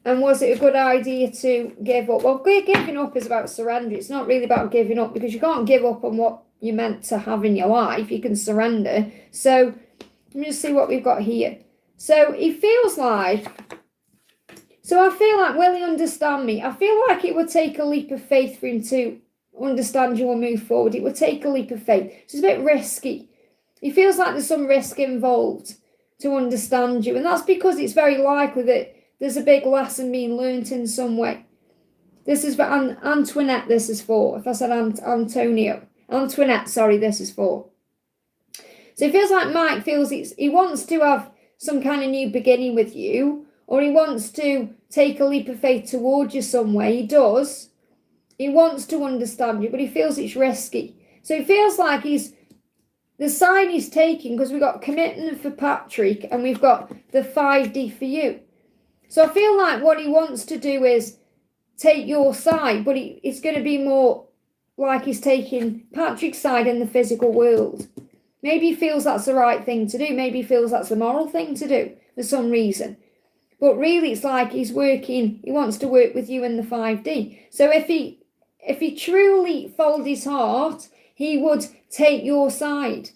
And was it a good idea to give up? Well, giving up is about surrender. It's not really about giving up, because you can't give up on what you're meant to have in your life. You can surrender. So let me just see what we've got here. So he feels like, I feel like, will he understand me? I feel like it would take a leap of faith for him to understand you and move forward. It would take a leap of faith. So it's a bit risky. He feels like there's some risk involved to understand you. And that's because it's very likely that there's a big lesson being learnt in some way. This is for Antoinette, this is for. If I said Antonio. Antoinette, sorry, this is for. So it feels like Mike feels he wants to have some kind of new beginning with you, or he wants to take a leap of faith towards you some way. He does. He wants to understand you, but he feels it's risky. So it feels like the sign he's taking, because we've got commitment for Patrick and we've got the 5D for you. So I feel like what he wants to do is take your side, but it's going to be more like he's taking Patrick's side in the physical world. Maybe he feels that's the right thing to do. Maybe he feels that's the moral thing to do for some reason. But really it's like he wants to work with you in the 5D. So if he truly followed his heart, he would take your side.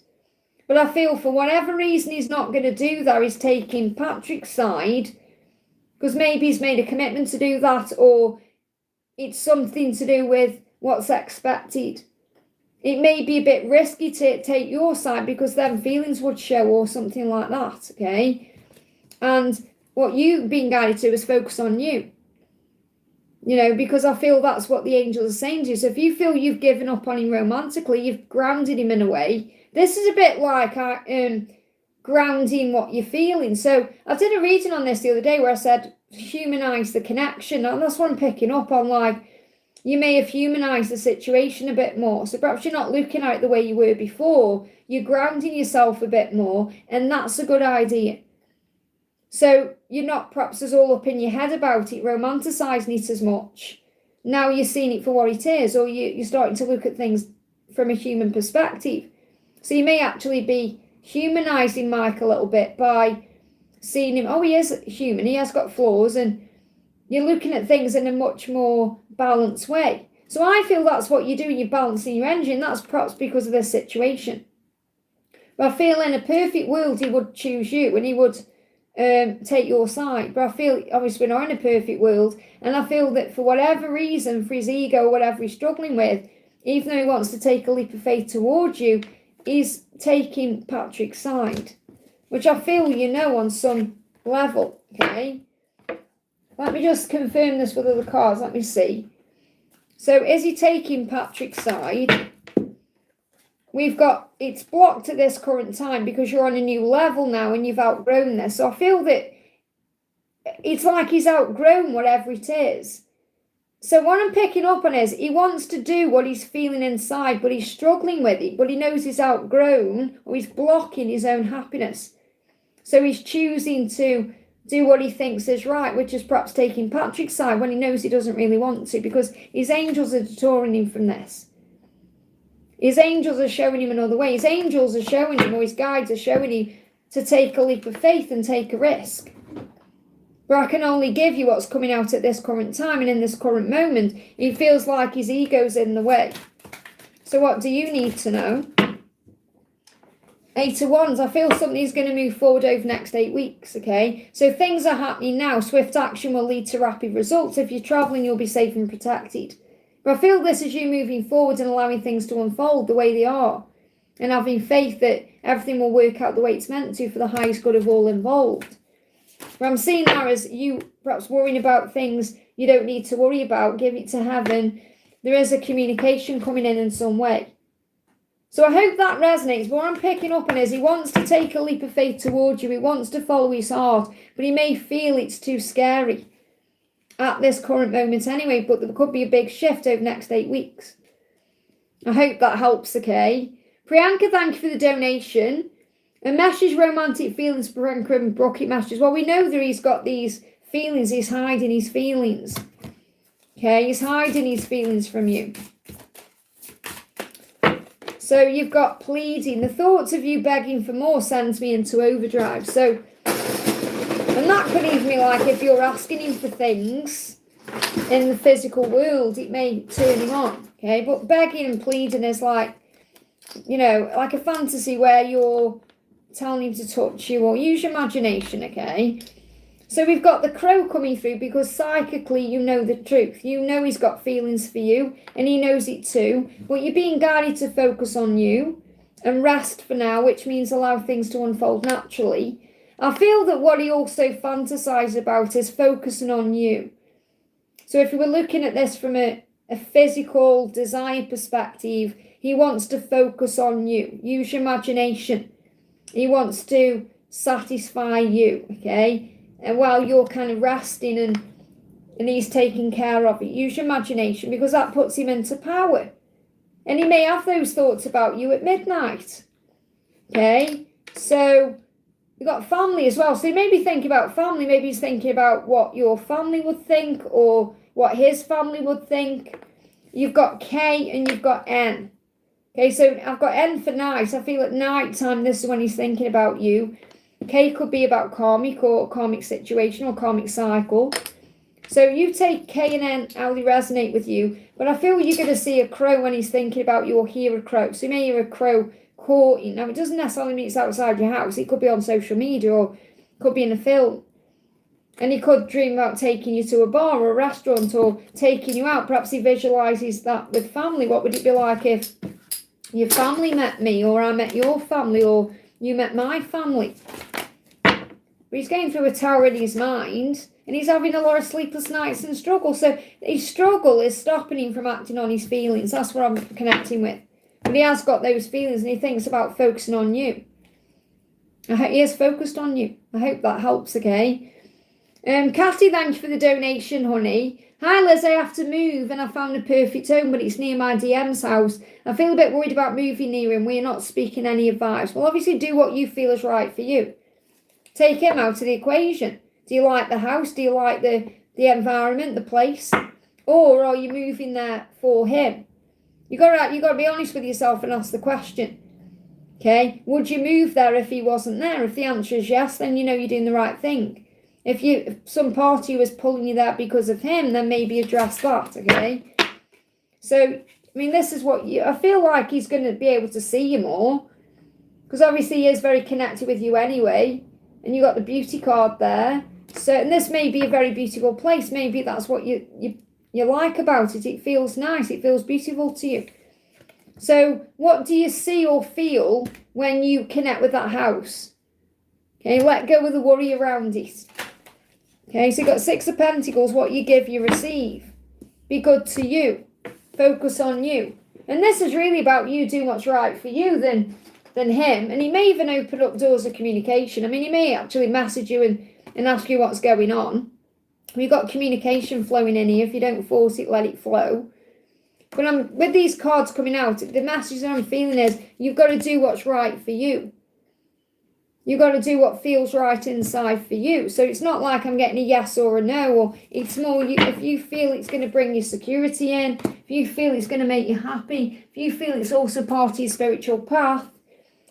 But I feel for whatever reason he's not going to do that, he's taking Patrick's side, because maybe he's made a commitment to do that, or it's something to do with what's expected. It may be a bit risky to take your side because then feelings would show or something like that, okay? And what you've been guided to is focus on you. Because I feel that's what the angels are saying to you. So if you feel you've given up on him romantically, you've grounded him in a way, this is a bit like grounding what you're feeling. So I did a reading on this the other day where I said humanize the connection, and that's what I'm picking up on. Like, you may have humanized the situation a bit more, so perhaps you're not looking at it the way you were before. You're grounding yourself a bit more, and that's a good idea. So you're not perhaps as all up in your head about it, romanticising it as much. Now you're seeing it for what it is, or you're starting to look at things from a human perspective. So you may actually be humanising Mike a little bit by seeing him, oh, he is human, he has got flaws, and you're looking at things in a much more balanced way. So I feel that's what you're doing, you're balancing your engine. That's perhaps because of this situation. But I feel in a perfect world he would choose you and he would take your side. But I feel, obviously, we're not in a perfect world, and I feel that for whatever reason, for his ego or whatever he's struggling with, even though he wants to take a leap of faith towards you, he's taking Patrick's side, which I feel you know on some level, okay? Let me just confirm this with other cards. Let me see. So is he taking Patrick's side? We've got, it's blocked at this current time because you're on a new level now and you've outgrown this. So I feel that it's like he's outgrown whatever it is. So what I'm picking up on is he wants to do what he's feeling inside, but he's struggling with it. But he knows he's outgrown, or he's blocking his own happiness. So he's choosing to do what he thinks is right, which is perhaps taking Patrick's side when he knows he doesn't really want to, because his angels are deterring him from this. His angels are showing him another way. His angels are showing him, or his guides are showing him, to take a leap of faith and take a risk. But I can only give you what's coming out at this current time and in this current moment. He feels like his ego's in the way. So what do you need to know? 8 of Wands, I feel something's going to move forward over the next 8 weeks, okay? So things are happening now. Swift action will lead to rapid results. If you're travelling, you'll be safe and protected. But I feel this is you moving forward and allowing things to unfold the way they are, and having faith that everything will work out the way it's meant to for the highest good of all involved. But I'm seeing that as you perhaps worrying about things you don't need to worry about. Give it to heaven. There is a communication coming in some way. So I hope that resonates. But what I'm picking up on is he wants to take a leap of faith towards you. He wants to follow his heart, but he may feel it's too scary at this current moment anyway. But there could be a big shift over the next 8 weeks. I hope that helps, okay? Priyanka, thank you for the donation. A message, romantic feelings, Priyanka and Brocket messages. Well, we know that he's got these feelings. He's hiding his feelings. Okay, he's hiding his feelings from you. So you've got pleading. The thoughts of you begging for more sends me into overdrive. So, and that could even be like if you're asking him for things in the physical world, it may turn him on. Okay, but begging and pleading is like, you know, like a fantasy where you're telling him to touch you, or use your imagination, okay? So we've got the Crow coming through because psychically you know the truth. You know he's got feelings for you and he knows it too. But you're being guided to focus on you and rest for now, which means allow things to unfold naturally. I feel that what he also fantasises about is focusing on you. So if we were looking at this from a physical desire perspective, he wants to focus on you. Use your imagination. He wants to satisfy you, okay? And while you're kind of resting and he's taking care of it, use your imagination, because that puts him into power. And he may have those thoughts about you at midnight, okay? So you've got family as well. So you maybe think about family. Maybe he's thinking about what your family would think or what his family would think. You've got K and you've got N. Okay, so I've got N for night. I feel at night time, this is when he's thinking about you. K could be about karmic or karmic situation or karmic cycle. So you take K and N, how they resonate with you. But I feel you're going to see a crow when he's thinking about you, or hear a crow. So you may hear a crow courting. Now, it doesn't necessarily mean it's outside your house. It could be on social media or could be in a film. And he could dream about taking you to a bar or a restaurant or taking you out. Perhaps he visualises that with family. What would it be like if your family met me, or I met your family, or you met my family? But he's going through a tower in his mind, and he's having a lot of sleepless nights and struggle. So his struggle is stopping him from acting on his feelings. That's what I'm connecting with. But he has got those feelings and he thinks about focusing on you. He is focused on you. I hope that helps, okay? Cassie, thank you for the donation, honey. Hi Liz, I have to move and I found a perfect home, but it's near my DM's house. I feel a bit worried about moving near him. We're not speaking any advice. Well, obviously do what you feel is right for you. Take him out of the equation. Do you like the house? Do you like the environment, the place? Or are you moving there for him? You gotta be honest with yourself and ask the question. Okay, would you move there if he wasn't there? If the answer is yes, then you know you're doing the right thing. If some part of you is pulling you there because of him, then maybe address that, okay? So, I mean, this is what I feel like he's going to be able to see you more. Because obviously he is very connected with you anyway. And you got the beauty card there. So, and this may be a very beautiful place. Maybe that's what you like about it. It feels nice. It feels beautiful to you. So, what do you see or feel when you connect with that house? Okay, let go of the worry around it. Okay, so you've got Six of Pentacles. What you give, you receive. Be good to you. Focus on you. And this is really about you doing what's right for you than him. And he may even open up doors of communication. I mean, he may actually message you and ask you what's going on. We've got communication flowing in here. If you don't force it, let it flow. But with these cards coming out, the message that I'm feeling is you've got to do what's right for you. You've got to do what feels right inside for you. So it's not like I'm getting a yes or a no, or it's more if you feel it's going to bring you security in, if you feel it's going to make you happy, if you feel it's also part of your spiritual path,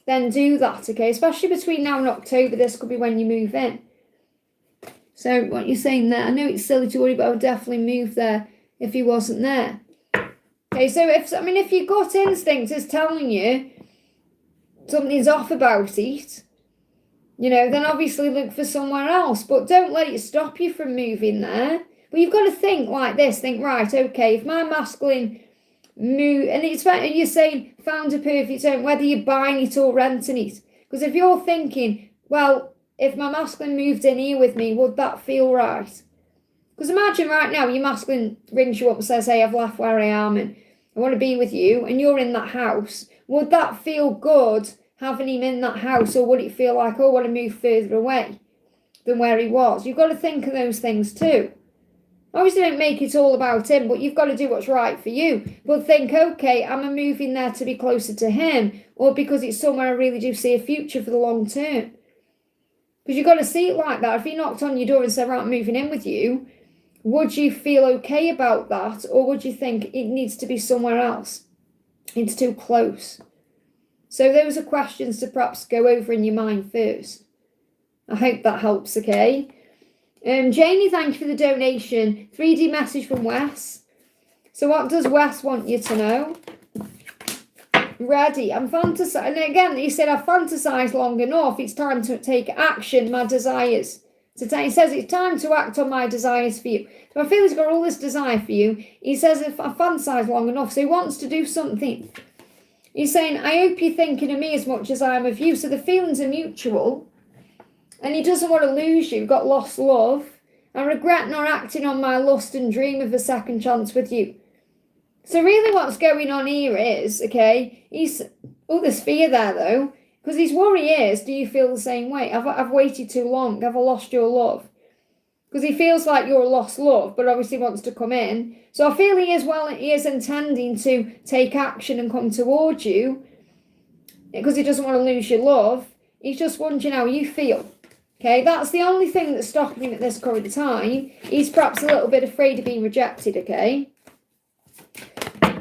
then do that, okay? Especially between now and October, this could be when you move in. So what you're saying there, I know it's silly to worry, but I would definitely move there if he wasn't there. Okay, so if your gut instinct is telling you something's off about it, then obviously look for somewhere else. But don't let it stop you from moving there. But you've got to think like this. Think, right, okay, if my masculine move, and it's better you're saying found a perfect home, whether you're buying it or renting it. Because if you're thinking, well, if my masculine moved in here with me, would that feel right? Because imagine right now your masculine rings you up and says, hey, I've left where I am and I want to be with you, and you're in that house. Would that feel good having him in that house, or would it feel like, oh, I want to move further away than where he was? You've got to think of those things too. Obviously, don't make it all about him, but you've got to do what's right for you. But think, okay, am I moving there to be closer to him, or because it's somewhere I really do see a future for the long term? Because you've got to see it like that. If he knocked on your door and said, right, I'm moving in with you, would you feel okay about that, or would you think it needs to be somewhere else? It's too close. So those are questions to perhaps go over in your mind first. I hope that helps, okay? Janie, thank you for the donation. 3D message from Wes. So what does Wes want you to know? Ready. I'm fantasizing. And again, he said, I've fantasized long enough. It's time to take action, my desires. He says it's time to act on my desires for you. So I feel he's got all this desire for you. He says, if I've fantasized long enough, so he wants to do something. He's saying, I hope you're thinking of me as much as I am of you. So the feelings are mutual. And he doesn't want to lose you. Got lost love. I regret not acting on my lust and dream of a second chance with you. So really what's going on here is, okay, there's fear there though. Because his worry is, do you feel the same way? I've waited too long. Have I lost your love? Because he feels like you're a lost love, but obviously wants to come in. So I feel he is intending to take action and come towards you because he doesn't want to lose your love. He's just wondering how you feel. Okay, that's the only thing that's stopping him at this current time. He's perhaps a little bit afraid of being rejected, okay?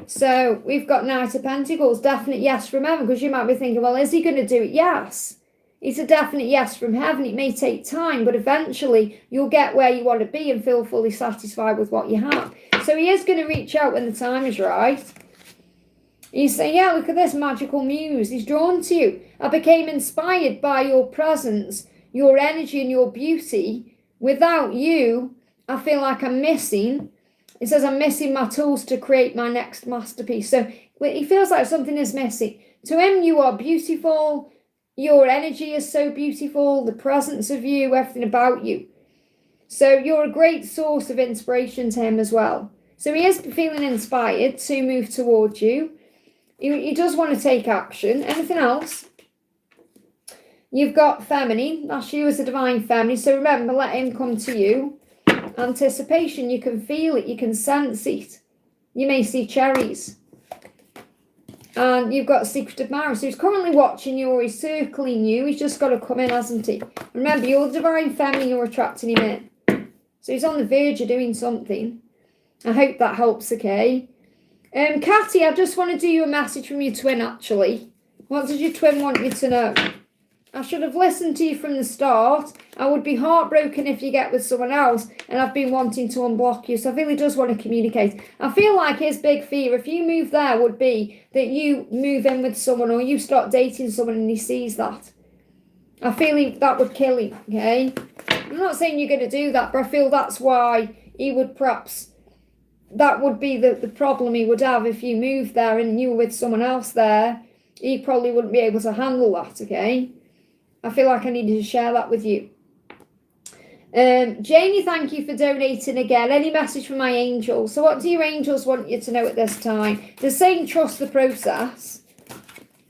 So we've got Knight of Pentacles, definite yes from heaven, because you might be thinking, well, is he going to do it? Yes. It's a definite yes from heaven. It may take time, but eventually you'll get where you want to be and feel fully satisfied with what you have. So he is going to reach out when the time is right. He's saying, yeah, look at this magical muse. He's drawn to you. I became inspired by your presence, your energy and your beauty. Without you, I feel like I'm missing. It says I'm missing my tools to create my next masterpiece. So he feels like something is missing. To him, you are beautiful. Your energy is so beautiful. The presence of you, everything about you. So you're a great source of inspiration to him as well. So he is feeling inspired to move towards you. He does want to take action. Anything else? You've got feminine. That's you as a divine feminine. So remember, let him come to you. Anticipation. You can feel it. You can sense it. You may see cherries. And you've got secret admirer. So he's currently watching you or he's circling you. He's just got to come in, hasn't he? Remember, you're the divine feminine. You're attracting him in. So he's on the verge of doing something. I hope that helps, okay? Catty, I just want to do you a message from your twin, actually. What does your twin want you to know? I should have listened to you from the start. I would be heartbroken if you get with someone else, and I've been wanting to unblock you, so I feel he does want to communicate. I feel like his big fear, if you move there, would be that you move in with someone or you start dating someone and he sees that. I feel that would kill him, okay? I'm not saying you're going to do that, but I feel that's why he would perhaps... That would be the problem he would have if you moved there and you were with someone else there. He probably wouldn't be able to handle that, okay? I feel like I needed to share that with you. Jamie, thank you for donating again. Any message from my angels? So what do your angels want you to know at this time? They're saying trust the process.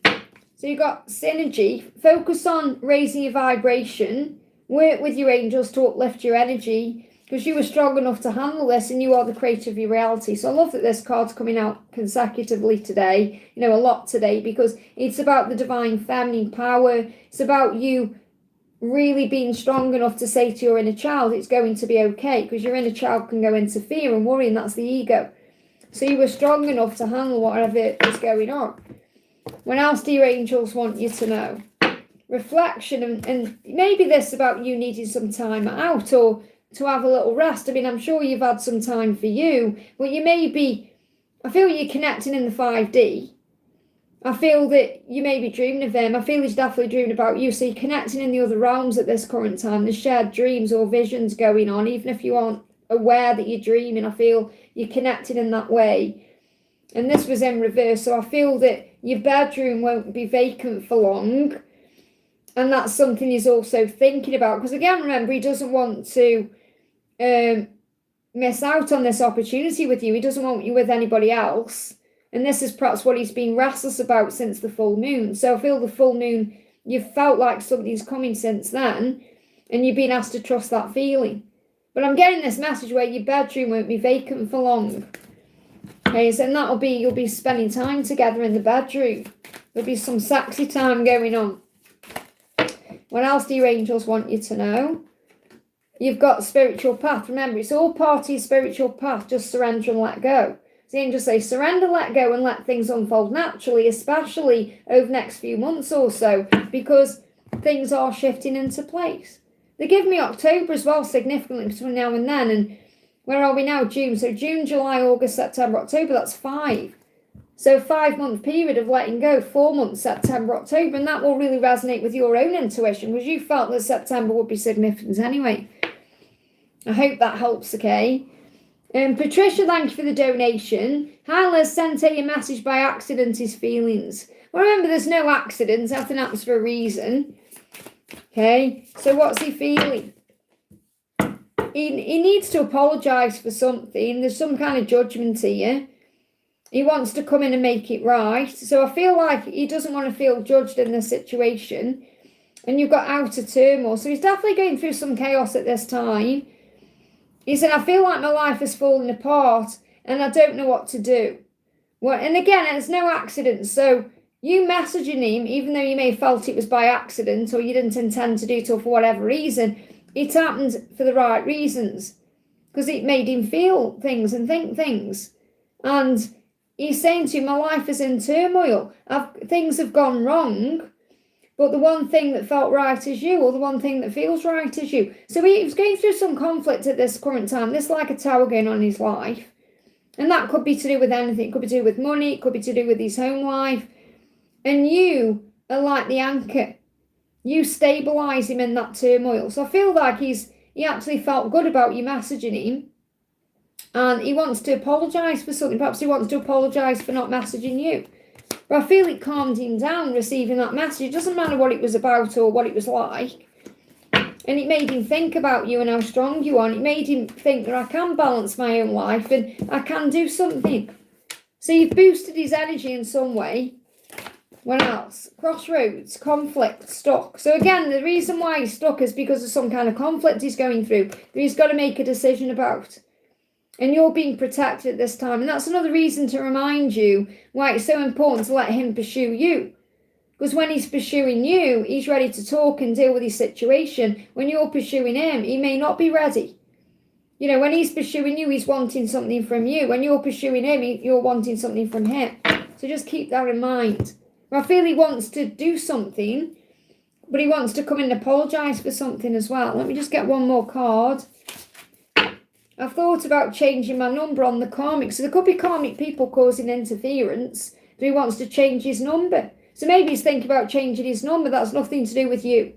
So you've got synergy. Focus on raising your vibration. Work with your angels to uplift your energy. Because you were strong enough to handle this and you are the creator of your reality. So I love that this card's coming out consecutively today, a lot today, because it's about the divine feminine power. It's about you really being strong enough to say to your inner child, it's going to be okay, because your inner child can go into fear and worry, and that's the ego. So you were strong enough to handle whatever is going on. What else do your angels want you to know? Reflection, and maybe this about you needing some time out or to have a little rest. I mean, I'm sure you've had some time for you, but you may be, I feel you're connecting in the 5D. I feel that you may be dreaming of him. I feel he's definitely dreaming about you. So you're connecting in the other realms at this current time. There's shared dreams or visions going on. Even if you aren't aware that you're dreaming, I feel you're connected in that way. And this was in reverse. So I feel that your bedroom won't be vacant for long. And that's something he's also thinking about. Because again, remember, he doesn't want to miss out on this opportunity with you. He doesn't want you with anybody else. And this is perhaps what he's been restless about since the full moon. So I feel the full moon, you've felt like something's coming since then, and you've been asked to trust that feeling. But I'm getting this message where your bedroom won't be vacant for long. Okay, so that'll be, you'll be spending time together in the bedroom. There'll be some sexy time going on. What else do your angels want you to know? You've got spiritual path. Remember, it's all part of your spiritual path. Just surrender and let go. So the angels say, surrender, let go, and let things unfold naturally, especially over the next few months or so, because things are shifting into place. They give me October as well, significantly between now and then. And where are we now? June. So June, July, August, September, October, that's 5. So 5-month period of letting go, 4 months, September, October, and that will really resonate with your own intuition, because you felt that September would be significant anyway. I hope that helps, okay? Patricia, thank you for the donation. Hi, Liz, sent a message by accident, his feelings. Well, remember, there's no accidents. Everything happens for a reason. Okay, so what's he feeling? He needs to apologise for something. There's some kind of judgment here. He wants to come in and make it right. So I feel like he doesn't want to feel judged in this situation. And you've got outer turmoil. So he's definitely going through some chaos at this time. He said, I feel like my life is falling apart and I don't know what to do. Well, and again, it's no accident. So you messaging him, even though you may have felt it was by accident or you didn't intend to do it or for whatever reason, it happened for the right reasons. Because it made him feel things and think things. And he's saying to you, my life is in turmoil. Things have gone wrong. But the one thing that felt right is you, or the one thing that feels right is you. So he was going through some conflict at this current time. This is like a tower going on in his life. And that could be to do with anything. It could be to do with money. It could be to do with his home life. And you are like the anchor. You stabilise him in that turmoil. So I feel like he actually felt good about you messaging him. And he wants to apologise for something. Perhaps he wants to apologise for not messaging you. But I feel it calmed him down receiving that message. It doesn't matter what it was about or what it was like. And it made him think about you and how strong you are. And it made him think that I can balance my own life and I can do something. So you've boosted his energy in some way. What else? Crossroads, conflict, stuck. So again, the reason why he's stuck is because of some kind of conflict he's going through that he's got to make a decision about. And you're being protected at this time. And that's another reason to remind you why it's so important to let him pursue you. Because when he's pursuing you, he's ready to talk and deal with his situation. When you're pursuing him, he may not be ready. You know, when he's pursuing you, he's wanting something from you. When you're pursuing him, you're wanting something from him. So just keep that in mind. I feel he wants to do something, but he wants to come in and apologise for something as well. Let me just get one more card. I've thought about changing my number on the karmic. So there could be karmic people causing interference, but he wants to change his number. So maybe he's thinking about changing his number. That's nothing to do with you.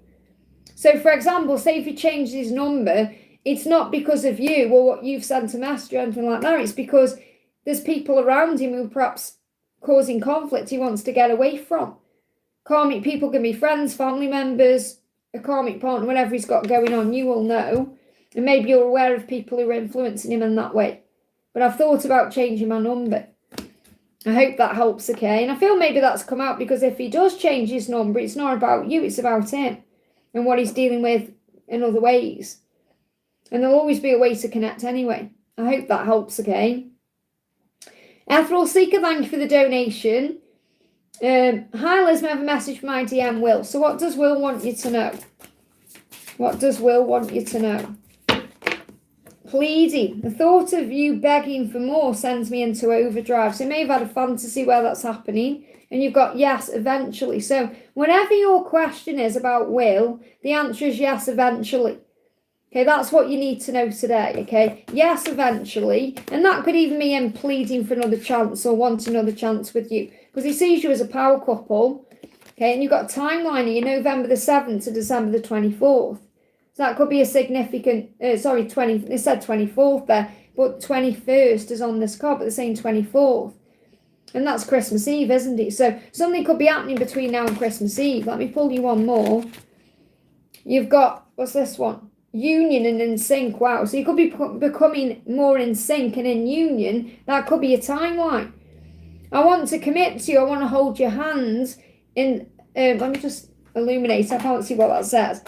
So for example, say if he changes his number, it's not because of you or what you've sent a message or anything like that. It's because there's people around him who perhaps causing conflict he wants to get away from. Karmic people can be friends, family members, a karmic partner, whatever he's got going on, you will know. And maybe you're aware of people who are influencing him in that way. But I've thought about changing my number. I hope that helps, okay? And I feel maybe that's come out because if he does change his number, it's not about you, it's about him and what he's dealing with in other ways. And there'll always be a way to connect anyway. I hope that helps, okay? Ethereal Seeker, thank you for the donation. Hi Liz, I have a message from my DM Will. So what does Will want you to know? What does Will want you to know? Pleading. The thought of you begging for more sends me into overdrive. So you may have had a fantasy where that's happening. And you've got yes, eventually. So whatever your question is about Will, the answer is yes, eventually. Okay, that's what you need to know today, okay? Yes, eventually. And that could even be him pleading for another chance or want another chance with you. Because he sees you as a power couple, okay? And you've got a timeline here, November the 7th to December the 24th. So that could be a significant, they said 24th there, but 21st is on this card, but they're saying 24th. And that's Christmas Eve, isn't it? So something could be happening between now and Christmas Eve. Let me pull you one more. You've got, what's this one? Union and in sync. Wow. So you could be becoming more in sync and in union. That could be a timeline. I want to commit to you. I want to hold your hands in. Let me just illuminate. I can't see what that says.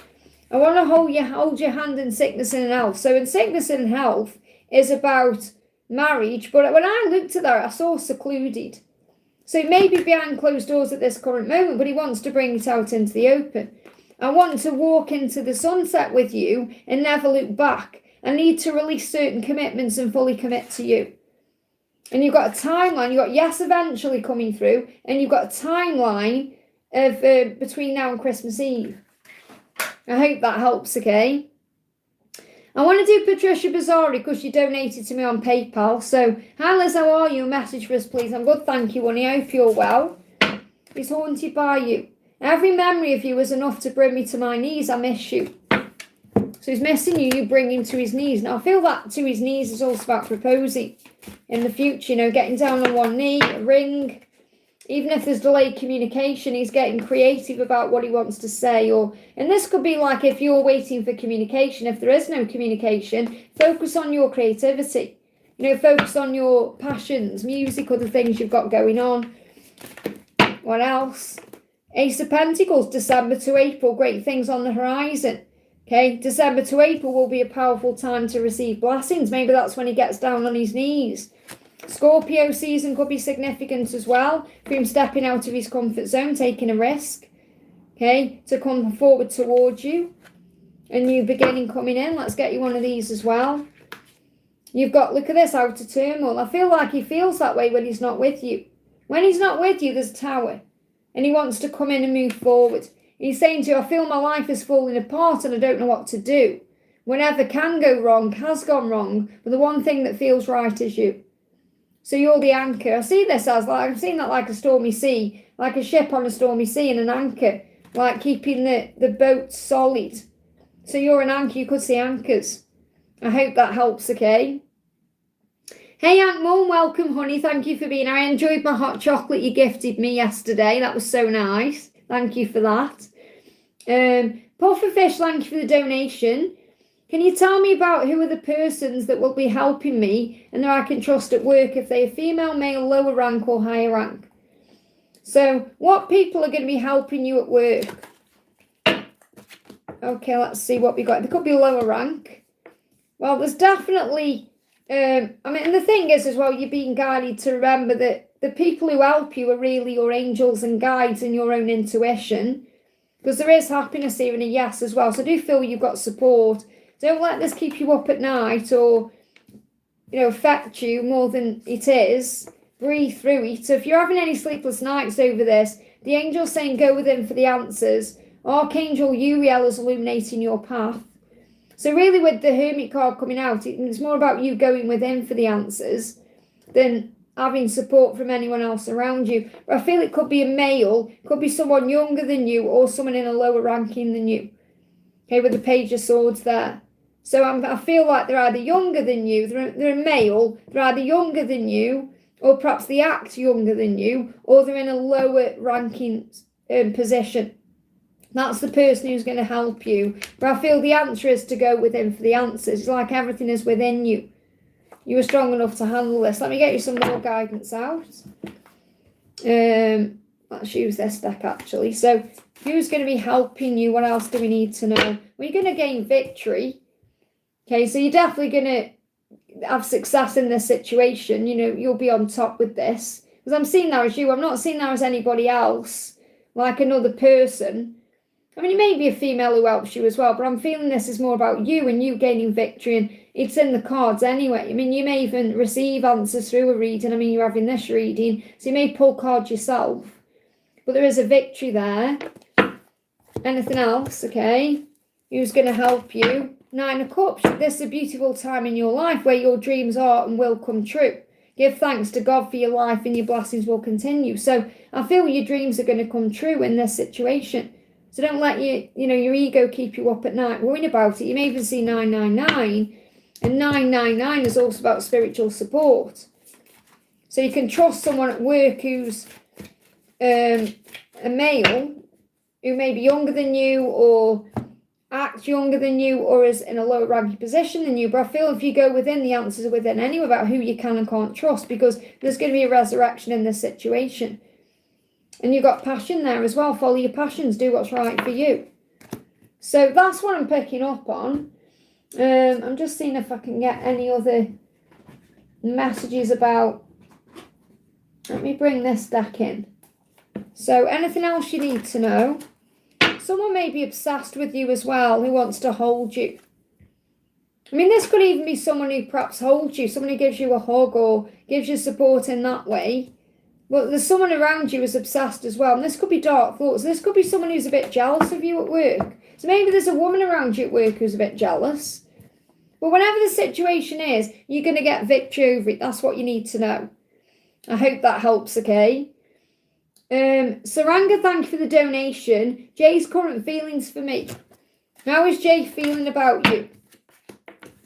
I want to hold your hand in sickness and in health. So in sickness and health is about marriage. But when I looked at that, I saw secluded. So it may be behind closed doors at this current moment, but he wants to bring it out into the open. I want to walk into the sunset with you and never look back. I need to release certain commitments and fully commit to you. And you've got a timeline. You've got yes, eventually coming through. And you've got a timeline of between now and Christmas Eve. I hope that helps, okay? I want to do Patricia Bazzari because you donated to me on PayPal. So, hi Liz, how are you? A message for us, please. I'm good, thank you, honey. I hope you're well. He's haunted by you. Every memory of you is enough to bring me to my knees. I miss you. So he's missing you. You bring him to his knees. Now, I feel that to his knees is also about proposing in the future. You know, getting down on one knee, a ring. Even if there's delayed communication, he's getting creative about what he wants to say. And this could be like if you're waiting for communication. If there is no communication, focus on your creativity. You know, focus on your passions, music, other things you've got going on. What else? Ace of Pentacles, December to April, great things on the horizon. Okay, December to April will be a powerful time to receive blessings. Maybe that's when he gets down on his knees. Scorpio season could be significant as well. For him stepping out of his comfort zone, taking a risk. Okay, to come forward towards you. A new beginning coming in. Let's get you one of these as well. You've got, look at this, outer turmoil. I feel like he feels that way when he's not with you. When he's not with you, there's a tower. And he wants to come in and move forward. He's saying to you, I feel my life is falling apart and I don't know what to do. Whatever can go wrong has gone wrong, but the one thing that feels right is you. So you're the anchor. I see this as like, I've seen that like a stormy sea, like a ship on a stormy sea and an anchor, like keeping the boat solid. So you're an anchor, you could see anchors. I hope that helps, okay? Hey Aunt Mum, welcome honey, thank you for being here. I enjoyed my hot chocolate you gifted me yesterday, that was so nice. Thank you for that. Pufferfish, thank you for the donation. Can you tell me about who are the persons that will be helping me and that I can trust at work, if they are female, male, lower rank or higher rank? So what people are going to be helping you at work? Okay, let's see what we got. There could be lower rank. Well, there's definitely, I mean, the thing is as well, you're being guided to remember that the people who help you are really your angels and guides and your own intuition, because there is happiness here and a yes as well. So do feel you've got support. Don't let this keep you up at night or, affect you more than it is. Breathe through it. So if you're having any sleepless nights over this, the angel's saying go within for the answers. Archangel Uriel is illuminating your path. So really with the Hermit card coming out, it's more about you going within for the answers than having support from anyone else around you. But I feel it could be a male, could be someone younger than you or someone in a lower ranking than you. Okay, with the Page of Swords there. So I feel like they're either younger than you, they're a male, they're either younger than you, or perhaps they act younger than you, or they're in a lower ranking position. That's the person who's going to help you. But I feel the answer is to go within for the answers. It's like everything is within you. You are strong enough to handle this. Let me get you some more guidance out. Let's use this deck actually. So who's going to be helping you? What else do we need to know? Well, you're going to gain victory. Okay, so you're definitely going to have success in this situation. You'll be on top with this. Because I'm seeing that as you. I'm not seeing that as anybody else, like another person. I mean, it may be a female who helps you as well, but I'm feeling this is more about you and you gaining victory, and it's in the cards anyway. I mean, you may even receive answers through a reading. I mean, you're having this reading, so you may pull cards yourself, but there is a victory there. Anything else? Okay. Who's going to help you? Nine of Cups. This is a beautiful time in your life where your dreams are and will come true. Give thanks to God for your life and your blessings will continue. So I feel your dreams are going to come true in this situation. So don't let your ego keep you up at night worrying about it. You may even see 999. And 999 is also about spiritual support. So you can trust someone at work who's a male, who may be younger than you or act younger than you or is in a lower ranking position than you. But I feel if you go within, the answers are within anyway about who you can and can't trust, because there's going to be a resurrection in this situation. And you've got passion there as well. Follow your passions. Do what's right for you. So that's what I'm picking up on. I'm just seeing if I can get any other messages about... Let me bring this deck in. So anything else you need to know? Someone may be obsessed with you as well, who wants to hold you. I mean, this could even be someone who perhaps holds you, someone who gives you a hug or gives you support in that way. But there's someone around you who's obsessed as well. And this could be dark thoughts. This could be someone who's a bit jealous of you at work. So maybe there's a woman around you at work who's a bit jealous. But whatever the situation is, you're going to get victory over it. That's what you need to know. I hope that helps, okay? Saranga, thank you for the donation. Jay's current feelings for me. How is Jay feeling about you?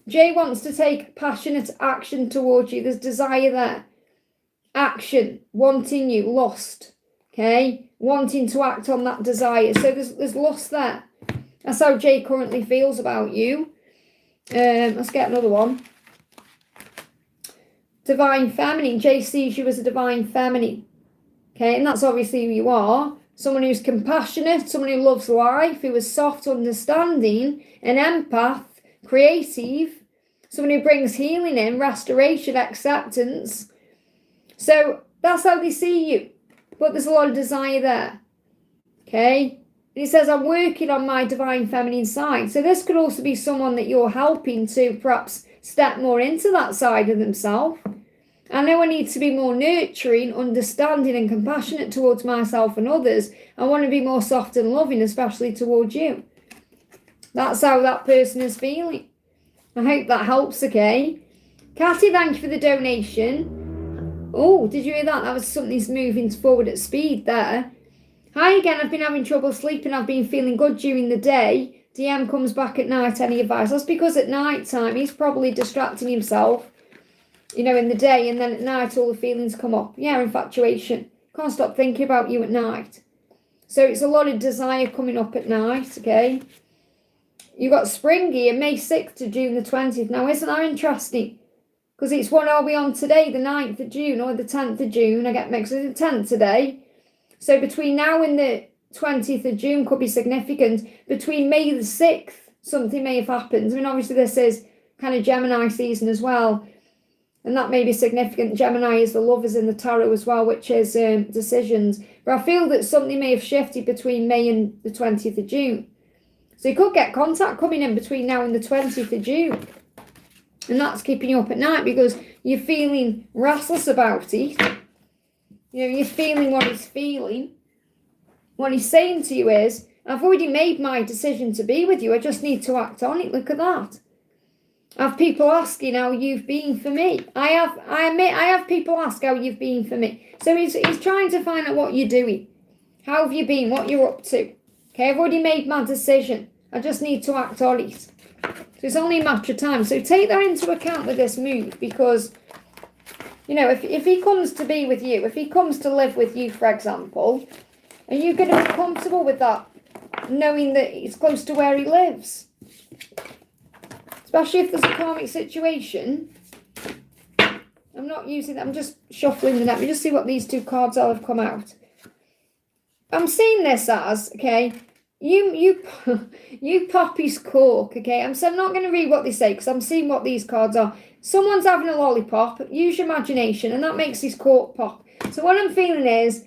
Jay wants to take passionate action towards you. There's desire there. Action, wanting you, lust, okay? Wanting to act on that desire. So there's lust there. That's how Jay currently feels about you. Let's get another one. Divine feminine. Jay sees you as a divine feminine. Okay, and that's obviously who you are. Someone who's compassionate, someone who loves life, who is soft, understanding, an empath, creative, someone who brings healing in, restoration, acceptance. So that's how they see you. But there's a lot of desire there. Okay? And he says, I'm working on my divine feminine side. So this could also be someone that you're helping to perhaps step more into that side of themselves. I know I need to be more nurturing, understanding and compassionate towards myself and others. I want to be more soft and loving, especially towards you. That's how that person is feeling. I hope that helps, okay? Catty, thank you for the donation. Oh, did you hear that? That was something's moving forward at speed there. Hi again, I've been having trouble sleeping. I've been feeling good during the day. DM comes back at night. Any advice? That's because at night time, he's probably distracting himself. In the day, and then at night all the feelings come up. Yeah, infatuation. Can't stop thinking about you at night. So it's a lot of desire coming up at night, okay? you got spring here, May 6th to June the 20th. Now, isn't that interesting? Because it's what are we on today, the 9th of June or the 10th of June? I get mixed with the 10th today. So between now and the 20th of June could be significant. Between May the 6th, something may have happened. I mean, obviously this is kind of Gemini season as well. And that may be significant. Gemini is the lovers in the tarot as well, which is decisions. But I feel that something may have shifted between May and the 20th of June. So you could get contact coming in between now and the 20th of June. And that's keeping you up at night because you're feeling restless about it. You know, you're feeling what he's feeling. What he's saying to you is, I've already made my decision to be with you. I just need to act on it. Look at that. I have people asking how you've been for me. I have people ask how you've been for me. So he's trying to find out what you're doing. How have you been? What you're up to. Okay, I've already made my decision. I just need to act on it. So it's only a matter of time. So take that into account with this move because, you know, if he comes to be with you, if he comes to live with you, for example, are you going to be comfortable with that, knowing that it's close to where he lives? Especially if there's a karmic situation. I'm not using that. I'm just shuffling the deck. Let me just see what these two cards have come out. I'm seeing this as, okay, you pop his cork, okay? I'm not going to read what they say because I'm seeing what these cards are. Someone's having a lollipop. Use your imagination, and that makes his cork pop. So what I'm feeling is,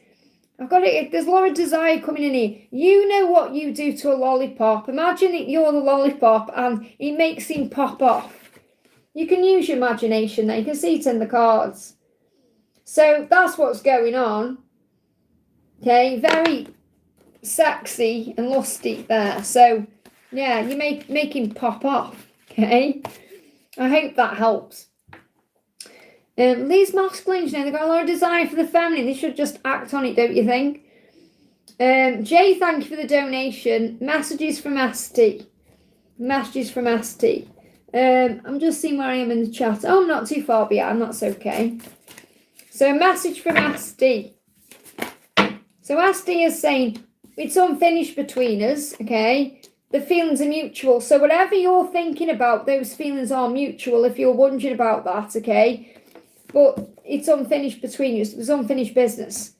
there's a lot of desire coming in here. You know what you do to a lollipop. Imagine that you're the lollipop and it makes him pop off. You can use your imagination there. You can see it in the cards. So that's what's going on. Okay, very sexy and lusty there. So, yeah, you make him pop off. Okay, I hope that helps. These masculines, you know, they've got a lot of desire for the feminine. They should just act on it, don't you think? Jay, thank you for the donation. Messages from ST. Messages from ST. I'm just seeing where I am in the chat. Oh, I'm not too far behind. That's okay. So, a message from ST. So, ST is saying, it's unfinished between us, okay? The feelings are mutual. So, whatever you're thinking about, those feelings are mutual if you're wondering about that, okay? But it's unfinished between you. There's unfinished business.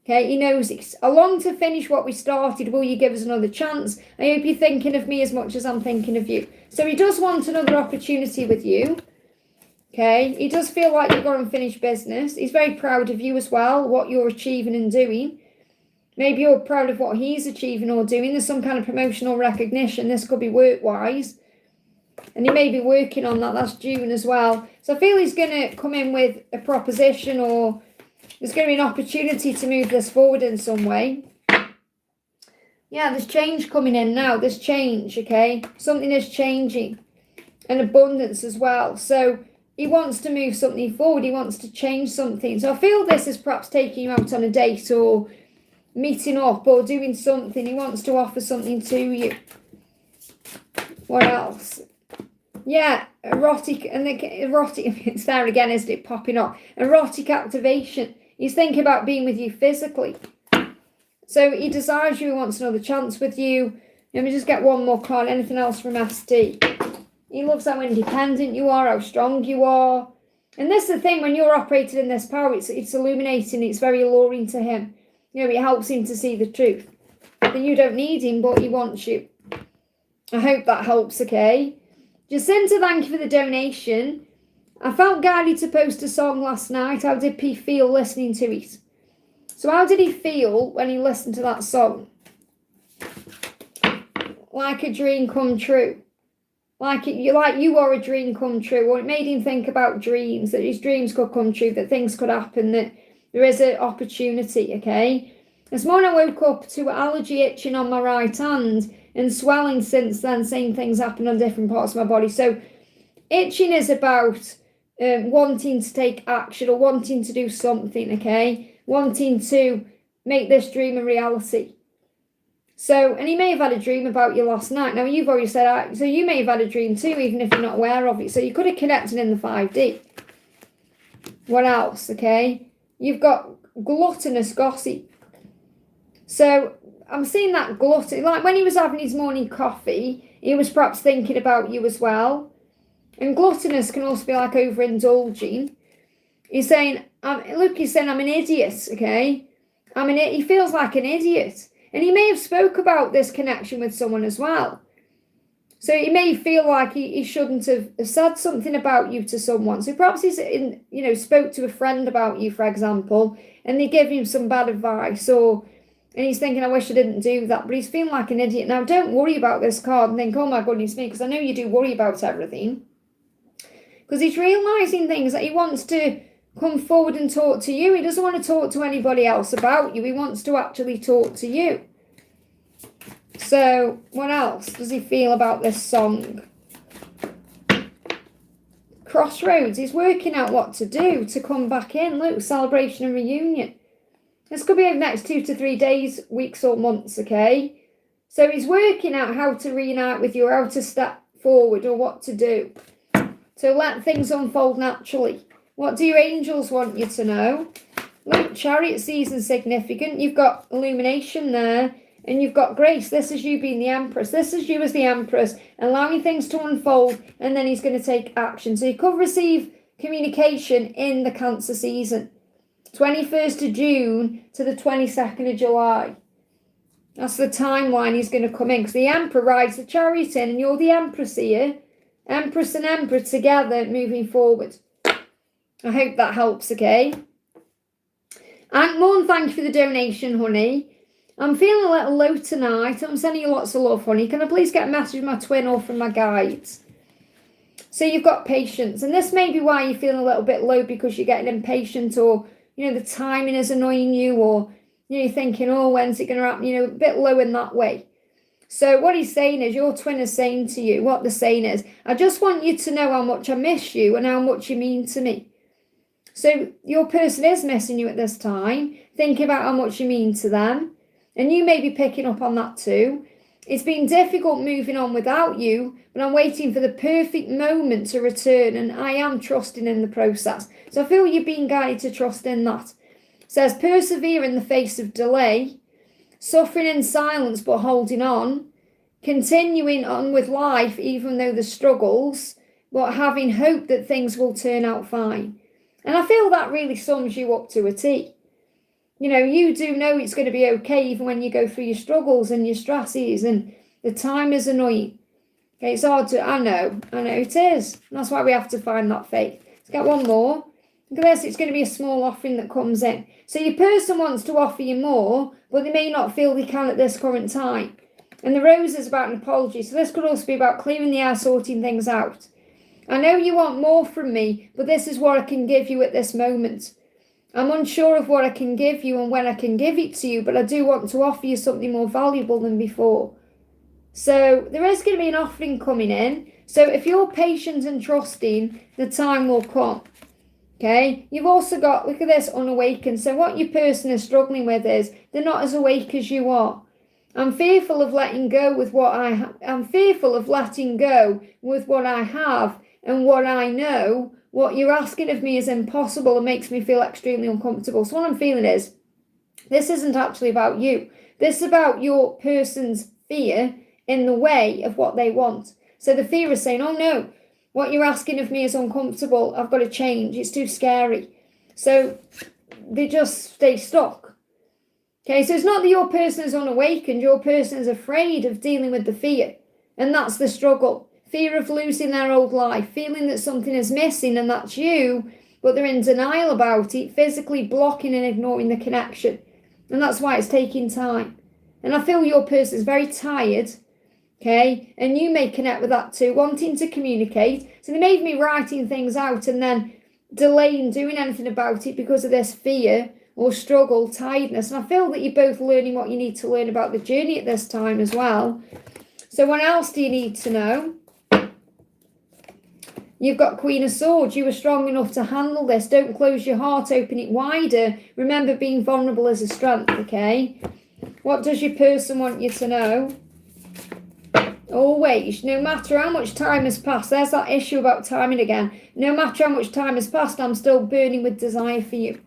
Okay, he knows it. I long to finish what we started. Will you give us another chance? I hope you're thinking of me as much as I'm thinking of you. So he does want another opportunity with you. Okay, he does feel like you've got unfinished business. He's very proud of you as well, what you're achieving and doing. Maybe you're proud of what he's achieving or doing. There's some kind of promotional recognition. This could be work-wise. And he may be working on that. That's June as well. So I feel he's going to come in with a proposition or there's going to be an opportunity to move this forward in some way. Yeah, there's change coming in now. There's change, okay? Something is changing. And abundance as well. So he wants to move something forward. He wants to change something. So I feel this is perhaps taking you out on a date or meeting up or doing something. He wants to offer something to you. What else? Yeah, erotic, and erotic, it's there again, isn't it, popping up. Erotic activation. He's thinking about being with you physically. So he desires you, he wants another chance with you. Let me just get one more card. Anything else from ST? He loves how independent you are, how strong you are. And this is the thing, when you're operating in this power, it's illuminating, it's very alluring to him. You know, it helps him to see the truth. That you don't need him, but he wants you. I hope that helps, okay? Jacinta, thank you for the donation. I felt guided to post a song last night. How did he feel listening to it? So how did he feel when he listened to that song? Like a dream come true. Like you are a dream come true. Or it made him think about dreams, that his dreams could come true, that things could happen, that there is an opportunity, okay? This morning I woke up to allergy itching on my right hand and swelling since then, same things happen on different parts of my body. So itching is about wanting to take action or wanting to do something, okay? Wanting to make this dream a reality. So, and he may have had a dream about you last night. Now, you've already said, so you may have had a dream too, even if you're not aware of it. So you could have connected in the 5D. What else, okay? You've got gluttonous gossip. So I'm seeing that glutton. Like when he was having his morning coffee, he was perhaps thinking about you as well. And gluttonous can also be like overindulging. He's saying, he's saying, I'm an idiot, okay? He feels like an idiot. And he may have spoke about this connection with someone as well. So he may feel like he shouldn't have said something about you to someone. So perhaps he's spoke to a friend about you, for example, and they give him some bad advice, and he's thinking, I wish I didn't do that, but he's feeling like an idiot. Now, don't worry about this card and think, oh my goodness me, because I know you do worry about everything. Because he's realising things that he wants to come forward and talk to you. He doesn't want to talk to anybody else about you. He wants to actually talk to you. So, what else does he feel about this song? Crossroads. He's working out what to do to come back in. Look, celebration and reunion. This could be over the next 2 to 3 days, weeks or months, okay? So he's working out how to reunite with you, or how to step forward, or what to do. So let things unfold naturally. What do your angels want you to know? Look, Chariot season significant. You've got illumination there. And you've got grace. This is you being the Empress. This is you as the Empress, allowing things to unfold, and then he's going to take action. So you could receive communication in the Cancer season. 21st of June to the 22nd of July. That's the timeline he's going to come in, because the Emperor rides the Chariot in, and you're the Empress here. Empress and Emperor together moving forward. I hope that helps, okay? And Morn, thank you for the donation, honey. I'm feeling a little low tonight. I'm sending you lots of love, honey. Can I please get a message from my twin or from my guides? So you've got patience. And this may be why you're feeling a little bit low, because you're getting impatient, or, the timing is annoying you, or, you're thinking, oh, when's it going to happen? A bit low in that way. So what he's saying is, your twin is saying to you, what they're saying is, I just want you to know how much I miss you and how much you mean to me. So your person is missing you at this time, thinking about how much you mean to them. And you may be picking up on that too. It's been difficult moving on without you, but I'm waiting for the perfect moment to return, and I am trusting in the process. So I feel you're being guided to trust in that. It says, persevere in the face of delay, suffering in silence but holding on, continuing on with life even though there's struggles, but having hope that things will turn out fine. And I feel that really sums you up to a T. You do know it's going to be okay even when you go through your struggles and your stresses and the time is annoying. Okay, it's hard to, I know it is. And that's why we have to find that faith. Let's get one more. Look at this, it's going to be a small offering that comes in. So your person wants to offer you more, but they may not feel they can at this current time. And the rose is about an apology. So this could also be about clearing the air, sorting things out. I know you want more from me, but this is what I can give you at this moment. I'm unsure of what I can give you and when I can give it to you, but I do want to offer you something more valuable than before. So there is going to be an offering coming in. So if you're patient and trusting, the time will come. Okay? You've also got, look at this, unawakened. So what your person is struggling with is they're not as awake as you are. I'm fearful of letting go with what I have. I'm fearful of letting go with what I have and what I know. What you're asking of me is impossible and makes me feel extremely uncomfortable. So what I'm feeling is, this isn't actually about you. This is about your person's fear in the way of what they want. So the fear is saying, oh no, what you're asking of me is uncomfortable. I've got to change. It's too scary. So they just stay stuck. Okay, so it's not that your person is unawakened. Your person is afraid of dealing with the fear. And that's the struggle. Fear of losing their old life, feeling that something is missing and that's you, but they're in denial about it, physically blocking and ignoring the connection. And that's why it's taking time. And I feel your person is very tired, okay? And you may connect with that too, wanting to communicate. So they may be writing things out and then delaying doing anything about it because of this fear or struggle, tiredness. And I feel that you're both learning what you need to learn about the journey at this time as well. So what else do you need to know? You've got Queen of Swords. You are strong enough to handle this. Don't close your heart, open it wider. Remember, being vulnerable is a strength, okay? What does your person want you to know? Always, no matter how much time has passed, there's that issue about timing again. No matter how much time has passed, I'm still burning with desire for you.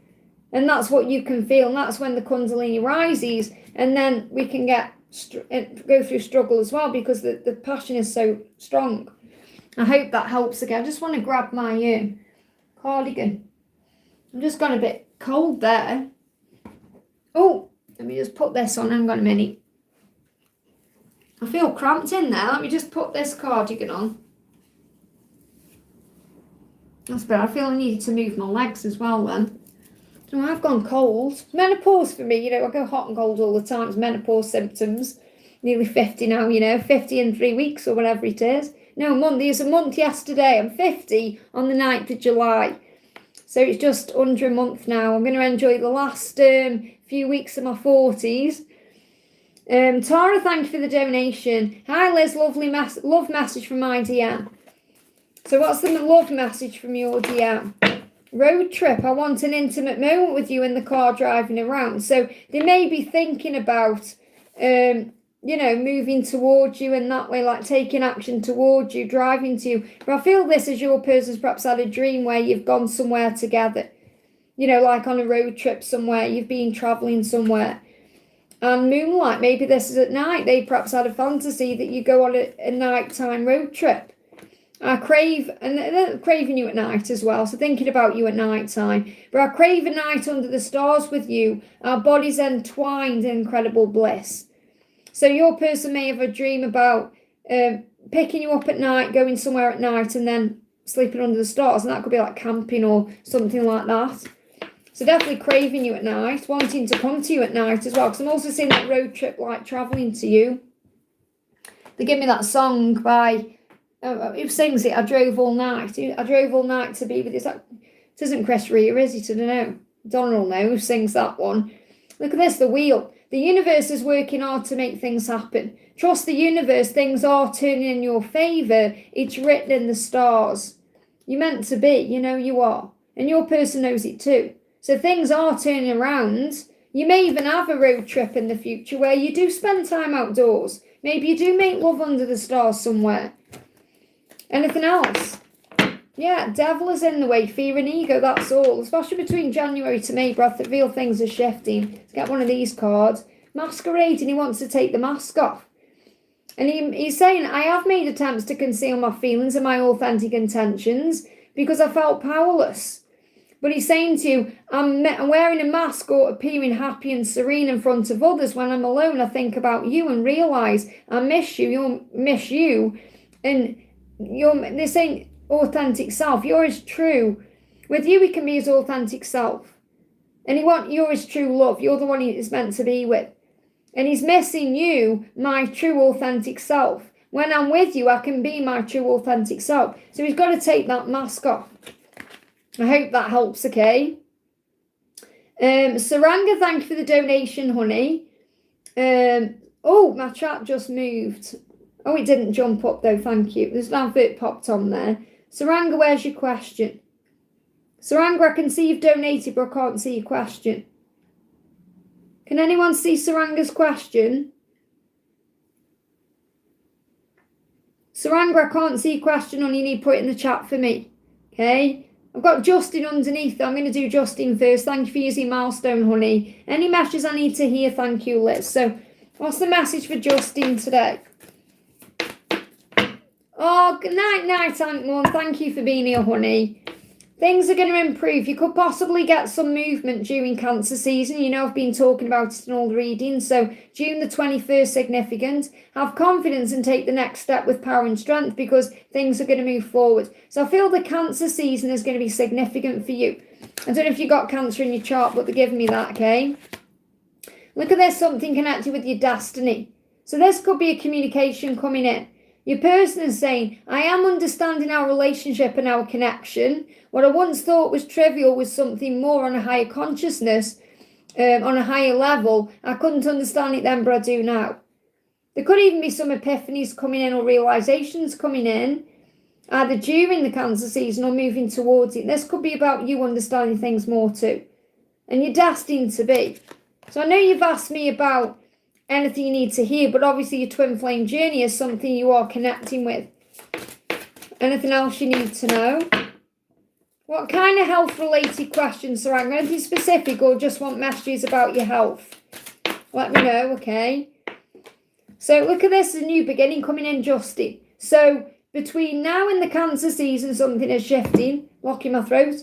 And that's what you can feel. And that's when the Kundalini rises. And then we can go through struggle as well, because the passion is so strong. I hope that helps again. I just want to grab my cardigan. I'm just got a bit cold there. Oh, let me just put this on. Hang on a minute. I feel cramped in there. Let me just put this cardigan on. That's better. I feel I needed to move my legs as well then. So I've gone cold. It's menopause for me, I go hot and cold all the time. It's menopause symptoms. Nearly 50 now, 50 in 3 weeks or whatever it is. No, month. It was a month yesterday. I'm 50 on the 9th of July. So it's just under a month now. I'm going to enjoy the last few weeks of my 40s. Tara, thank you for the donation. Hi Liz, lovely love message from my DM. So what's the love message from your DM? Road trip. I want an intimate moment with you in the car driving around. So they may be thinking about, moving towards you in that way, like taking action towards you, driving to you. But I feel this as your person's perhaps had a dream where you've gone somewhere together, like on a road trip somewhere, you've been traveling somewhere. And moonlight, maybe this is at night. They perhaps had a fantasy that you go on a nighttime road trip. I crave, and they're craving you at night as well, so thinking about you at night time. But I crave a night under the stars with you, our bodies entwined in incredible bliss. So your person may have a dream about picking you up at night, going somewhere at night, and then sleeping under the stars. And that could be like camping or something like that. So definitely craving you at night, wanting to come to you at night as well. Because I'm also seeing that road trip, like travelling to you. They give me that song by... who sings it? I drove all night. I drove all night to be with you. It isn't Chris Rea, is it? I don't know. Donald know who sings that one. Look at this, the wheel. The universe is working hard to make things happen. Trust the universe. Things are turning in your favour. It's written in the stars. You're meant to be. You are. And your person knows it too. So things are turning around. You may even have a road trip in the future where you do spend time outdoors. Maybe you do make love under the stars somewhere. Anything else? Yeah, devil is in the way, fear and ego, that's all. Especially between January to May, but I feel things are shifting. Let's get one of these cards. Masquerade, and he wants to take the mask off. And he's saying, I have made attempts to conceal my feelings and my authentic intentions because I felt powerless. But he's saying to you, I'm wearing a mask or appearing happy and serene in front of others. When I'm alone, I think about you and realise I miss you, you'll miss you. And this ain't authentic self. You're his true. With you, he can be his authentic self. And you're his true love. You're the one he is meant to be with. And he's missing you, my true authentic self. When I'm with you, I can be my true authentic self. So he's got to take that mask off. I hope that helps, okay? Saranga, thank you for the donation, honey. Oh, my chat just moved. Oh, it didn't jump up though, thank you. There's an advert popped on there. Saranga, where's your question? Saranga, I can see you've donated, but I can't see your question. Can anyone see Saranga's question? Saranga, I can't see your question, honey. You need to put it in the chat for me. Okay? I've got Justin underneath. I'm going to do Justin first. Thank you for using Milestone, honey. Any messages I need to hear? Thank you, Liz. So, what's the message for Justin today? Oh, good night, Ankmon. Thank you for being here, honey. Things are going to improve. You could possibly get some movement during Cancer season. I've been talking about it in all the readings. So June the 21st, significant. Have confidence and take the next step with power and strength because things are going to move forward. So I feel the Cancer season is going to be significant for you. I don't know if you got Cancer in your chart, but they're giving me that, okay? Look at this, something connected with your destiny. So this could be a communication coming in. Your person is saying, I am understanding our relationship and our connection. What I once thought was trivial was something more on a higher consciousness, on a higher level. I couldn't understand it then, but I do now. There could even be some epiphanies coming in or realizations coming in, either during the Cancer season or moving towards it. This could be about you understanding things more too. And you're destined to be. So I know you've asked me about anything you need to hear, but obviously your twin flame journey is something you are connecting with. Anything else you need to know? What kind of health-related questions, Sarang? Anything specific or just want messages about your health? Let me know, okay? So look at this, a new beginning coming in, Justin. So between now and the Cancer season, something is shifting. Blocking my throat.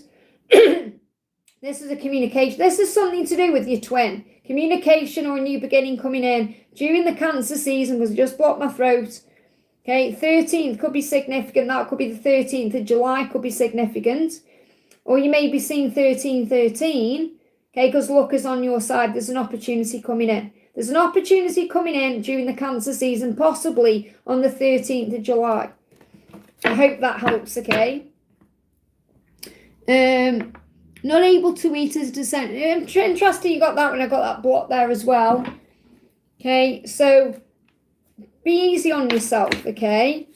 This is a communication. This is something to do with your twin. Communication or a new beginning coming in during the Cancer season, because I just blocked my throat. Okay, 13th could be significant. That could be the 13th of July, could be significant. Or you may be seeing 1313. Okay, because luck is on your side. There's an opportunity coming in. There's an opportunity coming in during the Cancer season, possibly on the 13th of July. I hope that helps, okay? Not able to eat as descent. Interesting you got that when I got that block there as well. Okay, so be easy on yourself, okay?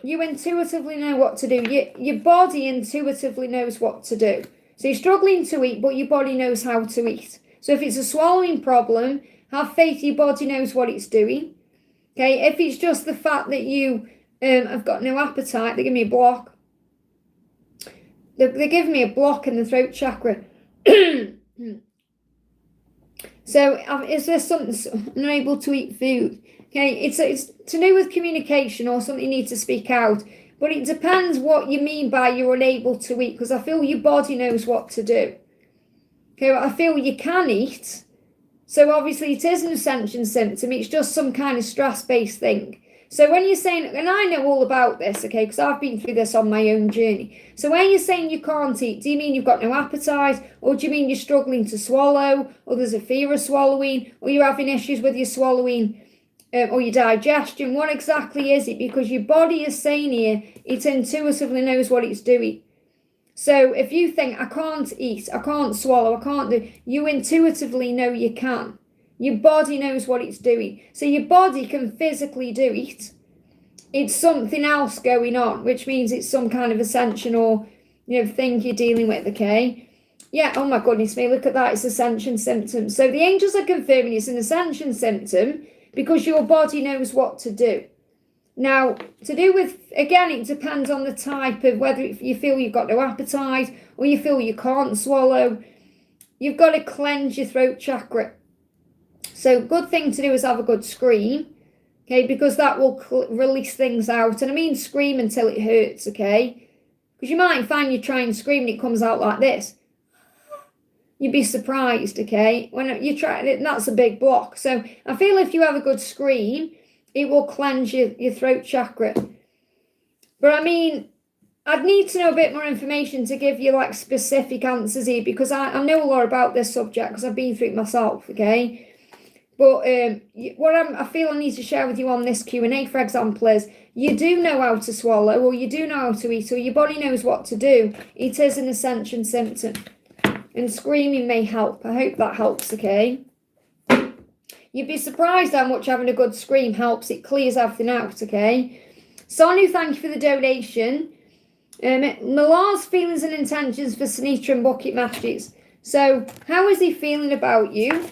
You intuitively know what to do. Your body intuitively knows what to do. So you're struggling to eat, but your body knows how to eat. So if it's a swallowing problem, have faith your body knows what it's doing. Okay, if it's just the fact that you have got no appetite, they give me a block. They give me a block in the throat chakra. So is there something unable to eat food? Okay, it's to do with communication or something you need to speak out. But it depends what you mean by you're unable to eat, because I feel your body knows what to do. Okay, well, I feel you can eat. So obviously it is an ascension symptom. It's just some kind of stress-based thing. So when you're saying, and I know all about this, okay, because I've been through this on my own journey. So when you're saying you can't eat, do you mean you've got no appetite? Or do you mean you're struggling to swallow? Or there's a fear of swallowing? Or you're having issues with your swallowing or your digestion? What exactly is it? Because your body is saying here, it intuitively knows what it's doing. So if you think, I can't eat, I can't swallow, I can't do, you intuitively know you can. Your body knows what it's doing. So your body can physically do it. It's something else going on, which means it's some kind of ascension or, thing you're dealing with, okay? Yeah, oh my goodness me, look at that, it's ascension symptom. So the angels are confirming it's an ascension symptom because your body knows what to do. Now, to do with, again, it depends on the type of whether you feel you've got no appetite or you feel you can't swallow. You've got to cleanse your throat chakra. So good thing to do is have a good scream, okay, because that will release things out. And I mean scream until it hurts, okay? Because you might find you try and scream and it comes out like this. You'd be surprised, okay? When you try it, that's a big block. So I feel if you have a good scream, it will cleanse your throat chakra. But I mean, I'd need to know a bit more information to give you like specific answers here, because I know a lot about this subject because I've been through it myself, okay? But what I feel I need to share with you on this Q&A, for example, is you do know how to swallow, or you do know how to eat, or your body knows what to do. It is an ascension symptom. And screaming may help. I hope that helps, okay? You'd be surprised how much having a good scream helps. It clears everything out, okay? Sonu, thank you for the donation. Milar's feelings and intentions for Sunita and bucket matches. So, how is he feeling about you?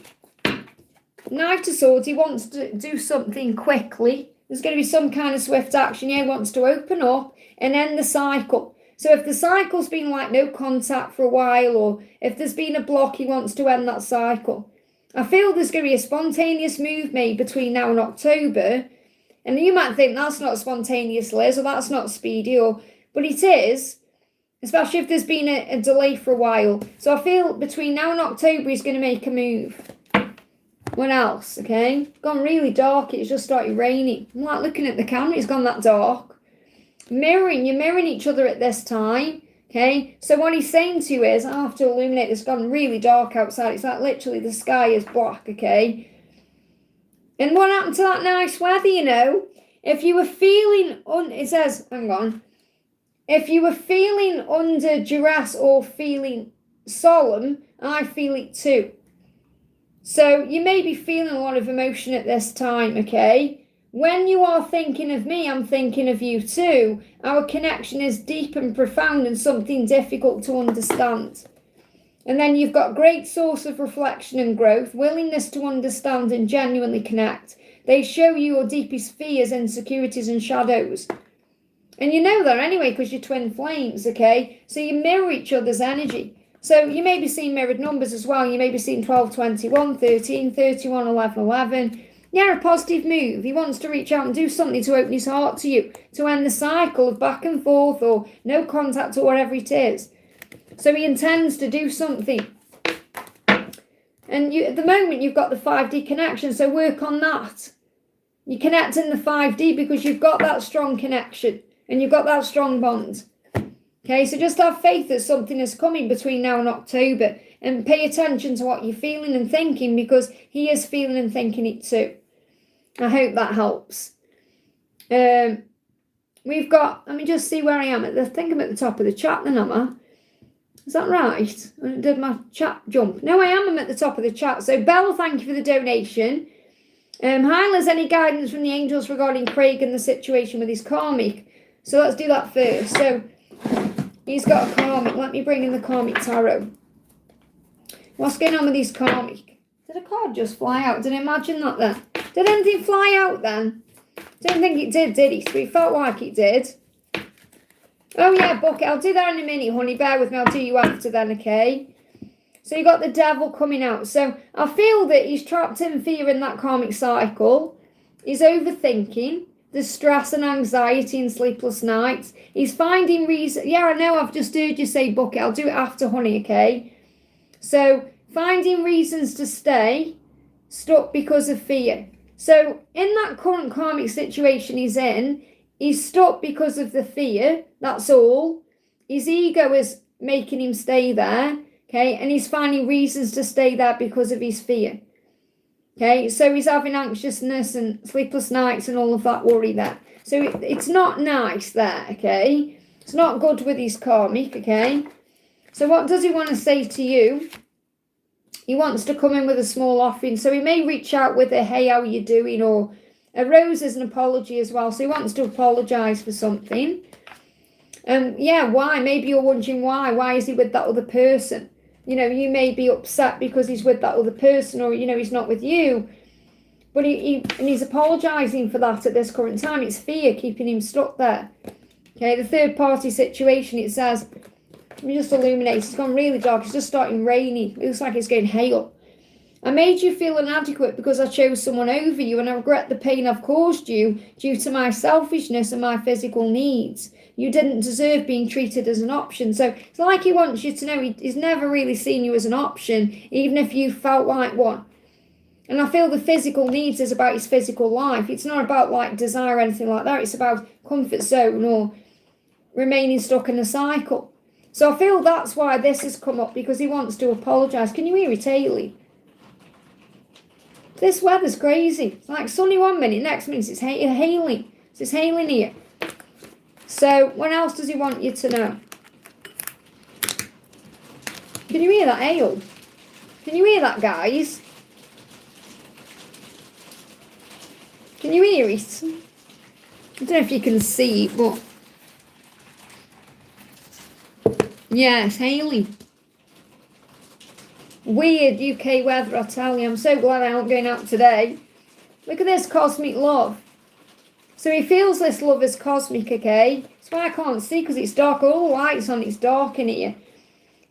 Knight of Swords, he wants to do something quickly. There's going to be some kind of swift action. He wants to open up and end the cycle. So if the cycle's been like no contact for a while, or if there's been a block, he wants to end that cycle. I feel there's going to be a spontaneous move made between now and October. And you might think that's not spontaneous, Liz, or that's not speedy, but it is, especially if there's been a delay for a while. So I feel between now and October he's going to make a move. What else, okay? Gone really dark, it's just started raining. I'm like looking at the camera, it's gone that dark. You're mirroring each other at this time, okay? So what he's saying to you is, I have to illuminate, it's gone really dark outside. It's like literally the sky is black, okay? And what happened to that nice weather, If you were feeling, it says, hang on. If you were feeling under duress or feeling solemn, I feel it too. So you may be feeling a lot of emotion at this time, okay? When you are thinking of me, I'm thinking of you too. Our connection is deep and profound and something difficult to understand. And then you've got great source of reflection and growth, willingness to understand and genuinely connect. They show you your deepest fears, insecurities and shadows. And you know that anyway because you're twin flames, okay? So you mirror each other's energy. So you may be seeing mirrored numbers as well. You may be seeing 12, 21, 13, 31, 11, 11. Yeah, a positive move. He wants to reach out and do something to open his heart to you, to end the cycle of back and forth or no contact or whatever it is. So he intends to do something. And at the moment, you've got the 5D connection, so work on that. You connect in the 5D because you've got that strong connection and you've got that strong bond. Okay, so just have faith that something is coming between now and October and pay attention to what you're feeling and thinking because he is feeling and thinking it too. I hope that helps. We've got, let me just see where I am. I think I'm at the top of the chat then, am I? Is that right? Did my chat jump? No, I am. I'm at the top of the chat. So, Belle, thank you for the donation. Hi, Liz, any guidance from the angels regarding Craig and the situation with his karmic? So, let's do that first. So, he's got a karmic. Let me bring in the karmic tarot. What's going on with his karmic? Did a card just fly out? Did I imagine that then? Did anything fly out then? Don't think it did he? But it felt like it did. Oh, yeah, Bucket. I'll do that in a minute, honey. Bear with me. I'll do you after then, okay? So you got the devil coming out. So I feel that he's trapped in fear in that karmic cycle. He's overthinking. There's stress and anxiety and sleepless nights. He's finding reason. Yeah, I know. I've just heard you say Bucket. I'll do it after, honey, okay? So finding reasons to stay stuck because of fear. So in that current karmic situation he's in, he's stuck because of the fear, that's all. His ego is making him stay there, okay? And he's finding reasons to stay there because of his fear, okay? So he's having anxiousness and sleepless nights and all of that worry there. So it's not nice there, okay? It's not good with his karmic, okay? So what does he want to say to you? He wants to come in with a small offering. So he may reach out with a, hey, how are you doing? Or a rose is an apology as well. So he wants to apologise for something. Yeah, why? Maybe you're wondering why. Why is he with that other person? You know, you may be upset because he's with that other person or, you know, he's not with you. But he's apologising for that at this current time. It's fear keeping him stuck there. Okay, the third party situation, it says, let me just illuminate. It's gone really dark. It's just starting raining. It looks like it's going hail. I made you feel inadequate because I chose someone over you and I regret the pain I've caused you due to my selfishness and my physical needs. You didn't deserve being treated as an option. So it's like he wants you to know he's never really seen you as an option, even if you felt like one. And I feel the physical needs is about his physical life. It's not about like desire or anything like that. It's about comfort zone or remaining stuck in a cycle. So I feel that's why this has come up, because he wants to apologise. Can you hear it, Haley? This weather's crazy. It's like sunny one minute, next minute it's hailing. It's hailing here. So what else does he want you to know? Can you hear that hail? Can you hear that, guys? Can you hear it? I don't know if you can see it, but yeah, it's hailing. Weird UK weather, I tell you. I'm so glad I aren't going out today. Look at this cosmic love. So he feels this love is cosmic, okay? That's why I can't see, because it's dark. All the lights on, it's dark in here.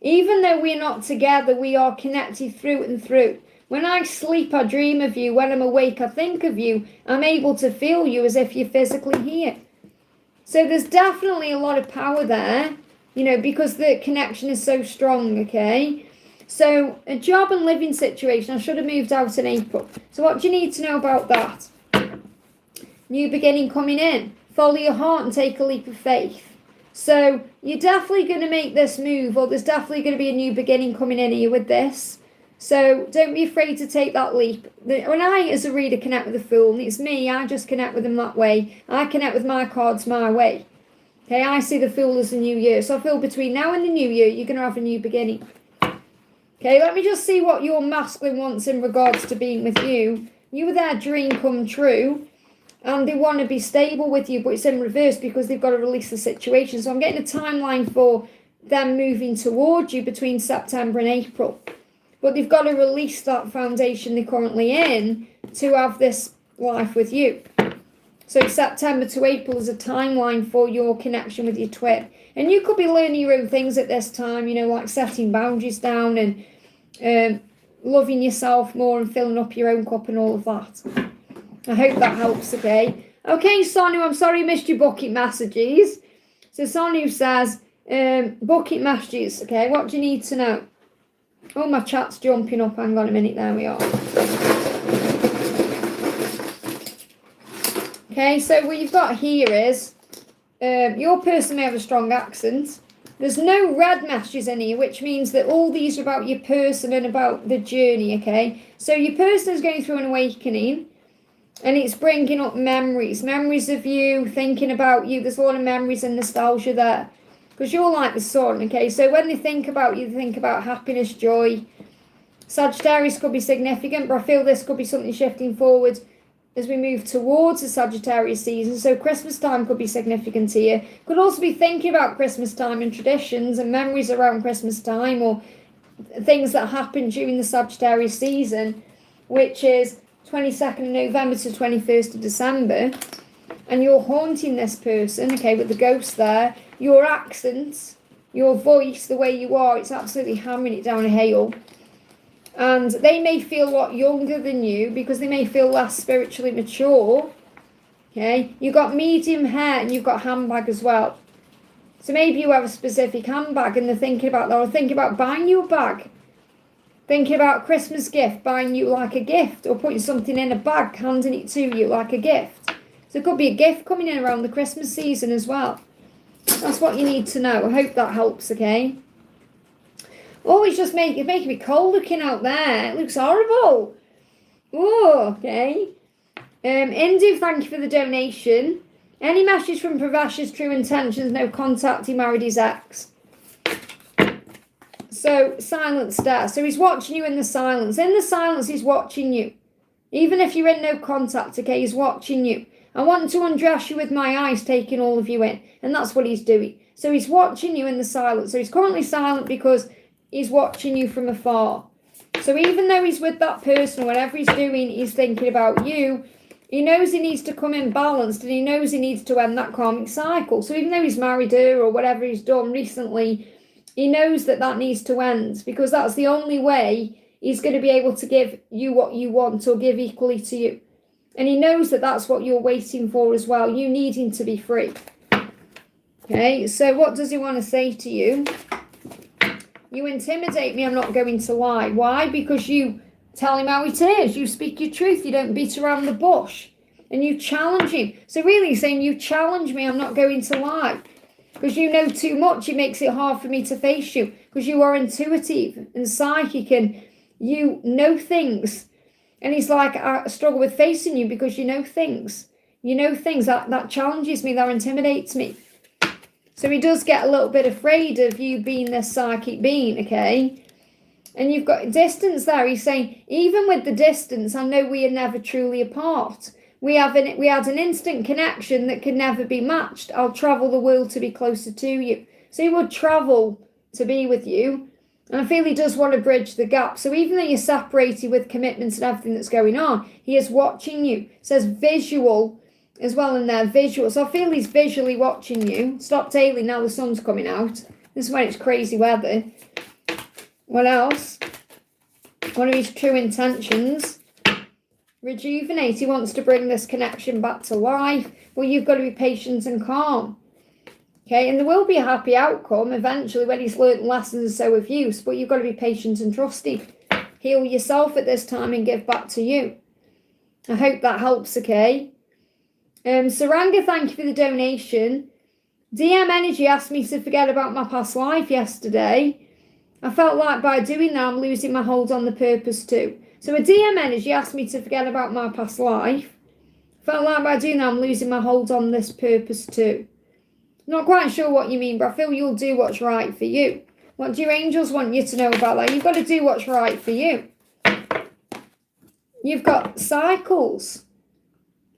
Even though we're not together, we are connected through and through. When I sleep, I dream of you. When I'm awake, I think of you. I'm able to feel you as if you're physically here. So there's definitely a lot of power there, you know, because the connection is so strong, okay? So a job and living situation, I should have moved out in April. So what do you need to know about that? New beginning coming in. Follow your heart and take a leap of faith. So you're definitely going to make this move, or there's definitely going to be a new beginning coming in here with this. So don't be afraid to take that leap. When I, as a reader, connect with the Fool, and it's me, I just connect with them that way. I connect with my cards my way. Okay, I see the Fool as the new year. So I feel between now and the new year, you're going to have a new beginning. Okay, let me just see what your masculine wants in regards to being with you. You were their dream come true, and they want to be stable with you, but it's in reverse because they've got to release the situation. So I'm getting a timeline for them moving towards you between September and April. But they've got to release that foundation they're currently in to have this life with you. So September to April is a timeline for your connection with your twin. And you could be learning your own things at this time, you know, like setting boundaries down and loving yourself more and filling up your own cup and all of that. I hope that helps, okay? Okay, Sonu, I'm sorry I missed your bucket messages. So Sonu says, bucket messages, okay? What do you need to know? Oh, my chat's jumping up. Hang on a minute. There we are. Okay, so what you've got here is your person may have a strong accent. There's no red messages in here, which means that all these are about your person and about the journey, okay? So your person is going through an awakening, and it's bringing up memories of you, thinking about you. There's a lot of memories and nostalgia there, because you're like the sun, okay? So when they think about you, they think about happiness, joy. Sagittarius could be significant, but I feel this could be something shifting forward as we move towards the Sagittarius season. So Christmas time could be significant here. Could also be thinking about Christmas time and traditions and memories around Christmas time, or things that happen during the Sagittarius season, which is 22nd of November to 21st of December. And you're haunting this person, okay, with the ghost there. Your accent, your voice, the way you are, it's absolutely hammering it down a hail. And they may feel a lot younger than you because they may feel less spiritually mature. Okay, you've got medium hair and you've got handbag as well. So maybe you have a specific handbag and they're thinking about that, or thinking about buying you a bag. Thinking about a Christmas gift, buying you like a gift, or putting something in a bag, handing it to you like a gift. So it could be a gift coming in around the Christmas season as well. That's what you need to know. I hope that helps, okay? Oh, it's just making me cold looking out there. It looks horrible. Oh, okay. Indu, thank you for the donation. Any message from Pravash's true intentions? No contact. He married his ex. So, silence there. So he's watching you in the silence. In the silence, he's watching you. Even if you're in no contact, okay, he's watching you. I want to undress you with my eyes, taking all of you in. And that's what he's doing. So he's watching you in the silence. So he's currently silent because he's watching you from afar. So even though he's with that person, or whatever he's doing, he's thinking about you. He knows he needs to come in balanced, and he knows he needs to end that karmic cycle. So even though he's married her or whatever he's done recently, he knows that that needs to end, because that's the only way he's going to be able to give you what you want, or give equally to you. And he knows that that's what you're waiting for as well, you needing to be free. Okay, so what does he want to say to you? You intimidate me, I'm not going to lie. Why? Because you tell him how it is. You speak your truth. You don't beat around the bush. And you challenge him. So really he's saying, you challenge me, I'm not going to lie. Because you know too much, it makes it hard for me to face you. Because you are intuitive and psychic and you know things. And he's like, I struggle with facing you because you know things. You know things that challenges me, that intimidates me. So he does get a little bit afraid of you being this psychic being, okay? And you've got distance there. He's saying, even with the distance, I know we are never truly apart. We had an instant connection that could never be matched. I'll travel the world to be closer to you. So he would travel to be with you. And I feel he does want to bridge the gap. So even though you're separated with commitments and everything that's going on, he is watching you. It says visual as well in there, visual. So I feel he's visually watching you. Stop tailing, now the sun's coming out. This is when it's crazy weather. What else? One of his true intentions. Rejuvenate. He wants to bring this connection back to life. Well, you've got to be patient and calm. Okay, and there will be a happy outcome eventually when he's learnt lessons, so of use, but you've got to be patient and trusting. Heal yourself at this time and give back to you. I hope that helps, okay? Saranga, thank you for the donation. DM Energy asked me to forget about my past life yesterday. I felt like by doing that, I'm losing my hold on the purpose too. So a DM Energy asked me to forget about my past life. Felt like by doing that, I'm losing my hold on this purpose too. Not quite sure what you mean, but I feel you'll do what's right for you. What do your angels want you to know about that? You've got to do what's right for you. You've got cycles.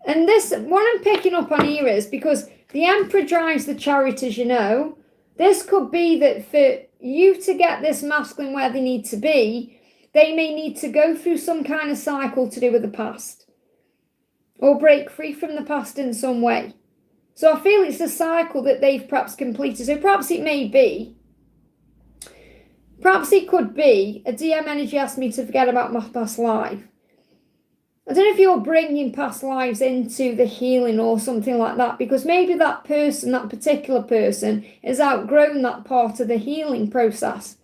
And this, what I'm picking up on here is, because the Emperor drives the chariot, as you know, this could be that for you to get this masculine where they need to be, they may need to go through some kind of cycle to do with the past. or break free from the past in some way. So I feel it's a cycle that they've perhaps completed. So perhaps it may be, perhaps it could be, a DM energy asked me to forget about my past life. I don't know if you're bringing past lives into the healing or something like that, because maybe that person, that particular person, has outgrown that part of the healing process.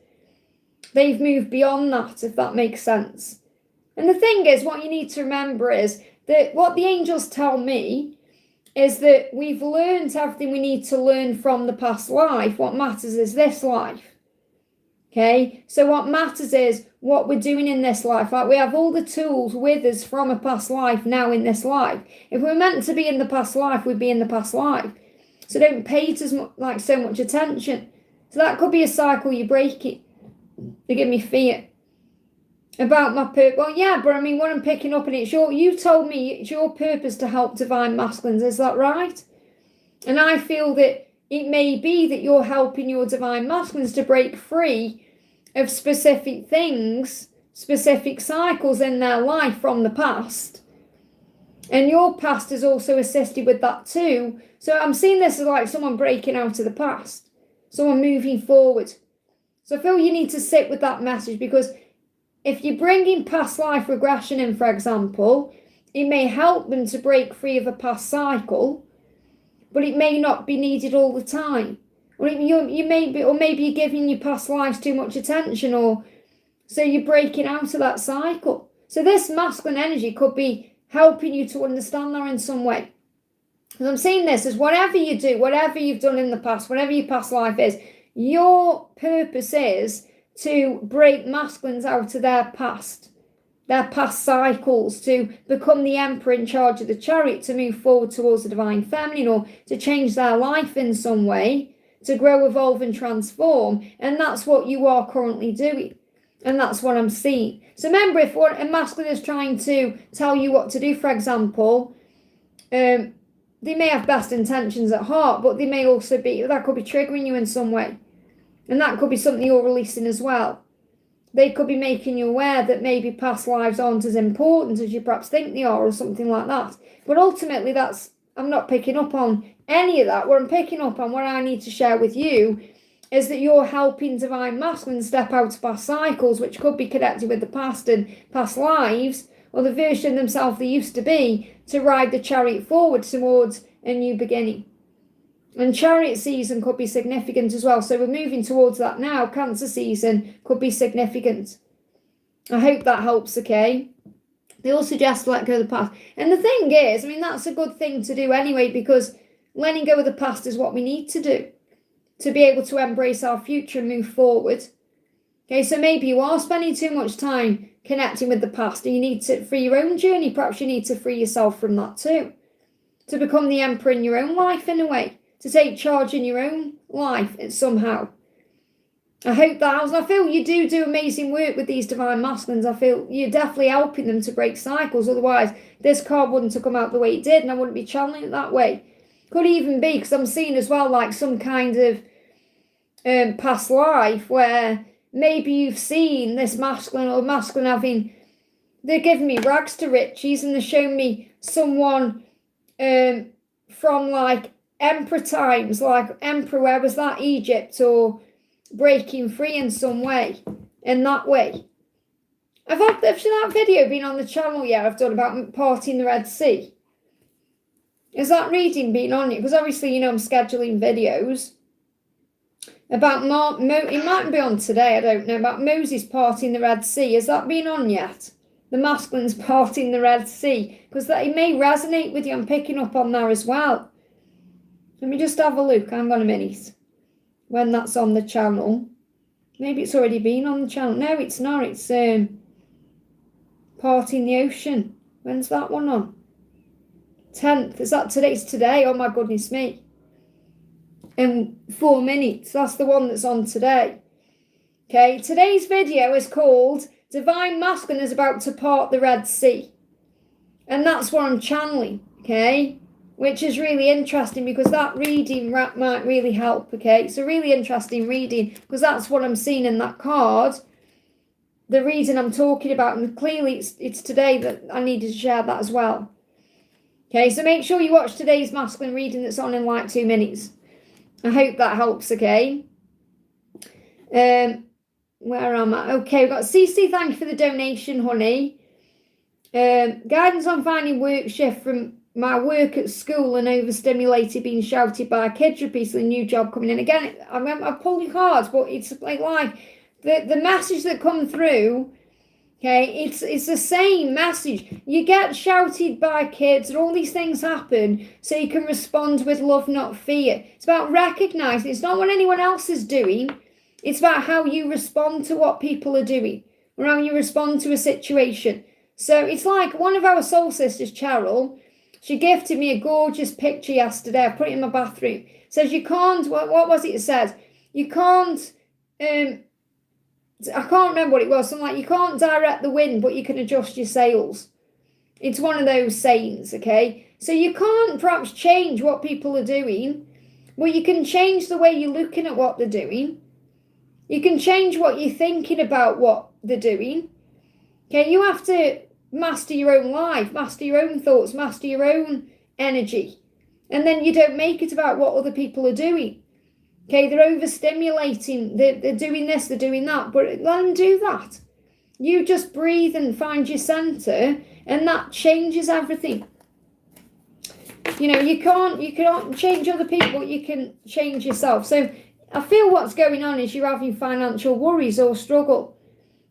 They've moved beyond that, if that makes sense. And the thing is, what you need to remember is that what the angels tell me is that we've learned everything we need to learn from the past life. What matters is this life. Okay, so what matters is what we're doing in this life. Like, we have all the tools with us from a past life now in this life. If we're meant to be in the past life, we'd be in the past life. So don't pay it as much, so much attention. So that could be a cycle you break it. They give me fear about my purpose. Well, yeah, but I mean, what I'm picking up, and you told me it's your purpose to help divine masculines. Is that right? And I feel that it may be that you're helping your divine masculines to break free of specific things, specific cycles in their life from the past. And your past has also assisted with that too. So I'm seeing this as like someone breaking out of the past, someone moving forward. So I feel you need to sit with that message, because if you're bringing past life regression in, for example, it may help them to break free of a past cycle, but it may not be needed all the time. Or you may be, or maybe you're giving your past lives too much attention, or so you're breaking out of that cycle. So this masculine energy could be helping you to understand that in some way. Because I'm seeing this as whatever you do, whatever you've done in the past, whatever your past life is, your purpose is to break masculines out of their past cycles, to become the emperor in charge of the chariot, to move forward towards the divine feminine, or to change their life in some way, to grow, evolve and transform. And that's what you are currently doing. And that's what I'm seeing. So remember, if a masculine is trying to tell you what to do, for example, they may have best intentions at heart, but they may also be, that could be triggering you in some way. And that could be something you're releasing as well. They could be making you aware that maybe past lives aren't as important as you perhaps think they are, or something like that. But ultimately, I'm not picking up on any of that. What I'm picking up on, what I need to share with you, is that you're helping divine masculine step out of past cycles, which could be connected with the past and past lives, or the version of themselves they used to be, to ride the chariot forward towards a new beginning. And chariot season could be significant as well. So we're moving towards that now. Cancer season could be significant. I hope that helps, okay? They all suggest to let go of the past. And the thing is, I mean, that's a good thing to do anyway, because letting go of the past is what we need to do to be able to embrace our future and move forward. Okay, so maybe you are spending too much time connecting with the past, and you need to, for your own journey, perhaps you need to free yourself from that too, to become the emperor in your own life in a way, to take charge in your own life somehow. I hope that helps. I feel you do amazing work with these divine masculines. I feel you're definitely helping them to break cycles. Otherwise, this card wouldn't have come out the way it did, and I wouldn't be channeling it that way. Could even be, because I'm seeing as well like some kind of past life where maybe you've seen this masculine or masculine having, they're giving me rags to riches, and they're showing me someone from like emperor times, like emperor, where was that, Egypt, or breaking free in some way, in that way. Have that video been on the channel yet? I've done about parting the Red Sea. Is that reading been on it? Because obviously, I'm scheduling videos about it might be on today, I don't know, about Moses parting the Red Sea. Has that been on yet? The masculines parting the Red Sea, because it may resonate with you. I'm picking up on that as well. Let me just have a look. Hang on a minute. When that's on the channel. Maybe it's already been on the channel. No, it's not. It's Parting the Ocean. When's that one on? 10th. Is that today? It's today. Oh my goodness me. In 4 minutes. That's the one that's on today. Okay. Today's video is called Divine Masculine is About to Part the Red Sea. And that's what I'm channeling. Okay. Which is really interesting, because that reading might really help, okay? It's a really interesting reading, because that's what I'm seeing in that card, the reason I'm talking about, and clearly it's today that I needed to share that as well. Okay, so make sure you watch today's masculine reading that's on in like 2 minutes. I hope that helps, okay? Where am I? Okay, we've got CC, thank you for the donation, honey. Guidance on finding work shift from my work at school and overstimulated, being shouted by kids repeatedly, new job coming in. Again, I pulled your cards, but it's like the message that come through, okay, it's the same message. You get shouted by kids and all these things happen so you can respond with love, not fear. It's about recognizing it's not what anyone else is doing. It's about how you respond to what people are doing or how you respond to a situation. So it's like one of our soul sisters, Cheryl, she gifted me a gorgeous picture yesterday. I put it in my bathroom. It says you can't, what was it said? You can't, I can't remember what it was. Something like you can't direct the wind, but you can adjust your sails. It's one of those sayings, okay? So you can't perhaps change what people are doing, but you can change the way you're looking at what they're doing. You can change what you're thinking about what they're doing. Okay, you have to master your own life, master your own thoughts, master your own energy. And then you don't make it about what other people are doing. Okay, they're overstimulating, they're doing this, they're doing that, but let them do that. You just breathe and find your center, and that changes everything. You know, you can't change other people, you can change yourself. So I feel what's going on is you're having financial worries or struggle.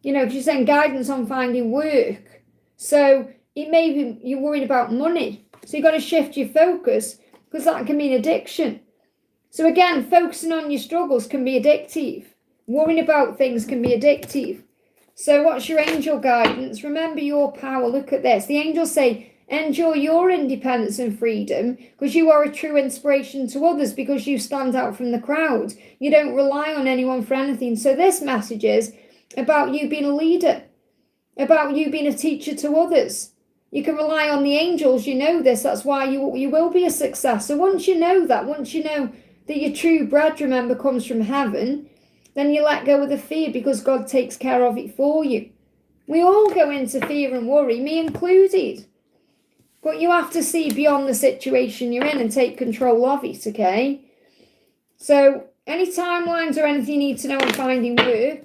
You know, because you're saying guidance on finding work. So it may be you're worried about money. So you've got to shift your focus because that can be an addiction. So again, focusing on your struggles can be addictive. Worrying about things can be addictive. So what's your angel guidance? Remember your power. Look at this. The angels say, enjoy your independence and freedom because you are a true inspiration to others because you stand out from the crowd. You don't rely on anyone for anything. So this message is about you being a leader, about you being a teacher to others. You can rely on the angels, you know this, that's why you will be a success. So once you know that, once you know that your true bread, remember, comes from heaven, then you let go of the fear because God takes care of it for you. We all go into fear and worry, me included. But you have to see beyond the situation you're in and take control of it, okay? So any timelines or anything you need to know on finding work,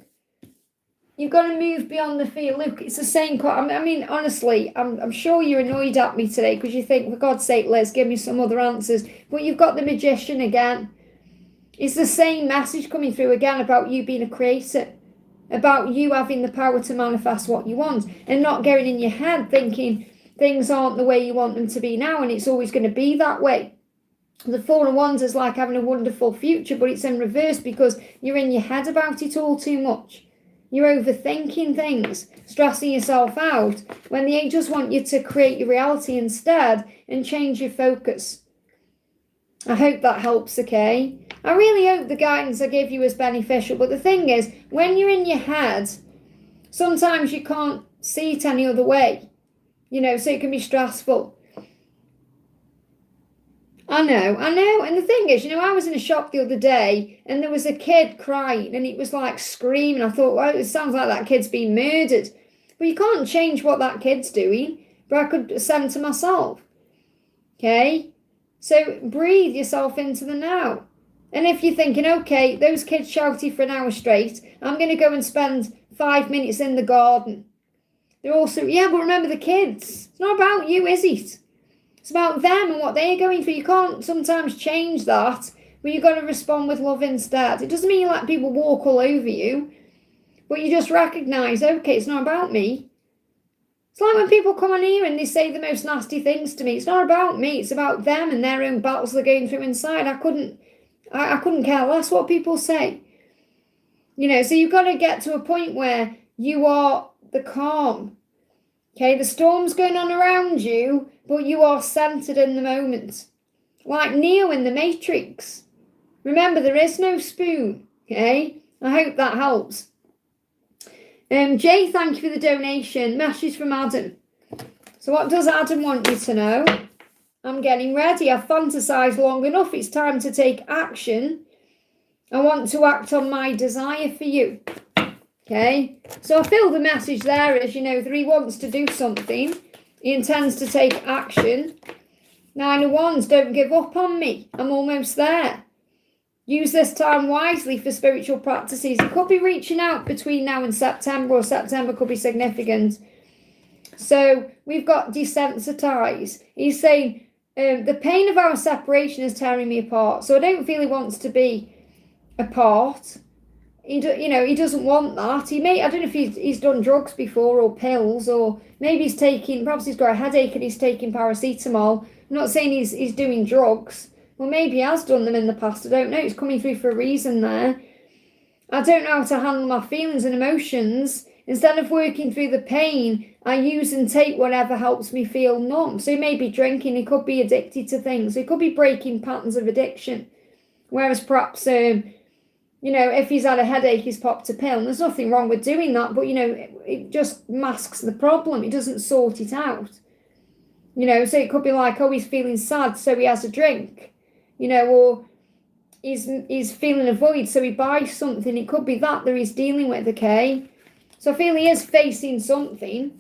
you've got to move beyond the fear. Look, it's the same. I mean, honestly, I'm sure you're annoyed at me today because you think, for God's sake, Liz, give me some other answers. But you've got the magician again. It's the same message coming through again about you being a creator, about you having the power to manifest what you want and not going in your head thinking things aren't the way you want them to be now and it's always going to be that way. The Four of Wands is like having a wonderful future, but it's in reverse because you're in your head about it all too much. You're overthinking things, stressing yourself out, when the angels want you to create your reality instead and change your focus. I hope that helps, okay? I really hope the guidance I give you is beneficial, but the thing is, when you're in your head, sometimes you can't see it any other way, you know, so it can be stressful. I know. And the thing is, you know, I was in a shop the other day and there was a kid crying and it was like screaming. I thought, well, it sounds like that kid's been murdered. But you can't change what that kid's doing, but I could center myself. Okay? So breathe yourself into the now. And if you're thinking, okay, those kids shouted for an hour straight, I'm going to go and spend 5 minutes in the garden. They're also, yeah, but remember the kids. It's not about you, is it? It's about them and what they're going through. You can't sometimes change that, but you've got to respond with love instead. It doesn't mean you let people walk all over you, but you just recognise, okay, it's not about me. It's like when people come on here and they say the most nasty things to me. It's not about me. It's about them and their own battles they're going through inside. I couldn't care less what people say. You know, so you've got to get to a point where you are the calm. Okay, the storm's going on around you, but you are centered in the moment. Like Neo in the Matrix. Remember, there is no spoon. Okay, I hope that helps. Jay, thank you for the donation. Message from Adam. So what does Adam want you to know? I'm getting ready. I've fantasized long enough. It's time to take action. I want to act on my desire for you. Okay, so I feel the message there is, you know, that he wants to do something. He intends to take action. Nine of Wands, don't give up on me. I'm almost there. Use this time wisely for spiritual practices. It could be reaching out between now and September, or September could be significant. So we've got desensitize. He's saying, the pain of our separation is tearing me apart. So I don't feel he wants to be apart. He doesn't want that. I don't know if he's done drugs before, or pills, or maybe perhaps he's got a headache and he's taking paracetamol. I'm not saying he's doing drugs. Well, maybe he has done them in the past. I don't know. It's coming through for a reason there. I don't know how to handle my feelings and emotions. Instead of working through the pain, I use and take whatever helps me feel numb. So he may be drinking. He could be addicted to things. He could be breaking patterns of addiction. Whereas perhaps, if he's had a headache, he's popped a pill. And there's nothing wrong with doing that. But, it just masks the problem. It doesn't sort it out. So it could be like, oh, he's feeling sad, so he has a drink. Or he's feeling a void, so he buys something. It could be that he's dealing with, okay? So I feel he is facing something.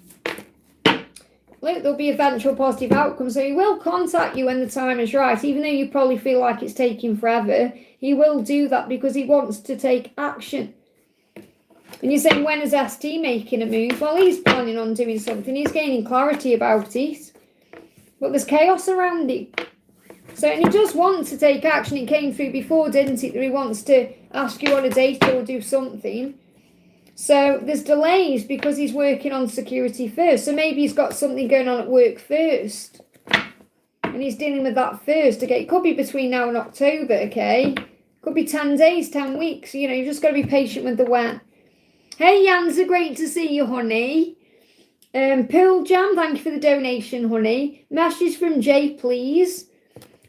Look, there'll be eventual positive outcomes. So he will contact you when the time is right, even though you probably feel like it's taking forever. He will do that because he wants to take action. And you're saying, when is ST making a move? Well, he's planning on doing something. He's gaining clarity about it. But there's chaos around it. So, and he does want to take action. It came through before, didn't it? That he wants to ask you on a date or do something. So there's delays because he's working on security first. So maybe he's got something going on at work first. And he's dealing with that first. Okay, it could be between now and October, okay? Could be 10 days, 10 weeks. You've just got to be patient with the when. Hey, Yanza, great to see you, honey. Pearl Jam, thank you for the donation, honey. Message from Jay, please.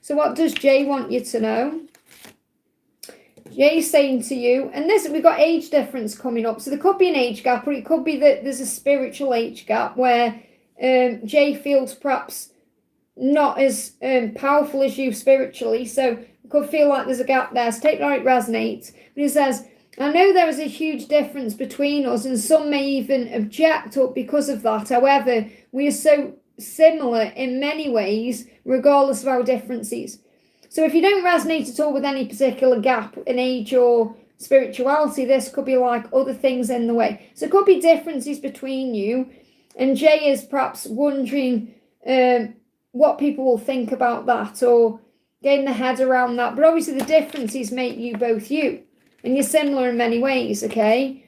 So what does Jay want you to know? Jay's saying to you, and we've got age difference coming up. So there could be an age gap, or it could be that there's a spiritual age gap where Jay feels perhaps not as powerful as you spiritually. So it could feel like there's a gap there. So take that how it resonates. But he says, I know there is a huge difference between us, and some may even object up because of that. However, we are so similar in many ways, regardless of our differences. So if you don't resonate at all with any particular gap in age or spirituality, this could be like other things in the way. So it could be differences between you, and Jay is perhaps wondering what people will think about that, or getting their head around that. But obviously the differences make you both you, and you're similar in many ways, okay?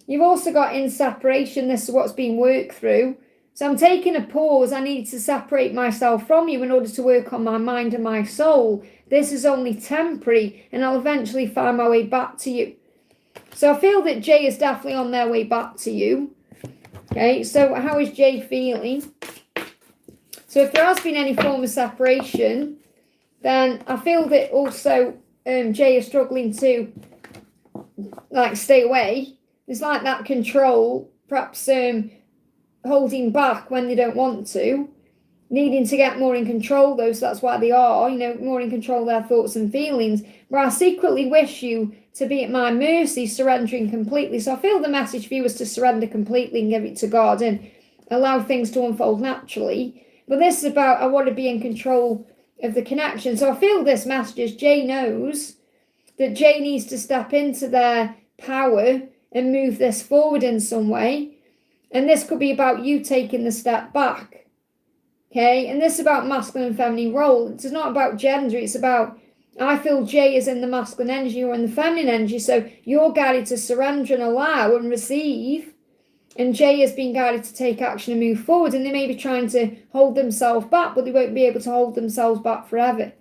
You've also got in separation, this is what's being worked through. So I'm taking a pause. I need to separate myself from you in order to work on my mind and my soul. This is only temporary, and I'll eventually find my way back to you. So I feel that Jay is definitely on their way back to you. Okay, so how is Jay feeling? So if there has been any form of separation, then I feel that also Jay is struggling to stay away. There's like that control, perhaps holding back when they don't want to, needing to get more in control though, so that's why they are, more in control of their thoughts and feelings. But I secretly wish you to be at my mercy, surrendering completely. So I feel the message for you is to surrender completely and give it to God and allow things to unfold naturally. But this is about, I want to be in control of the connection. So I feel this message is Jay knows that Jay needs to step into their power and move this forward in some way. And this could be about you taking the step back. Okay? And this is about masculine and feminine role. It's not about gender. It's about, I feel Jay is in the masculine energy or in the feminine energy. So you're guided to surrender and allow and receive. And Jay is being guided to take action and move forward. And they may be trying to hold themselves back, but they won't be able to hold themselves back forever.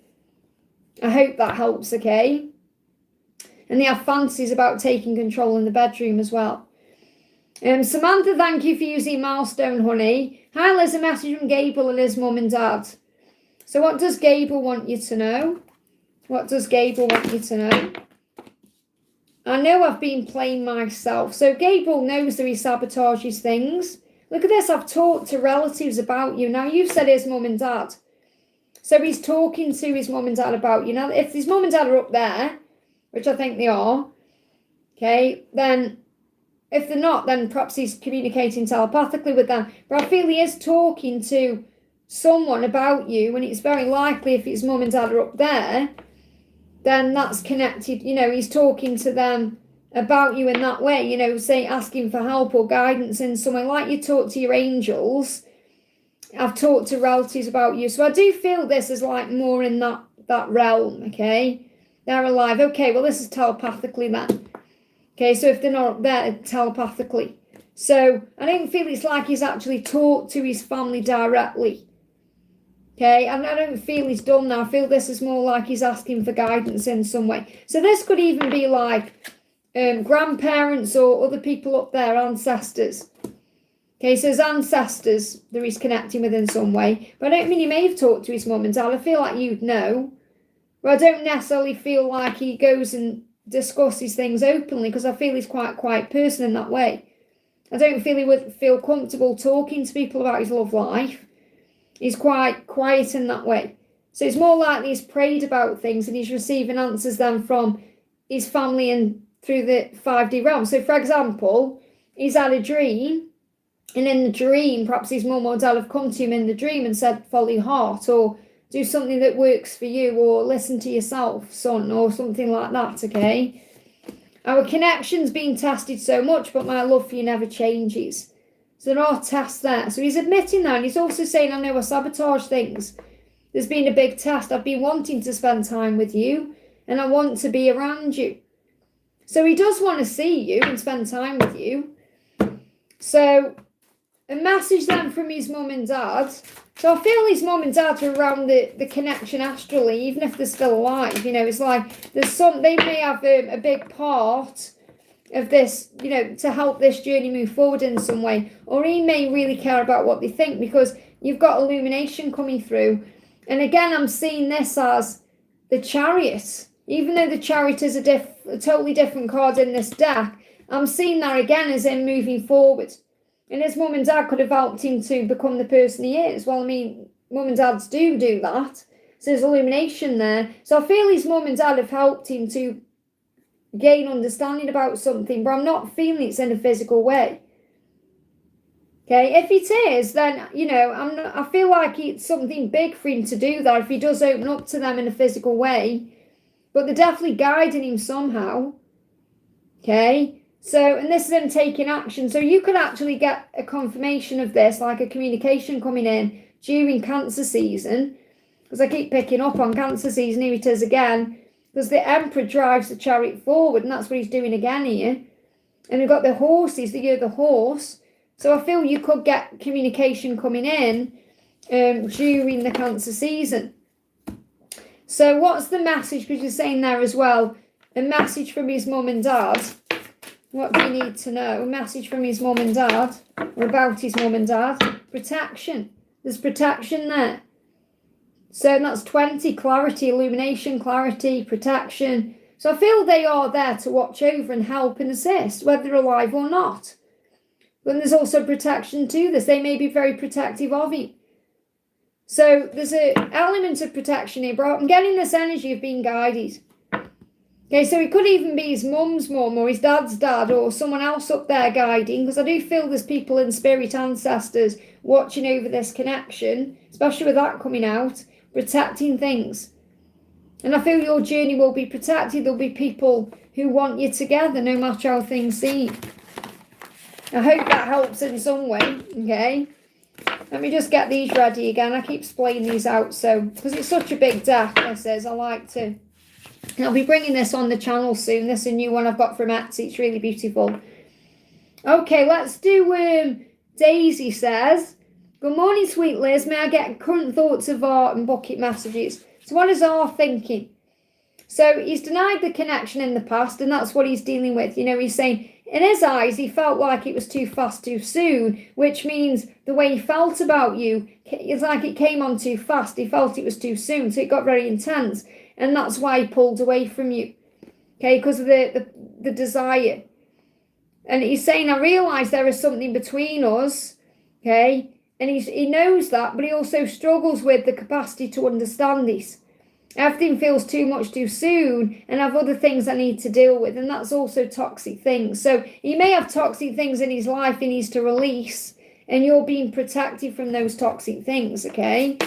I hope that helps, okay? And they have fantasies about taking control in the bedroom as well. Samantha, thank you for using milestone, honey. Hi, Liz, a message from Gable and his mum and dad. So what does Gable want you to know? What does Gable want you to know? I know I've been playing myself. So Gable knows that he sabotages things. Look at this. I've talked to relatives about you. Now, you've said his mum and dad. So he's talking to his mum and dad about you. Now, if his mum and dad are up there, which I think they are, okay, then if they're not, then perhaps he's communicating telepathically with them. But I feel he is talking to someone about you, and it's very likely if his mum and dad are up there, then that's connected. He's talking to them about you in that way, say asking for help or guidance in some way, like you talk to your angels. I've talked to relatives about you. So I do feel this is like more in that realm, okay? They're alive. Okay, well, this is telepathically then. Okay, so if they're not there telepathically. So I don't feel it's like he's actually talked to his family directly. Okay, and I don't feel he's done that. I feel this is more like he's asking for guidance in some way. So this could even be like grandparents or other people up there, ancestors. Okay, so his ancestors that he's connecting with in some way. But I don't mean he may have talked to his mum and dad. I feel like you'd know. But I don't necessarily feel like he goes and discusses things openly, because I feel he's quite a quiet person in that way. I don't feel he would feel comfortable talking to people about his love life. He's quite quiet in that way. So it's more likely he's prayed about things and he's receiving answers then from his family and through the 5D realm. So for example, he's had a dream, and in the dream, perhaps his mum or dad have come to him in the dream and said, follow your heart, or do something that works for you, or listen to yourself, son, or something like that, okay? Our connection's been tested so much, but my love for you never changes. So there are tests there. So he's admitting that, and he's also saying, I know I sabotage things. There's been a big test. I've been wanting to spend time with you, and I want to be around you. So he does want to see you and spend time with you. So a message then from his mum and dad. So I feel his mum and dad are around the connection astrally, even if they're still alive. It's like they may have a big part of this, to help this journey move forward in some way. Or he may really care about what they think, because you've got illumination coming through. And again, I'm seeing this as the Chariot. Even though the Chariot is a totally different card in this deck, I'm seeing that again as him moving forward. And his mum and dad could have helped him to become the person he is. Well, I mean, mum and dads do that. So there's illumination there. So I feel his mum and dad have helped him to gain understanding about something, but I'm not feeling it's in a physical way. Okay, if it is, then, I feel like it's something big for him to do that if he does open up to them in a physical way. But they're definitely guiding him somehow. Okay. So, and this is him taking action. So you could actually get a confirmation of this, like a communication coming in during Cancer season. Because I keep picking up on Cancer season, here it is again. Because the Emperor drives the Chariot forward, and that's what he's doing again here. And we've got the horses, the year of the horse. So I feel you could get communication coming in during the Cancer season. So what's the message? Because you're saying there as well, a message from his mum and dad. What do you need to know? A message from his mum and dad, or about his mum and dad. Protection. There's protection there. So that's 20, clarity, illumination, clarity, protection. So I feel they are there to watch over and help and assist, whether they're alive or not. But there's also protection to this. They may be very protective of you. So there's an element of protection here, bro. I'm getting this energy of being guided. Okay, so it could even be his mum's mum or his dad's dad or someone else up there guiding, because I do feel there's people in spirit, ancestors, watching over this connection, especially with that coming out, protecting things. And I feel your journey will be protected. There'll be people who want you together, no matter how things seem. I hope that helps in some way, okay? Let me just get these ready again. I keep splaying these out, so, because it's such a big deck, this is, I like to. And I'll be bringing this on the channel soon. This is a new one I've got from Etsy. It's really beautiful. Okay, let's do, Daisy says, good morning, sweet Liz. May I get current thoughts of art and bucket messages? So what is our thinking? So he's denied the connection in the past, and that's what he's dealing with. He's saying, in his eyes, he felt like it was too fast, too soon, which means the way he felt about you, it's like it came on too fast. He felt it was too soon, so it got very intense. And that's why he pulled away from you, okay, because of the desire. And he's saying, I realise there is something between us, okay, and he knows that, but he also struggles with the capacity to understand this. Everything feels too much too soon, and I have other things I need to deal with, and that's also toxic things. So he may have toxic things in his life he needs to release, and you're being protected from those toxic things, okay?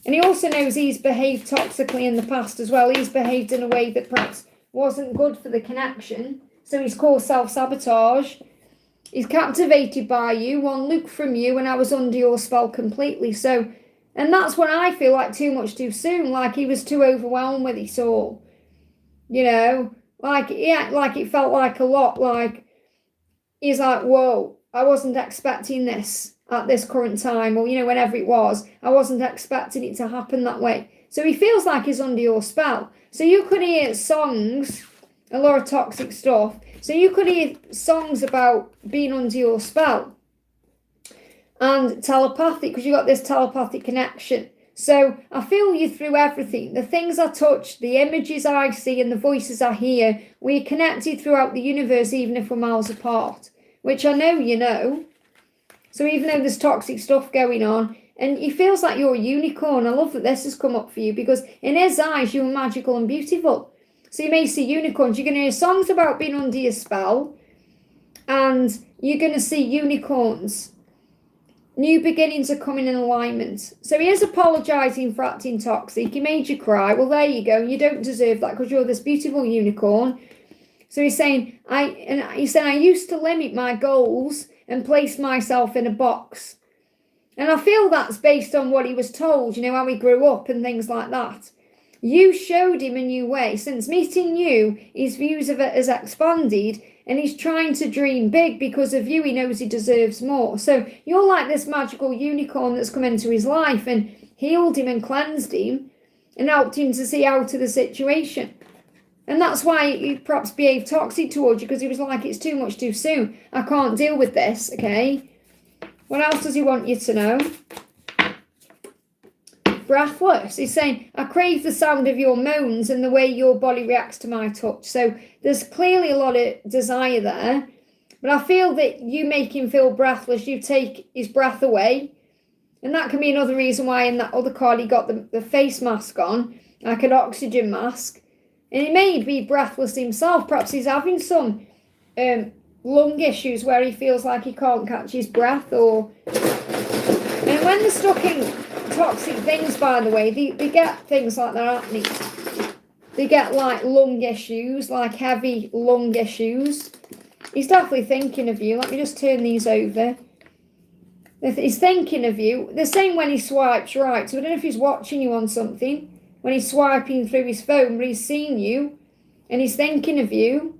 And he also knows he's behaved toxically in the past as well. He's behaved in a way that perhaps wasn't good for the connection. So he's caused self-sabotage. He's captivated by you, one look from you, and I was under your spell completely. So, and that's when I feel like too much too soon, like he was too overwhelmed with it all. You know, like, yeah, like it felt like a lot, like he's like, whoa, I wasn't expecting this at this current time, or, you know, whenever it was, I wasn't expecting it to happen that way. So he feels like he's under your spell. So you could hear songs, a lot of toxic stuff. So you could hear songs about being under your spell and telepathic, because you got this telepathic connection. So I feel you through everything. The things I touch, the images I see, and the voices I hear, we're connected throughout the universe, even if we're miles apart, which I know you know. So even though there's toxic stuff going on, and he feels like you're a unicorn. I love that this has come up for you, because in his eyes, you're magical and beautiful. So you may see unicorns. You're going to hear songs about being under your spell, and you're going to see unicorns. New beginnings are coming in alignment. So he is apologising for acting toxic. He made you cry. Well, there you go. You don't deserve that because you're this beautiful unicorn. So he's saying, I used to limit my goals and place myself in a box. And I feel that's based on what he was told, you know, how he grew up and things like that. You showed him a new way. Since meeting you, his views of it has expanded, and he's trying to dream big. Because of you, he knows he deserves more. So you're like this magical unicorn that's come into his life and healed him and cleansed him and helped him to see out of the situation. And that's why he perhaps behaved toxic towards you, because he was like, it's too much too soon. I can't deal with this, okay? What else does he want you to know? Breathless. He's saying, I crave the sound of your moans and the way your body reacts to my touch. So there's clearly a lot of desire there. But I feel that you make him feel breathless. You take his breath away. And that can be another reason why in that other card he got the face mask on, like an oxygen mask. And he may be breathless himself. Perhaps he's having some lung issues where he feels like he can't catch his breath. And when they're stuck in toxic things, by the way, they get things like that happening. They get like lung issues, like heavy lung issues. He's definitely thinking of you. Let me just turn these over. He's thinking of you. The same when he swipes right. So I don't know if he's watching you on something when he's swiping through his phone, but he's seen you and he's thinking of you.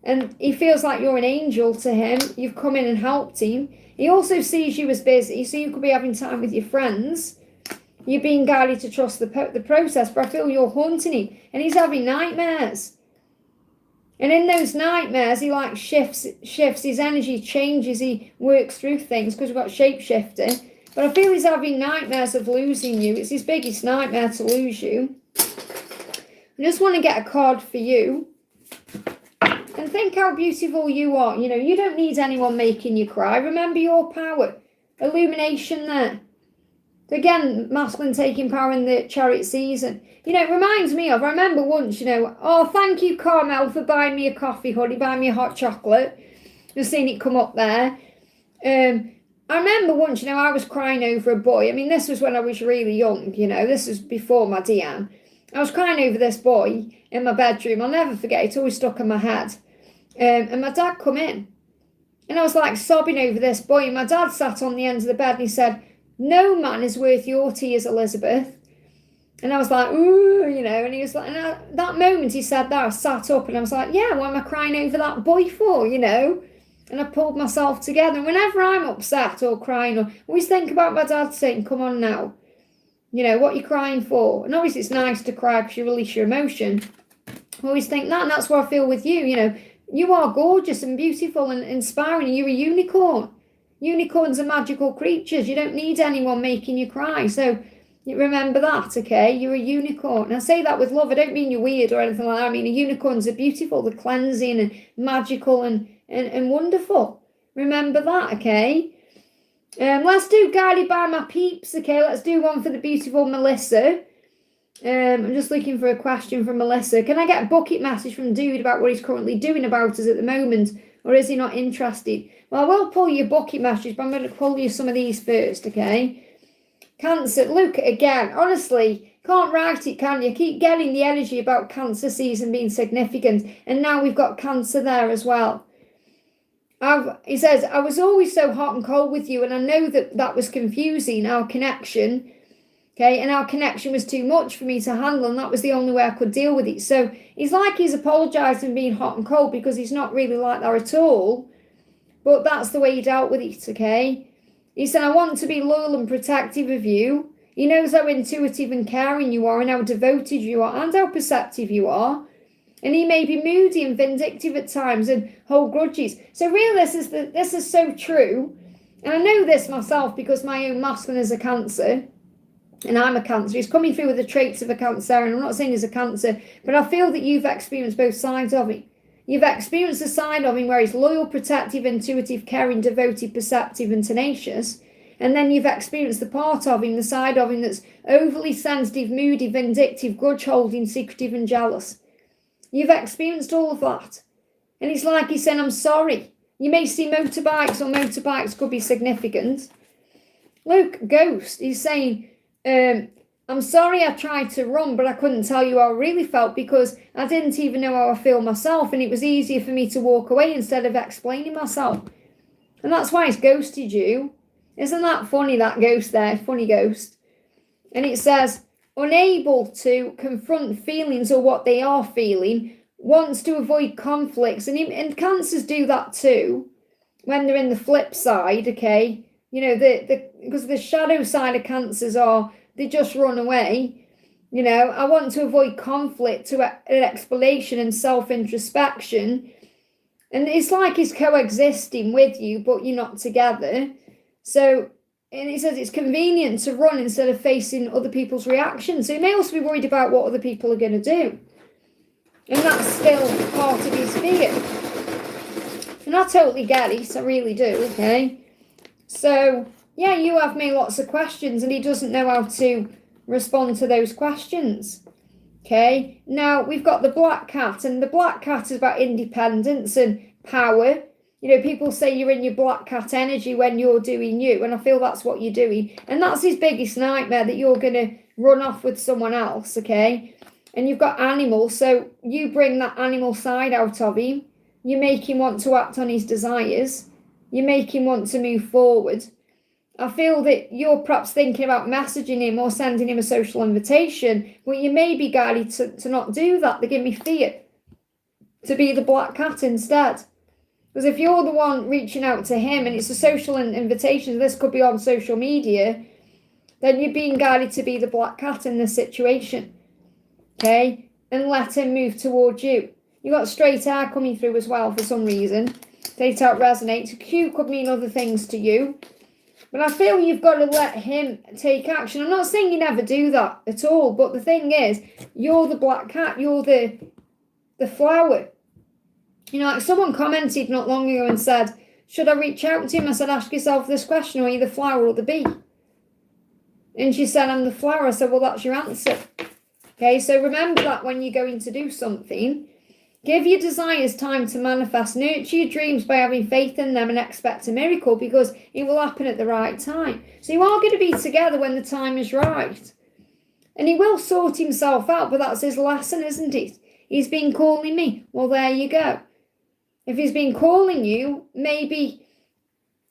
And he feels like you're an angel to him. You've come in and helped him. He also sees you as busy, so you could be having time with your friends. You're being guided to trust the process, but I feel you're haunting him. And he's having nightmares. And in those nightmares, he like shifts, his energy changes, he works through things, because we've got shapeshifting. But I feel he's having nightmares of losing you. It's his biggest nightmare to lose you. I just want to get a card for you. And think how beautiful you are. You know, you don't need anyone making you cry. Remember your power. Illumination there. Again, masculine taking power in the Chariot season. You know, it reminds me of, I remember once, you know, oh, thank you, Carmel, for buying me a coffee, honey, buying me a hot chocolate. Just seeing it come up there. I remember once, you know, I was crying over a boy. I mean, this was when I was really young, you know. This was before my DM. I was crying over this boy in my bedroom. I'll never forget. It always stuck in my head. And my dad come in. And I was like sobbing over this boy. And my dad sat on the end of the bed and he said, no man is worth your tears, Elizabeth. And I was like, ooh, you know. And he was like, that moment he said that, I sat up and I was like, yeah, what am I crying over that boy for, you know? And I pulled myself together. And whenever I'm upset or crying, or always think about my dad saying, come on now. You know, what are you crying for? And obviously it's nice to cry because you release your emotion. I always think that, and that's what I feel with you. You know, you are gorgeous and beautiful and inspiring. You're a unicorn. Unicorns are magical creatures. You don't need anyone making you cry. So remember that, okay? You're a unicorn. And I say that with love. I don't mean you're weird or anything like that. I mean, unicorns are beautiful. They're cleansing and magical and wonderful. Remember that, okay? Let's do Guided by My Peeps, okay? Let's do one for the beautiful Melissa. I'm just looking for a question from Melissa. Can I get a bucket message from Dude about what he's currently doing about us at the moment? or is he not interested? Well, I will pull your bucket message, but I'm going to pull you some of these first, okay? Cancer, look again, honestly, can't write it, can you? Keep getting the energy about Cancer season being significant, and now we've got Cancer there as well. He says, I was always so hot and cold with you, and I know that was confusing, our connection, okay, and our connection was too much for me to handle, and that was the only way I could deal with it. So he's like he's apologising being hot and cold because he's not really like that at all, but that's the way he dealt with it, okay? He said, I want to be loyal and protective of you. He knows how intuitive and caring you are and how devoted you are and how perceptive you are. And he may be moody and vindictive at times and hold grudges. So really, this is so true. And I know this myself because my own masculine is a Cancer. And I'm a Cancer. He's coming through with the traits of a Cancer. And I'm not saying he's a Cancer. But I feel that you've experienced both sides of him. You've experienced the side of him where he's loyal, protective, intuitive, caring, devoted, perceptive, and tenacious. And then you've experienced the part of him, the side of him that's overly sensitive, moody, vindictive, grudge-holding, secretive, and jealous. You've experienced all of that. And it's like he's saying, I'm sorry. You may see motorbikes, or motorbikes could be significant. Look, Ghost, he's saying, I'm sorry I tried to run, but I couldn't tell you how I really felt because I didn't even know how I feel myself, and it was easier for me to walk away instead of explaining myself. And that's why he's ghosted you. Isn't that funny, that ghost there? Funny ghost. And it says, unable to confront feelings or what they are feeling, wants to avoid conflicts. And Cancers do that too when they're in the flip side, okay? You know, because the shadow side of Cancers are, they just run away. You know, I want to avoid conflict to an explanation and self-introspection. And it's like he's coexisting with you, but you're not together. So, and it says it's convenient to run instead of facing other people's reactions. So he may also be worried about what other people are going to do. And that's still part of his fear. And I totally get it, I really do, okay? So, yeah, you have made lots of questions and he doesn't know how to respond to those questions. Okay, now we've got the Black Cat, and the Black Cat is about independence and power. You know, people say you're in your Black Cat energy when you're doing you, and I feel that's what you're doing. And that's his biggest nightmare, that you're going to run off with someone else, okay? And you've got animals, so you bring that animal side out of him. You make him want to act on his desires. You make him want to move forward. I feel that you're perhaps thinking about messaging him or sending him a social invitation, but you may be guided to not do that. They give me fear to be the Black Cat instead. Because if you're the one reaching out to him and it's a social invitation, this could be on social media, then you're being guided to be the Black Cat in this situation. Okay? And let him move towards you. You've got straight hair coming through as well for some reason. Straight out resonates. Q could mean other things to you. But I feel you've got to let him take action. I'm not saying you never do that at all. But the thing is, you're the Black Cat. You're the flower. You know, like someone commented not long ago and said, should I reach out to him? I said, ask yourself this question. Are you the flower or the bee? And she said, I'm the flower. I said, well, that's your answer. Okay, so remember that when you're going to do something. Give your desires time to manifest. Nurture your dreams by having faith in them and expect a miracle, because it will happen at the right time. So you are going to be together when the time is right. And he will sort himself out, but that's his lesson, isn't it? He's been calling me. Well, there you go. If he's been calling you, maybe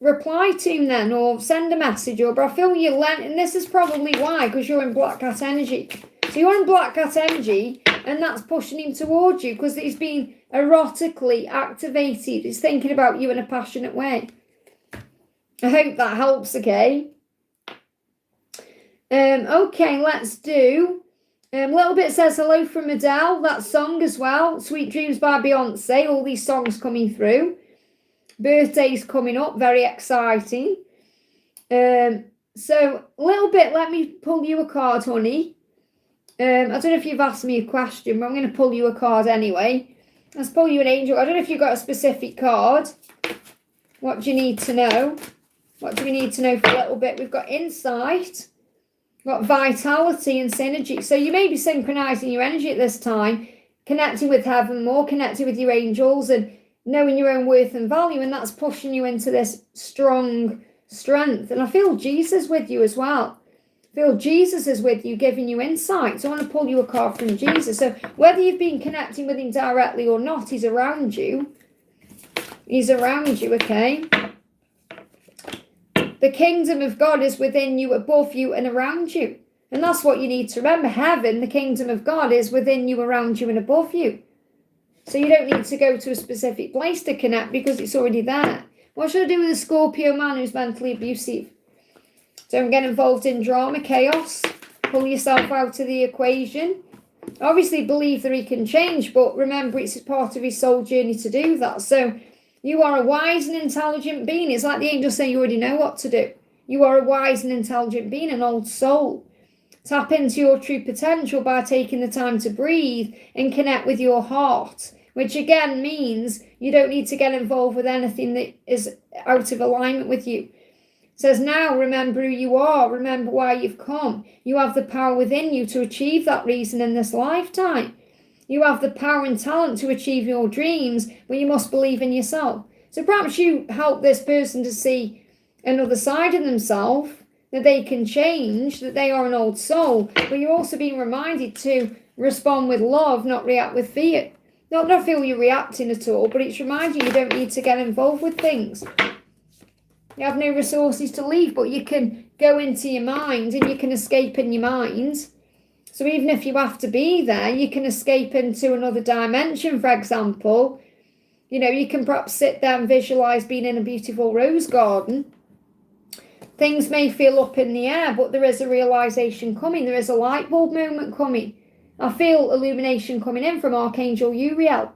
reply to him then, or send a message. But I feel you learn, and this is probably why, because you're in Black Cat energy. So you're in Black Cat energy, and that's pushing him towards you because he's been erotically activated. He's thinking about you in a passionate way. I hope that helps, okay? Okay, let's do... Little Bit says hello from Adele. That song as well. Sweet Dreams by Beyonce. All these songs coming through. Birthday's coming up. Very exciting. So, Little Bit, let me pull you a card, honey. I don't know if you've asked me a question, but I'm going to pull you a card anyway. Let's pull you an angel. I don't know if you've got a specific card. What do you need to know? What do we need to know for a little bit? We've got insight. We've got vitality and synergy. So you may be synchronizing your energy at this time, connecting with heaven more, connecting with your angels, and knowing your own worth and value, and that's pushing you into this strong strength. And I feel Jesus with you as well. I feel Jesus is with you, giving you insight. So I want to pull you a card from Jesus. So whether you've been connecting with him directly or not, he's around you. He's around you, okay? The kingdom of God is within you, above you, and around you. And that's what you need to remember. Heaven, the kingdom of God, is within you, around you, and above you. So you don't need to go to a specific place to connect because it's already there. What should I do with a Scorpio man who's mentally abusive? Don't get involved in drama, chaos. Pull yourself out of the equation. Obviously believe that he can change, but remember it's part of his soul journey to do that. So you are a wise and intelligent being. It's like the angels say you already know what to do. You are a wise and intelligent being, an old soul. Tap into your true potential by taking the time to breathe and connect with your heart, which again means you don't need to get involved with anything that is out of alignment with you. It says now, remember who you are, remember why you've come. You have the power within you to achieve that reason in this lifetime. You have the power and talent to achieve your dreams, but you must believe in yourself. So perhaps you help this person to see another side of themselves, that they can change, that they are an old soul, but you're also being reminded to respond with love, not react with fear. Not that I feel you're reacting at all, but it's reminding you don't need to get involved with things. You have no resources to leave, but you can go into your mind and you can escape in your mind. So even if you have to be there, you can escape into another dimension, for example. You know, you can perhaps sit there and visualize being in a beautiful rose garden. Things may feel up in the air, but there is a realization coming. There is a light bulb moment coming. I feel illumination coming in from Archangel Uriel.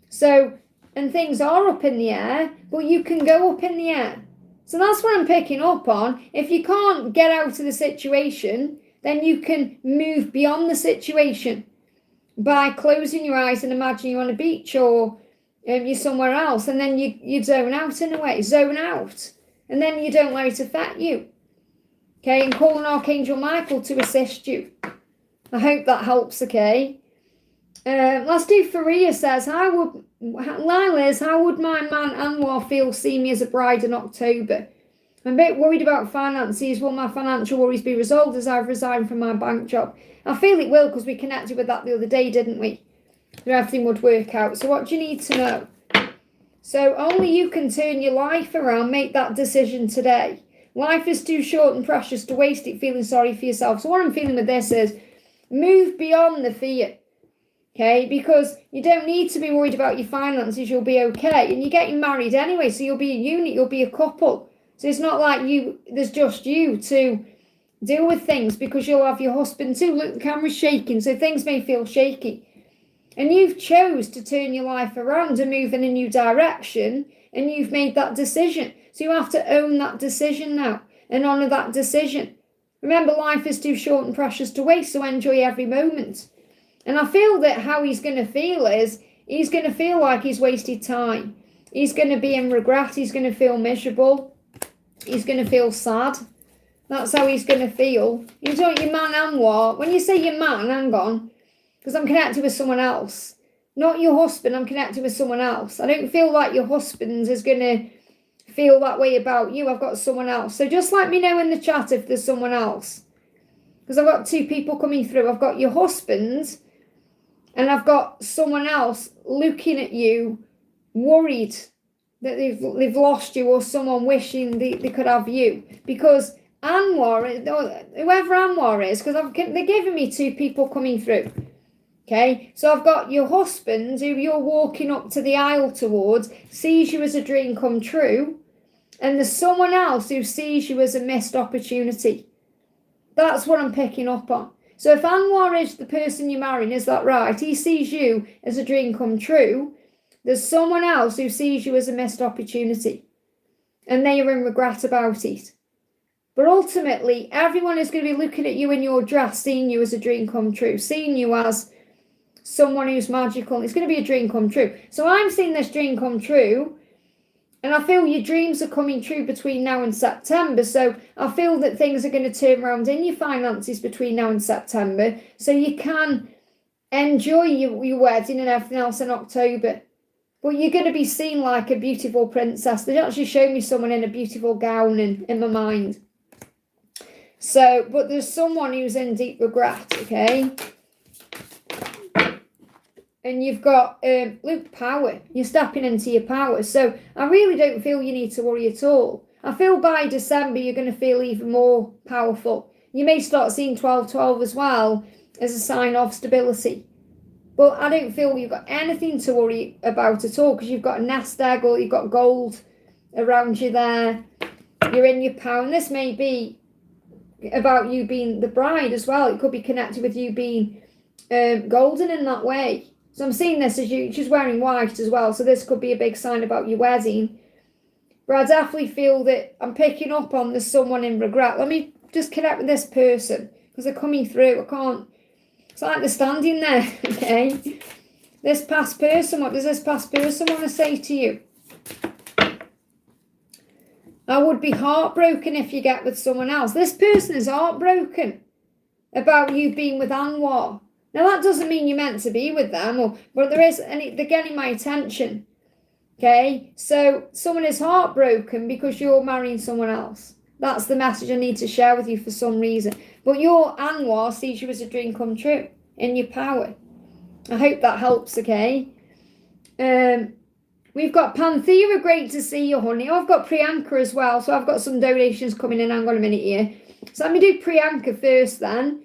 So, and things are up in the air, but you can go up in the air. So that's what I'm picking up on. If you can't get out of the situation, then you can move beyond the situation by closing your eyes and imagine you're on a beach or you're somewhere else. And then you zone out in a way, zone out. And then you don't let it affect you. Okay, and call on Archangel Michael to assist you. I hope that helps, okay? Let's do Faria says, Lila's, how would my man Anwar feel seeing me as a bride in October? I'm a bit worried about finances. Will my financial worries be resolved as I've resigned from my bank job? I feel it will because we connected with that the other day, didn't we? That everything would work out. So what do you need to know? So only you can turn your life around, make that decision today. Life is too short and precious to waste it feeling sorry for yourself. So what I'm feeling with this is move beyond the fear, okay? Because you don't need to be worried about your finances. You'll be okay. And you're getting married anyway, so you'll be a unit, you'll be a couple. So it's not like there's just you to deal with things because you'll have your husband too. Look, the camera's shaking, so things may feel shaky. And you've chose to turn your life around and move in a new direction, and you've made that decision. So you have to own that decision now and honour that decision. Remember, life is too short and precious to waste, so enjoy every moment. And I feel that how he's going to feel is he's going to feel like he's wasted time. He's going to be in regret. He's going to feel miserable. He's going to feel sad. That's how he's going to feel. You don't, your man Anwar. When you say your man, hang on. Because I'm connected with someone else. Not your husband, I'm connected with someone else. I don't feel like your husband is going to feel that way about you. I've got someone else. So just let me know in the chat if there's someone else. Because I've got two people coming through. I've got your husband and I've got someone else looking at you, worried that they've lost you, or someone wishing they could have you. Because Anwar, whoever Anwar is, because they're giving me two people coming through. Okay, so I've got your husband who you're walking up to the aisle towards, sees you as a dream come true, and there's someone else who sees you as a missed opportunity. That's what I'm picking up on. So if Anwar is the person you're marrying, is that right? He sees you as a dream come true. There's someone else who sees you as a missed opportunity, and they are in regret about it. But ultimately, everyone is going to be looking at you in your dress, seeing you as a dream come true, seeing you as someone who's magical. It's going to be a dream come true. So I'm seeing this dream come true, and I feel your dreams are coming true between now and September. So I feel that things are going to turn around in your finances between now and September, so you can enjoy your wedding and everything else in October. but you're going to be seen like a beautiful princess. They actually show me someone in a beautiful gown in my mind. So, but there's someone who's in deep regret, okay? And you've got Luke power. You're stepping into your power. So I really don't feel you need to worry at all. I feel by December you're going to feel even more powerful. You may start seeing 12-12 as well as a sign of stability. But I don't feel you've got anything to worry about at all, because you've got a nest egg or you've got gold around you there. You're in your power. And this may be about you being the bride as well. It could be connected with you being golden in that way. So I'm seeing this as she's wearing white as well. So this could be a big sign about your wedding. But I definitely feel that I'm picking up on there's someone in regret. Let me just connect with this person, because they're coming through. I can't. It's like they're standing there, okay? This past person, what does this past person want to say to you? I would be heartbroken if you get with someone else. This person is heartbroken about you being with Anwar. Now, that doesn't mean you're meant to be with them, but there is, and they're getting my attention, okay? So someone is heartbroken because you're marrying someone else. That's the message I need to share with you for some reason. But your Anwar sees you as a dream come true in your power. I hope that helps, okay? We've got Panthera, great to see you, honey. I've got Priyanka as well, so I've got some donations coming in. Hang on a minute here. So let me do Priyanka first then.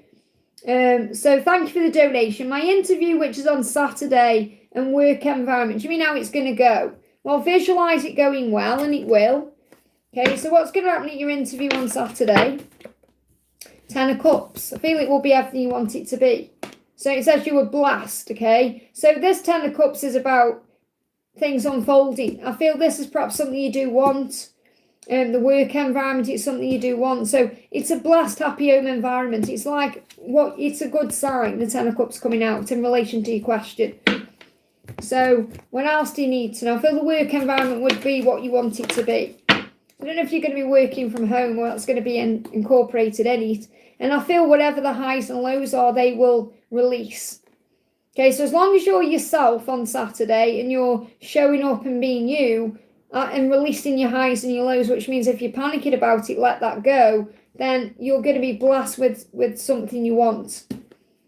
So thank you for the donation. My interview, which is on Saturday, and work environment. Do you mean how it's going to go? Well, visualise it going well, and it will. Okay, so what's going to happen at your interview on Saturday? 10 of Cups. I feel it will be everything you want it to be. So it says you were blessed, okay? So this 10 of Cups is about things unfolding. I feel this is perhaps something you do want. The work environment is something you do want. So it's a blessed, happy home environment. It's like, it's a good sign, the 10 of Cups coming out in relation to your question. So what else do you need to know? I feel the work environment would be what you want it to be. I don't know if you're going to be working from home or that's going to be incorporated in it. And I feel whatever the highs and lows are, they will release. Okay, so as long as you're yourself on Saturday and you're showing up and being you and releasing your highs and your lows, which means if you're panicking about it, let that go, then you're going to be blessed with something you want.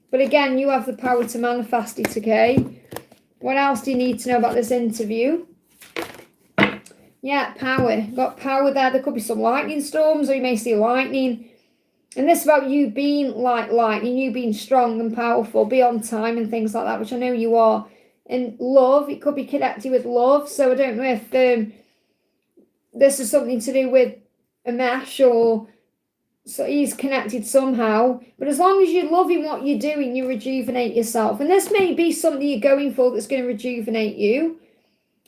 But again, you have the power to manifest it, okay? What else do you need to know about this interview? Yeah, power. Got power there. There could be some lightning storms, or you may see lightning. And this is about you being like lightning, you being strong and powerful, be on time and things like that, which I know you are. And love, it could be connected with love. So I don't know if this is something to do with a mesh, or so he's connected somehow. But as long as you're loving what you're doing, you rejuvenate yourself. And this may be something you're going for that's going to rejuvenate you.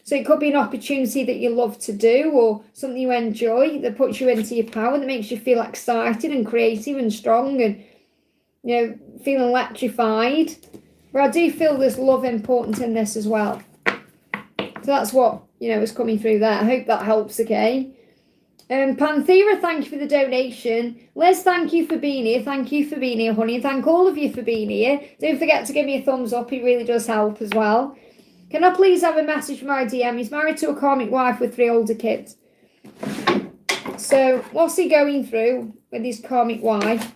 So it could be an opportunity that you love to do, or something you enjoy that puts you into your power, that makes you feel excited and creative and strong and, you know, feeling electrified. But I do feel there's love important in this as well. So that's what, you know, is coming through there. I hope that helps, okay? Panthera, thank you for the donation. Liz, thank you for being here. Thank you for being here, honey. Thank all of you for being here. Don't forget to give me a thumbs up. It really does help as well. Can I please have a message from my DM? He's married to a karmic wife with 3 older kids. So what's he going through with his karmic wife?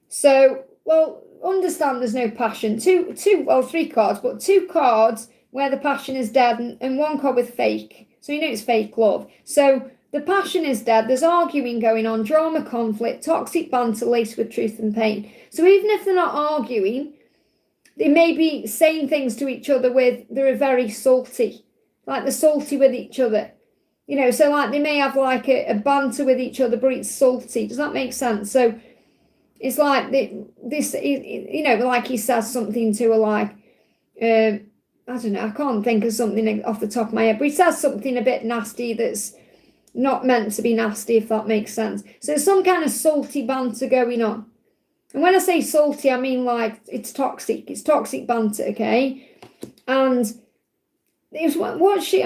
So, well, understand there's no passion. 3 cards, but 2 cards where the passion is dead, and 1 card with fake. So you know it's fake love. So the passion is dead. There's arguing going on, drama, conflict, toxic banter laced with truth and pain. So even if they're not arguing, they may be saying things to each other they're very salty. Like they're salty with each other. You know, so like they may have like a banter with each other, but it's salty. Does that make sense? So it's like this, you know, like he says something to her like, I don't know, I can't think of something off the top of my head, but he says something a bit nasty that's not meant to be nasty, if that makes sense. So there's some kind of salty banter going on. And when I say salty, I mean like it's toxic. It's toxic banter, okay? And it's I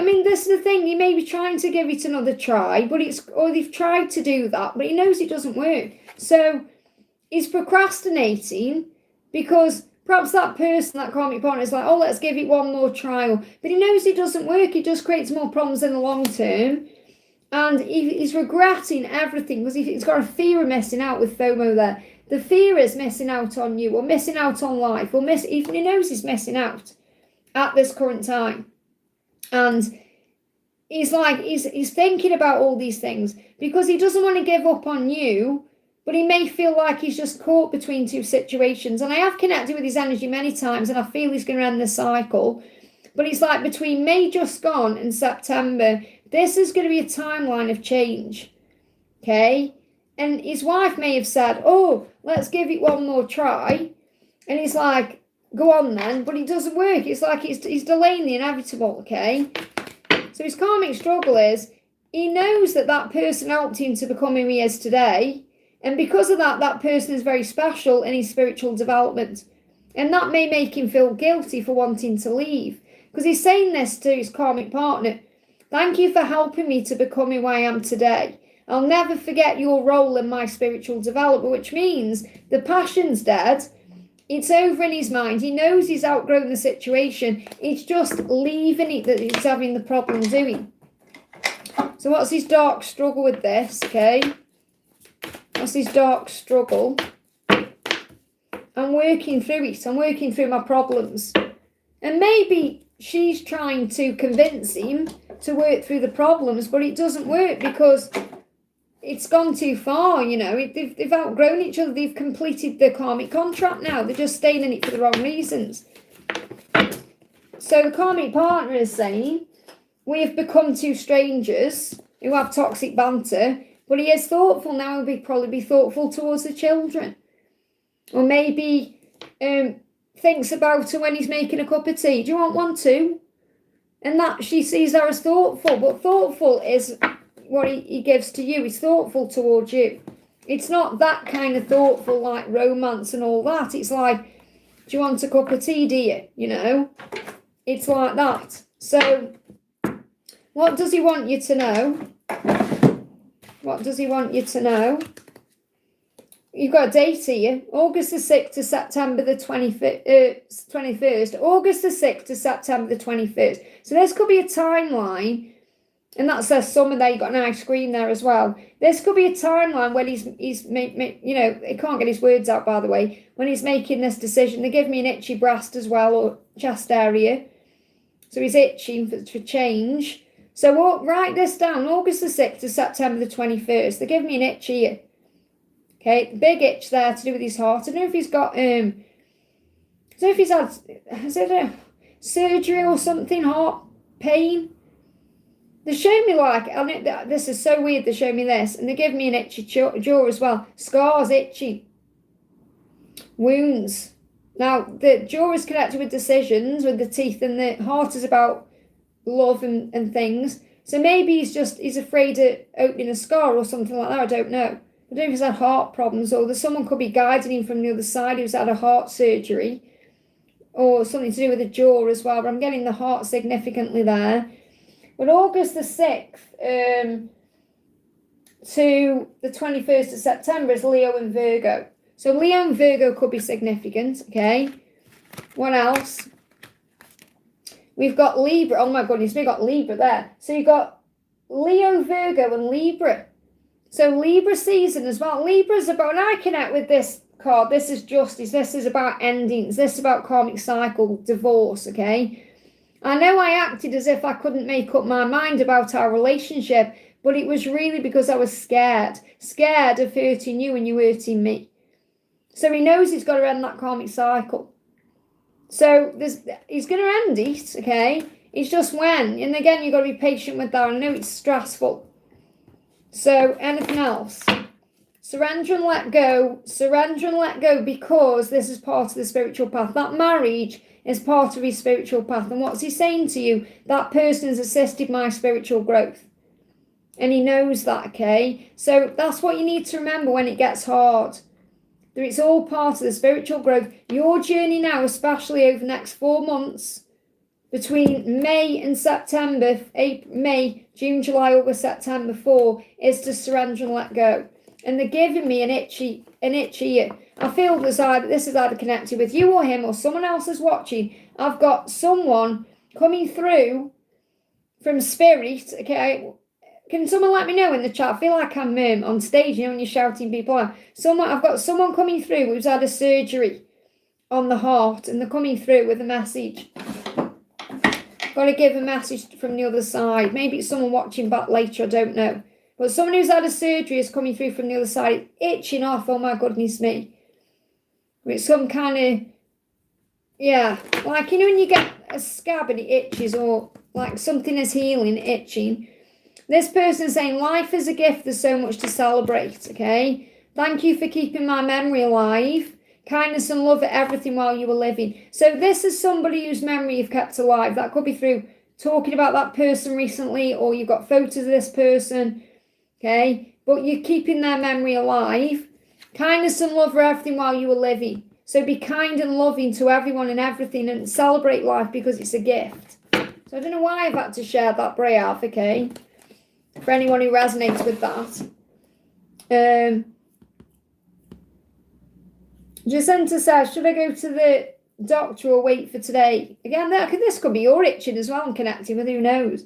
mean, this is the thing. He may be trying to give it another try, but they've tried to do that, but he knows it doesn't work. So he's procrastinating because Perhaps that person, that karmic partner, is like, oh, let's give it one more trial. But he knows it doesn't work. It just creates more problems in the long term. And he's regretting everything because he's got a fear of missing out with FOMO there. The fear is missing out on you or missing out on life or even he knows he's missing out at this current time. And he's like, he's thinking about all these things because he doesn't want to give up on you, but he may feel like he's just caught between two situations. And I have connected with his energy many times and I feel he's going to end the cycle. But it's like between May just gone and September, this is going to be a timeline of change. Okay? And his wife may have said, oh, let's give it one more try. And he's like, go on then. But it doesn't work. It's like he's delaying the inevitable. Okay? So his karmic struggle is he knows that person helped him to become who he is today. And because of that, that person is very special in his spiritual development. And that may make him feel guilty for wanting to leave. Because he's saying this to his karmic partner. Thank you for helping me to become who I am today. I'll never forget your role in my spiritual development, which means the passion's dead. It's over in his mind. He knows he's outgrown the situation. It's just leaving it that he's having the problem doing. So what's his dark struggle with this, okay? What's his dark struggle? I'm working through it. I'm working through my problems. And maybe she's trying to convince him to work through the problems, but it doesn't work because it's gone too far, you know. They've outgrown each other. They've completed their karmic contract now. They're just staying in it for the wrong reasons. So the karmic partner is saying, we have become two strangers who have toxic banter, but he is thoughtful now. He'll probably be thoughtful towards the children. Or maybe thinks about her when he's making a cup of tea. Do you want one too? And that she sees her as thoughtful, but thoughtful is what he gives to you. He's thoughtful towards you. It's not that kind of thoughtful like romance and all that. It's like, do you want a cup of tea, dear? You know, it's like that. So what does he want you to know? What does he want you to know? You've got a date here, August the 6th to September the 21st. August the 6th to September the 21st. So this could be a timeline, and that says summer there. You've got an ice cream there as well. This could be a timeline when he's you know, he can't get his words out, by the way, when he's making this decision. They give me an itchy breast as well, or chest area. So he's itching for change. So we'll write this down, August the 6th to September the 21st. They give me an itch here. Okay, big itch there to do with his heart. I don't know if he's got, I don't know if he's had, is it a surgery or something, heart pain? They show me like, this is so weird, they show me this, and they give me an itchy jaw as well. Scars, itchy, wounds. Now, the jaw is connected with decisions, with the teeth, and the heart is about love and things. So maybe he's afraid of opening a scar or something like that, I don't know. I don't know if he's had heart problems, or someone could be guiding him from the other side who's had a heart surgery, or something to do with the jaw as well, but I'm getting the heart significantly there. But August the 6th to the 21st of September is Leo and Virgo. So Leo and Virgo could be significant, okay? What else? We've got Libra. Oh my goodness, we've got Libra there. So you've got Leo, Virgo, and Libra. So Libra season as well. Libra's about, and I connect with this card. This is justice. This is about endings. This is about karmic cycle, divorce, okay? I know I acted as if I couldn't make up my mind about our relationship, but it was really because I was scared. Scared of hurting you and you hurting me. So he knows he's got to end that karmic cycle. So he's going to end it, okay? It's just when. And again, you've got to be patient with that. I know it's stressful. So, anything else? Surrender and let go. Surrender and let go, because this is part of the spiritual path. That marriage is part of his spiritual path. And what's he saying to you? That person has assisted my spiritual growth. And he knows that, okay? So that's what you need to remember when it gets hard. That it's all part of the spiritual growth. Your journey now, especially over the next 4 months, between May and September, May, June, July, August, September 4, is to surrender and let go. and they're giving me an itchy ear. I feel this is either connected with you or him or someone else is watching. I've got someone coming through from spirit, okay? Can someone let me know in the chat? I feel like I'm on stage, when you're shouting people out. I've got someone coming through who's had a surgery on the heart, and they're coming through with a message. Got to give a message from the other side. Maybe it's someone watching back later, I don't know. But someone who's had a surgery is coming through from the other side, itching off, oh my goodness me. It's some kind of, like, when you get a scab and it itches, or like something is healing, itching. This person's saying, life is a gift, there's so much to celebrate, okay? Thank you for keeping my memory alive. Kindness and love at everything while you were living. So this is somebody whose memory you've kept alive. That could be through talking about that person recently, or you've got photos of this person, okay? But you're keeping their memory alive. Kindness and love for everything while you were living. So be kind and loving to everyone and everything, and celebrate life because it's a gift. So I don't know why I've had to share that, Brayav, okay? For anyone who resonates with that. Jacinta says, should I go to the doctor or wait for today? Again, this could be your itching as well and connecting with, who knows.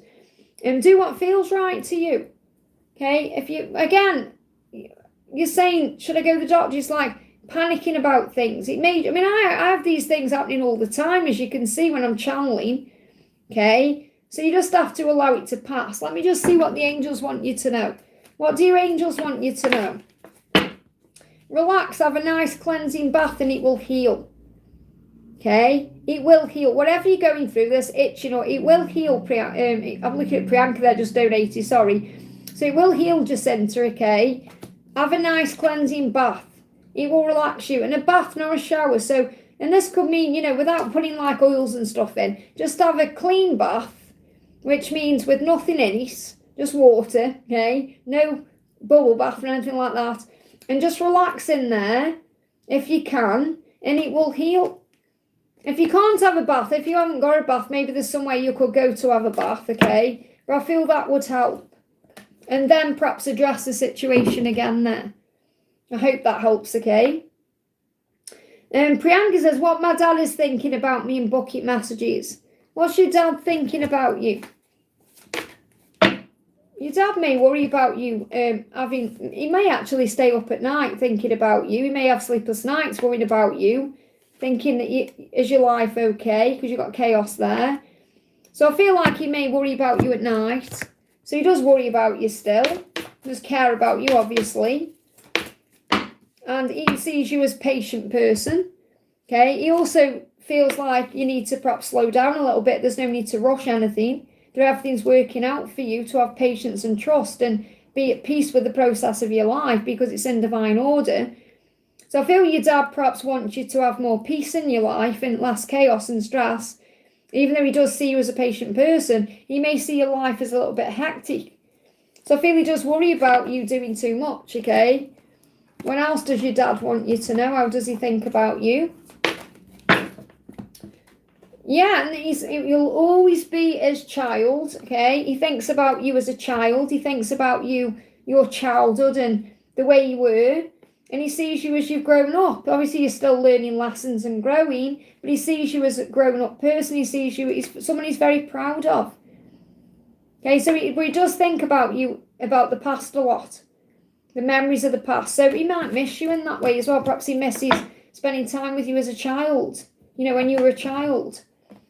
Do what feels right to you. Okay, if you're saying, should I go to the doctor? It's like panicking about things. I have these things happening all the time, as you can see when I'm channeling. Okay, so you just have to allow it to pass. Let me just see what the angels want you to know. What do your angels want you to know? Relax, have a nice cleansing bath, and it will heal. Okay? It will heal. Whatever you're going through, this itching, or it will heal. I'm looking at Priyanka there, just donated, sorry. So it will heal, Jacinta, okay? Have a nice cleansing bath. It will relax you. And a bath, not a shower. So, and this could mean, without putting like oils and stuff in, just have a clean bath, which means with nothing in it, just water, okay? No bubble bath or anything like that. And just relax in there, if you can, and it will heal. If you can't have a bath, if you haven't got a bath, maybe there's somewhere you could go to have a bath, okay? But I feel that would help. And then perhaps address the situation again there. I hope that helps, okay? Priyanka says, what my dad is thinking about me in bucket messages. What's your dad thinking about you? Your dad may worry about you he may actually stay up at night thinking about you. He may have sleepless nights worrying about you, thinking that is your life okay, because you've got chaos there. So I feel like he may worry about you at night. So he does worry about you still. He does care about you, obviously. And he sees you as a patient person. Okay, he also feels like you need to perhaps slow down a little bit. There's no need to rush anything. Everything's working out for you, to have patience and trust and be at peace with the process of your life because it's in divine order. So I feel your dad perhaps wants you to have more peace in your life and less chaos and stress. Even though he does see you as a patient person, he may see your life as a little bit hectic. So I feel he does worry about you doing too much, okay? What else does your dad want you to know? How does he think about you? Yeah, and you'll always be his child, okay? He thinks about you as a child. He thinks about you, your childhood and the way you were. And he sees you as you've grown up. Obviously, you're still learning lessons and growing, but he sees you as a grown-up person. He sees you as someone he's very proud of. Okay, so he does think about you, about the past a lot. The memories of the past. So he might miss you in that way as well. Perhaps he misses spending time with you as a child. When you were a child.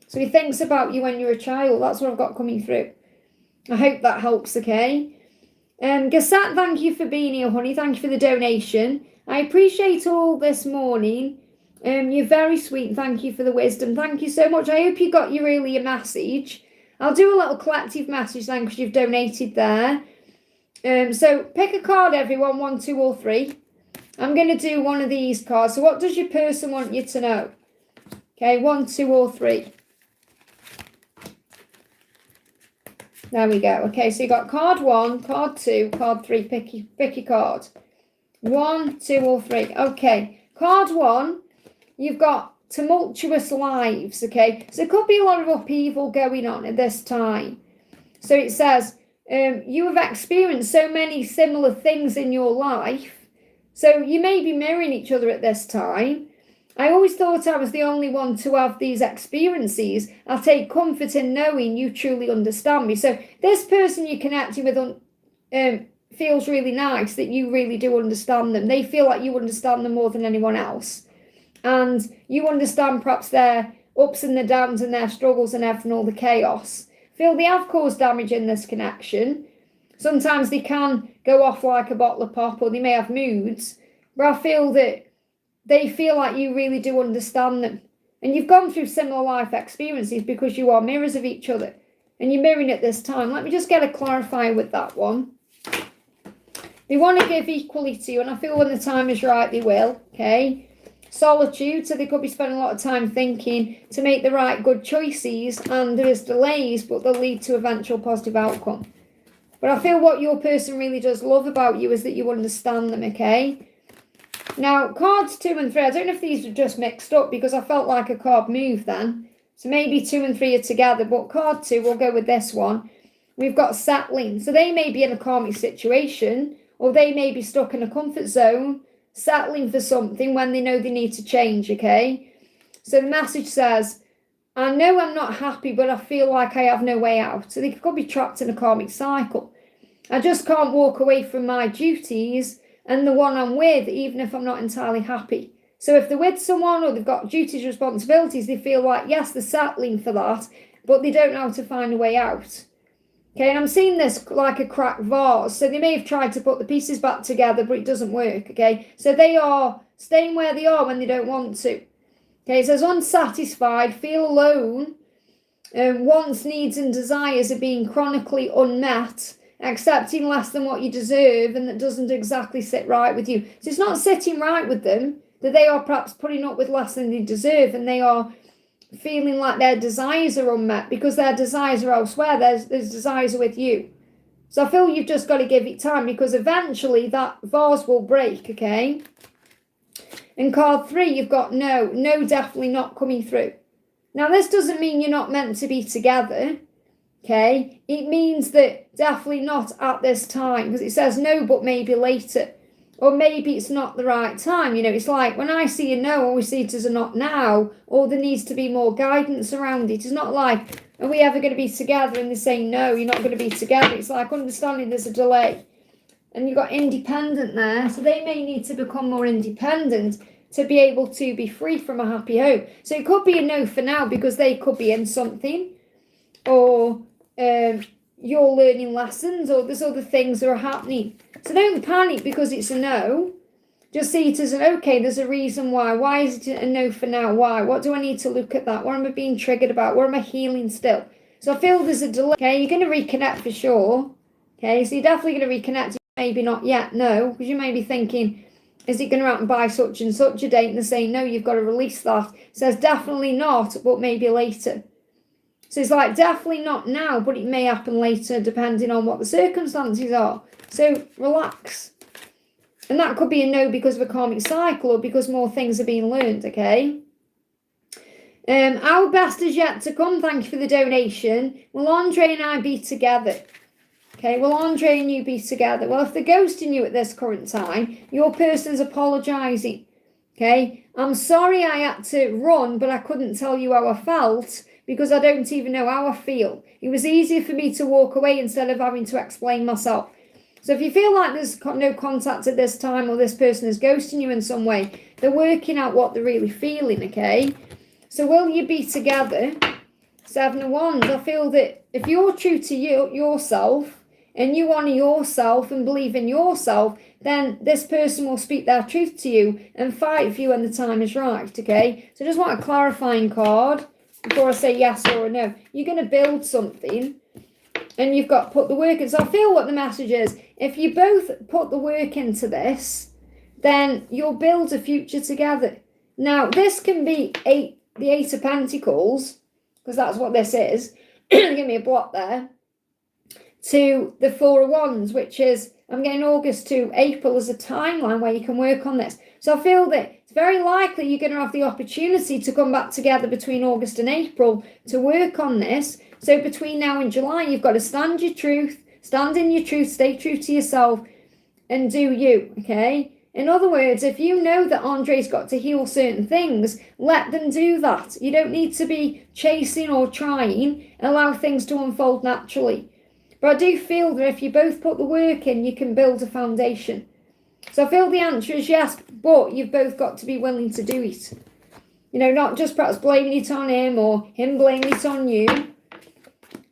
So he thinks about you when you're a child. That's what I've got coming through. I hope that helps, okay? Gasat, thank you for being here, honey. Thank you for the donation. I appreciate all this morning. You're very sweet. Thank you for the wisdom. Thank you so much. I hope you got your earlier message. I'll do a little collective message then because you've donated there. So pick a card, everyone, 1, 2, or 3. I'm going to do one of these cards. So what does your person want you to know? Okay, 1, 2, or 3. There we go. Okay, so you got card 1, card 2, card 3. Pick your card. 1, 2, or 3. Okay, card 1, you've got tumultuous lives, okay? So there could be a lot of upheaval going on at this time. So it says, you have experienced so many similar things in your life So you may be mirroring each other at this time. I always thought I was the only one to have these experiences. I take comfort in knowing you truly understand me. So this person you're connecting with feels really nice that you really do understand them. They feel like you understand them more than anyone else. And you understand perhaps their ups and their downs and their struggles and everything, all the chaos. Feel they have caused damage in this connection. Sometimes they can go off like a bottle of pop, or they may have moods. But I feel that they feel like you really do understand them. And you've gone through similar life experiences because you are mirrors of each other. And you're mirroring at this time. Let me just get a clarifier with that one. They want to give equally to you, and I feel when the time is right, they will, okay? Solitude, so they could be spending a lot of time thinking to make the right good choices, and there is delays, but they'll lead to eventual positive outcome. But I feel what your person really does love about you is that you understand them, okay? Now, cards 2 and 3, I don't know if these are just mixed up because I felt like a card move then. So maybe 2 and 3 are together, but card 2, we'll go with this one. We've got settling. So they may be in a karmic situation, or they may be stuck in a comfort zone, settling for something when they know they need to change, okay? So the message says, I know I'm not happy, but I feel like I have no way out. So they could be trapped in a karmic cycle. I just can't walk away from my duties and the one I'm with, even if I'm not entirely happy. So if they're with someone or they've got duties, responsibilities, they feel like, yes, they're settling for that, but they don't know how to find a way out. Okay, and I'm seeing this like a cracked vase. So they may have tried to put the pieces back together, but it doesn't work, okay? So they are staying where they are when they don't want to. Okay, it says unsatisfied, feel alone, wants, needs and desires are being chronically unmet, accepting less than what you deserve, and that doesn't exactly sit right with you. So it's not sitting right with them, that they are perhaps putting up with less than they deserve, and they are feeling like their desires are unmet because their desires are elsewhere. Their desires are with you. So I feel you've just got to give it time because eventually that vase will break, okay? In card 3, you've got no, definitely not coming through. Now, this doesn't mean you're not meant to be together, okay? It means that definitely not at this time because it says no, but maybe later. Or maybe it's not the right time. You know, it's like when I see a no, I always see it as a not now, or there needs to be more guidance around it. It's not like, are we ever going to be together? And they're saying, no, you're not going to be together. It's like understanding there's a delay. And you've got independent there. So they may need to become more independent to be able to be free from a happy home. So it could be a no for now because they could be in something, or you're learning lessons, or there's other things that are happening. So don't panic because it's a no. Just see it as an okay, there's a reason why. Why is it a no for now? Why? What do I need to look at that? What am I being triggered about? What am I healing still? So I feel there's a delay. Okay, you're going to reconnect for sure. Okay, so you're definitely going to reconnect. Maybe not yet, no. Because you may be thinking, is it going to happen by such and such a date? And they're saying, no, you've got to release that. It says definitely not, but maybe later. So it's like definitely not now, but it may happen later depending on what the circumstances are. So relax. And that could be a no because of a karmic cycle or because more things are being learned, okay? Our best is yet to come. Thank you for the donation. Will Andre and I be together? Okay, will Andre and you be together? Well, if they're ghosting you at this current time, your person's apologising. Okay, I'm sorry I had to run, but I couldn't tell you how I felt because I don't even know how I feel. It was easier for me to walk away instead of having to explain myself. So if you feel like there's no contact at this time or this person is ghosting you in some way, they're working out what they're really feeling, okay? So will you be together? 7 of Wands. I feel that if you're true to yourself and you honour yourself and believe in yourself, then this person will speak their truth to you and fight for you when the time is right, okay? So I just want a clarifying card before I say yes or a no. You're going to build something and you've got to put the work in. So I feel what the message is. If you both put the work into this, then you'll build a future together. Now, this can be the 8 of Pentacles, because that's what this is. Give me a block there. To the 4 of Wands, which is, I'm getting August to April as a timeline where you can work on this. So I feel that it's very likely you're going to have the opportunity to come back together between August and April to work on this. So between now and July, you've got to stand your truth, stand in your truth, stay true to yourself, and do you, okay? In other words, if you know that Andre's got to heal certain things, let them do that. You don't need to be chasing or trying. Allow things to unfold naturally. But I do feel that if you both put the work in, you can build a foundation. So I feel the answer is yes, but you've both got to be willing to do it. You know, not just perhaps blaming it on him or him blaming it on you.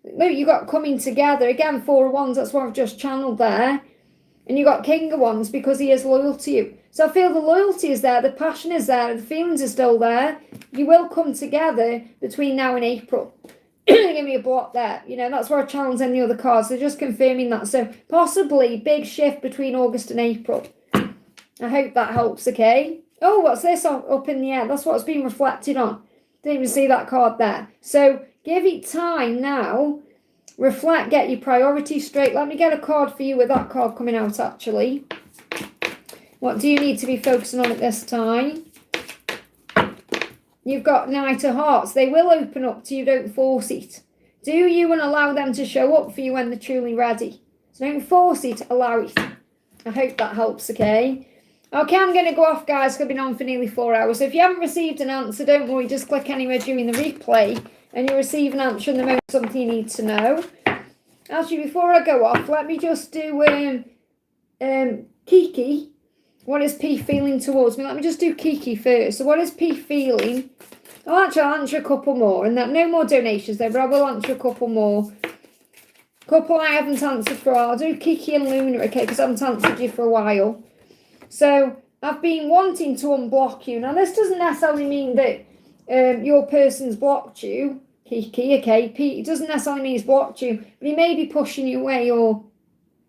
Look, you've got coming together. Again, 4 of Wands, that's what I've just channeled there. And you've got King of Wands because he is loyal to you. So I feel the loyalty is there, the passion is there, the feelings are still there. You will come together between now and April. Give me a block there. You know, that's where I challenge any other cards. They're just confirming that. So possibly big shift between August and April. I hope that helps, okay? Oh, what's this up in the air? That's what's being reflected on. Didn't even see that card there. So give it time now. Reflect, get your priorities straight. Let me get a card for you with that card coming out, actually. What do you need to be focusing on at this time? You've got Knight of Hearts. They will open up to you. Don't force it. Do you and allow them to show up for you when they're truly ready. So don't force it, allow it. I hope that helps, okay? Okay, I'm going to go off, guys. I've been on for nearly 4 hours. So if you haven't received an answer, don't worry. Just click anywhere during the replay and you'll receive an answer in the moment something you need to know. Actually, before I go off, let me just do Kiki. What is P feeling towards me? Let me just do Kiki first. So what is P feeling? I'll answer a couple more. And that no more donations there, but I will answer a couple more. Couple I haven't answered for a while. I'll do Kiki and Luna, okay, because I haven't answered you for a while. So I've been wanting to unblock you. Now, this doesn't necessarily mean that your person's blocked you, Kiki, okay? It doesn't necessarily mean he's blocked you, but he may be pushing you away or,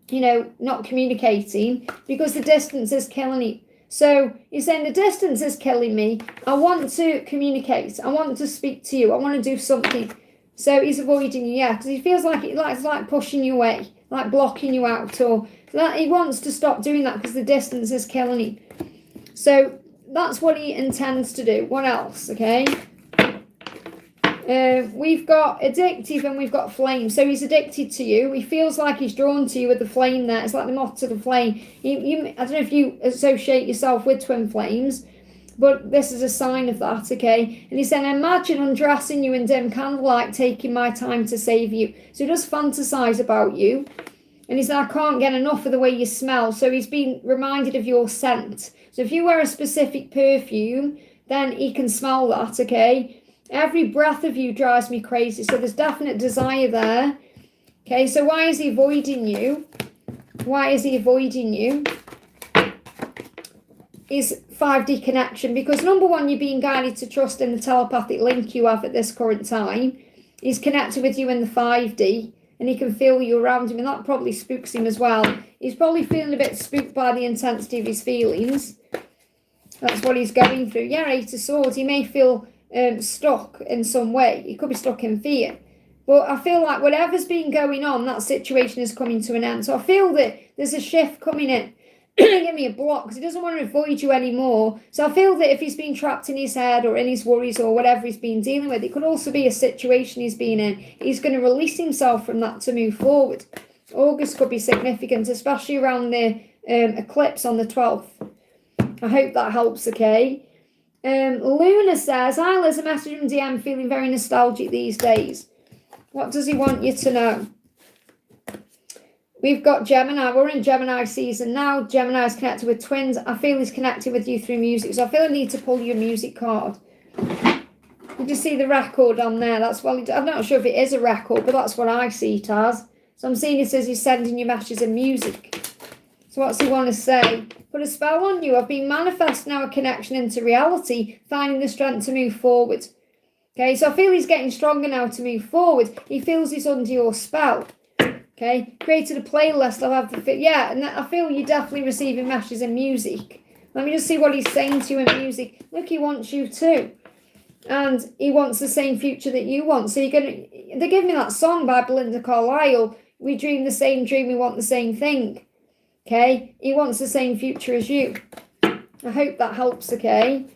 you know, not communicating because the distance is killing you. So he's saying the distance is killing me. I want to communicate. I want to speak to you. I want to do something. So he's avoiding you, yeah, because he feels like it's like pushing you away, like blocking you out, or that he wants to stop doing that because the distance is killing him. So that's what he intends to do. What else, okay? We've got addictive and we've got flame. So he's addicted to you. He feels like he's drawn to you with the flame there. It's like the moth to the flame. I don't know if you associate yourself with twin flames, but this is a sign of that, okay? And he said, imagine undressing you in dim candlelight, taking my time to save you. So he does fantasize about you. And he said, I can't get enough of the way you smell. So he's been reminded of your scent. So if you wear a specific perfume, then he can smell that, okay? Every breath of you drives me crazy. So there's definite desire there. Okay, so why is he avoiding you? Why is he avoiding you? Is 5D connection. Because number one, you're being guided to trust in the telepathic link you have at this current time. He's connected with you in the 5D. And he can feel you around him. And that probably spooks him as well. He's probably feeling a bit spooked by the intensity of his feelings. That's what he's going through. Yeah, 8 of Swords. He may feel stuck in some way. He could be stuck in fear. But I feel like whatever's been going on, that situation is coming to an end. So I feel that there's a shift coming in. Give me a block because he doesn't want to avoid you anymore. So I feel that if he's been trapped in his head or in his worries or whatever he's been dealing with, it could also be a situation he's been in. He's going to release himself from that to move forward. August could be significant, especially around the eclipse on the 12th. I hope that helps, okay? Luna says, hi Liz, a message from DM, feeling very nostalgic these days. What does he want you to know? We've got Gemini. We're in Gemini season now. Gemini's connected with twins. I feel he's connected with you through music. So I feel I need to pull you a music card. You just see the record on there. That's what I'm not sure if it is a record, but that's what I see it as. So I'm seeing it says he's sending you messages of music. So what's he want to say? Put a spell on you. I've been manifesting our connection into reality, finding the strength to move forward. Okay, so I feel he's getting stronger now to move forward. He feels he's under your spell. Okay, created a playlist. I'll have the fit. Yeah, and I feel you're definitely receiving messages in music. Let me just see what he's saying to you in music. Look, he wants you too. And he wants the same future that you want. So you're going to... They give me that song by Belinda Carlisle. We dream the same dream. We want the same thing. Okay? He wants the same future as you. I hope that helps, okay?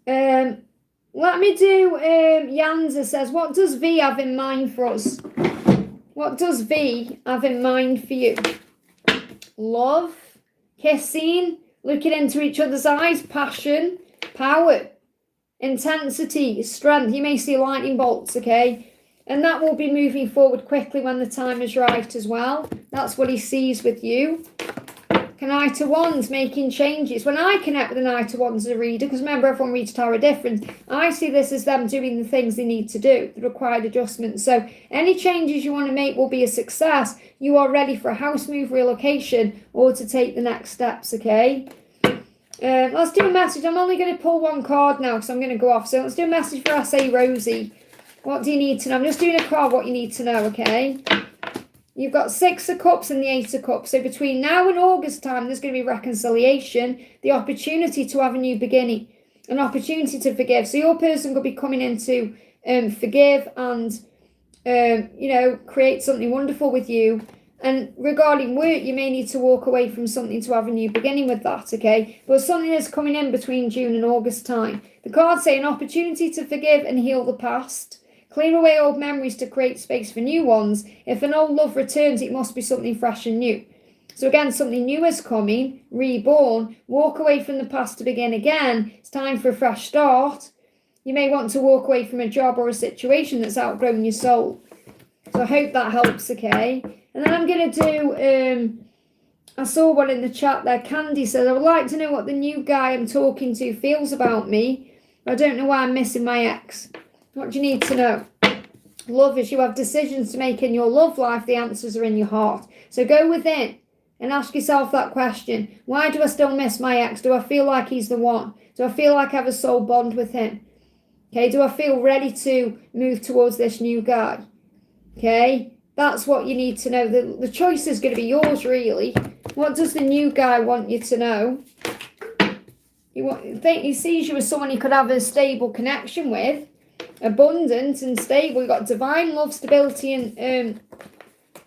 Let me do... Yanza says, what does V have in mind for us? What does V have in mind for you? Love, kissing, looking into each other's eyes, passion, power, intensity, strength. You may see lightning bolts, okay? And that will be moving forward quickly when the time is right as well. That's what he sees with you. Knight of Wands, making changes. When I connect with the Knight of Wands as a reader, because remember, everyone reads tarot different, I see this as them doing the things they need to do, the required adjustments. So any changes you want to make will be a success. You are ready for a house move, relocation, or to take the next steps, okay? Let's do a message. I'm only going to pull one card now because I'm going to go off. So let's do a message for SA Rosie. What do you need to know? I'm just doing a card, what you need to know, okay? You've got 6 of Cups and the 8 of Cups. So between now and August time, there's going to be reconciliation, the opportunity to have a new beginning, an opportunity to forgive. So your person could be coming in to forgive and, create something wonderful with you. And regarding work, you may need to walk away from something to have a new beginning with that, okay? But something is coming in between June and August time. The cards say an opportunity to forgive and heal the past. Clear away old memories to create space for new ones. If an old love returns, it must be something fresh and new. So again, something new is coming, reborn. Walk away from the past to begin again. It's time for a fresh start. You may want to walk away from a job or a situation that's outgrown your soul. So I hope that helps, okay? And then I'm going to do, I saw one in the chat there. Candy says, I would like to know what the new guy I'm talking to feels about me. I don't know why I'm missing my ex. What do you need to know? Love is you have decisions to make in your love life. The answers are in your heart. So go within and ask yourself that question. Why do I still miss my ex? Do I feel like he's the one? Do I feel like I have a soul bond with him? Okay, do I feel ready to move towards this new guy? Okay, that's what you need to know. The choice is going to be yours, really. What does the new guy want you to know? He sees you as someone he could have a stable connection with. Abundant and stable. You've got divine love, stability, and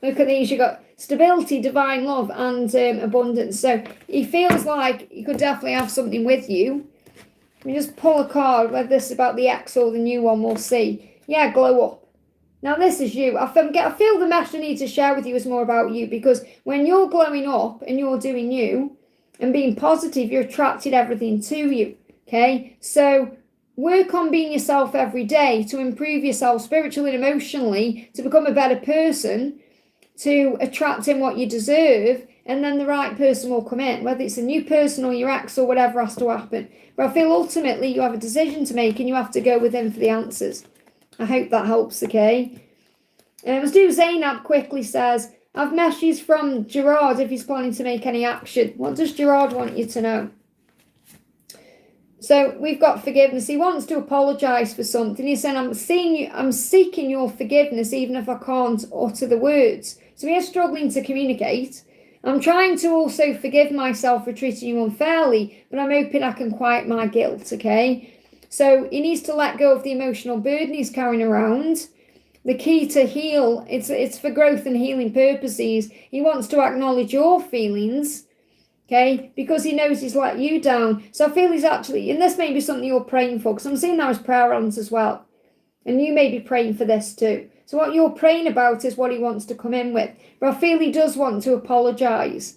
look at these. You've got stability, divine love, and abundance. So he feels like he could definitely have something with you. We just pull a card, whether this is about the ex or the new one, we'll see. Yeah, glow up. Now this is you. I feel the message I need to share with you is more about you, because when you're glowing up and you're doing you and being positive, you're attracting everything to you. Okay, so work on being yourself every day to improve yourself spiritually and emotionally, to become a better person, to attract in what you deserve, and then the right person will come in, whether it's a new person or your ex or whatever has to happen. But I feel ultimately you have a decision to make and you have to go within for the answers. I hope that helps, okay? Let's do Zainab quickly says, I've messages from Gerard if he's planning to make any action. What does Gerard want you to know? So we've got forgiveness. He wants to apologise for something. He's saying, I'm seeking your forgiveness even if I can't utter the words. So he is struggling to communicate. I'm trying to also forgive myself for treating you unfairly, but I'm hoping I can quiet my guilt, okay? So he needs to let go of the emotional burden he's carrying around. The key to heal, it's for growth and healing purposes. He wants to acknowledge your feelings, okay, because he knows he's let you down. So I feel he's actually, and this may be something you're praying for, because I'm seeing that as prayer answers as well. And you may be praying for this too. So what you're praying about is what he wants to come in with. But I feel he does want to apologise.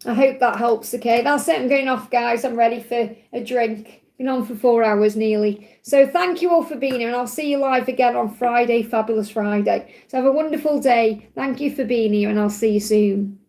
I hope that helps, okay? That's it. I'm going off, guys. I'm ready for a drink. Been on for 4 hours nearly. So thank you all for being here, and I'll see you live again on Friday, Fabulous Friday. So have a wonderful day. Thank you for being here, and I'll see you soon.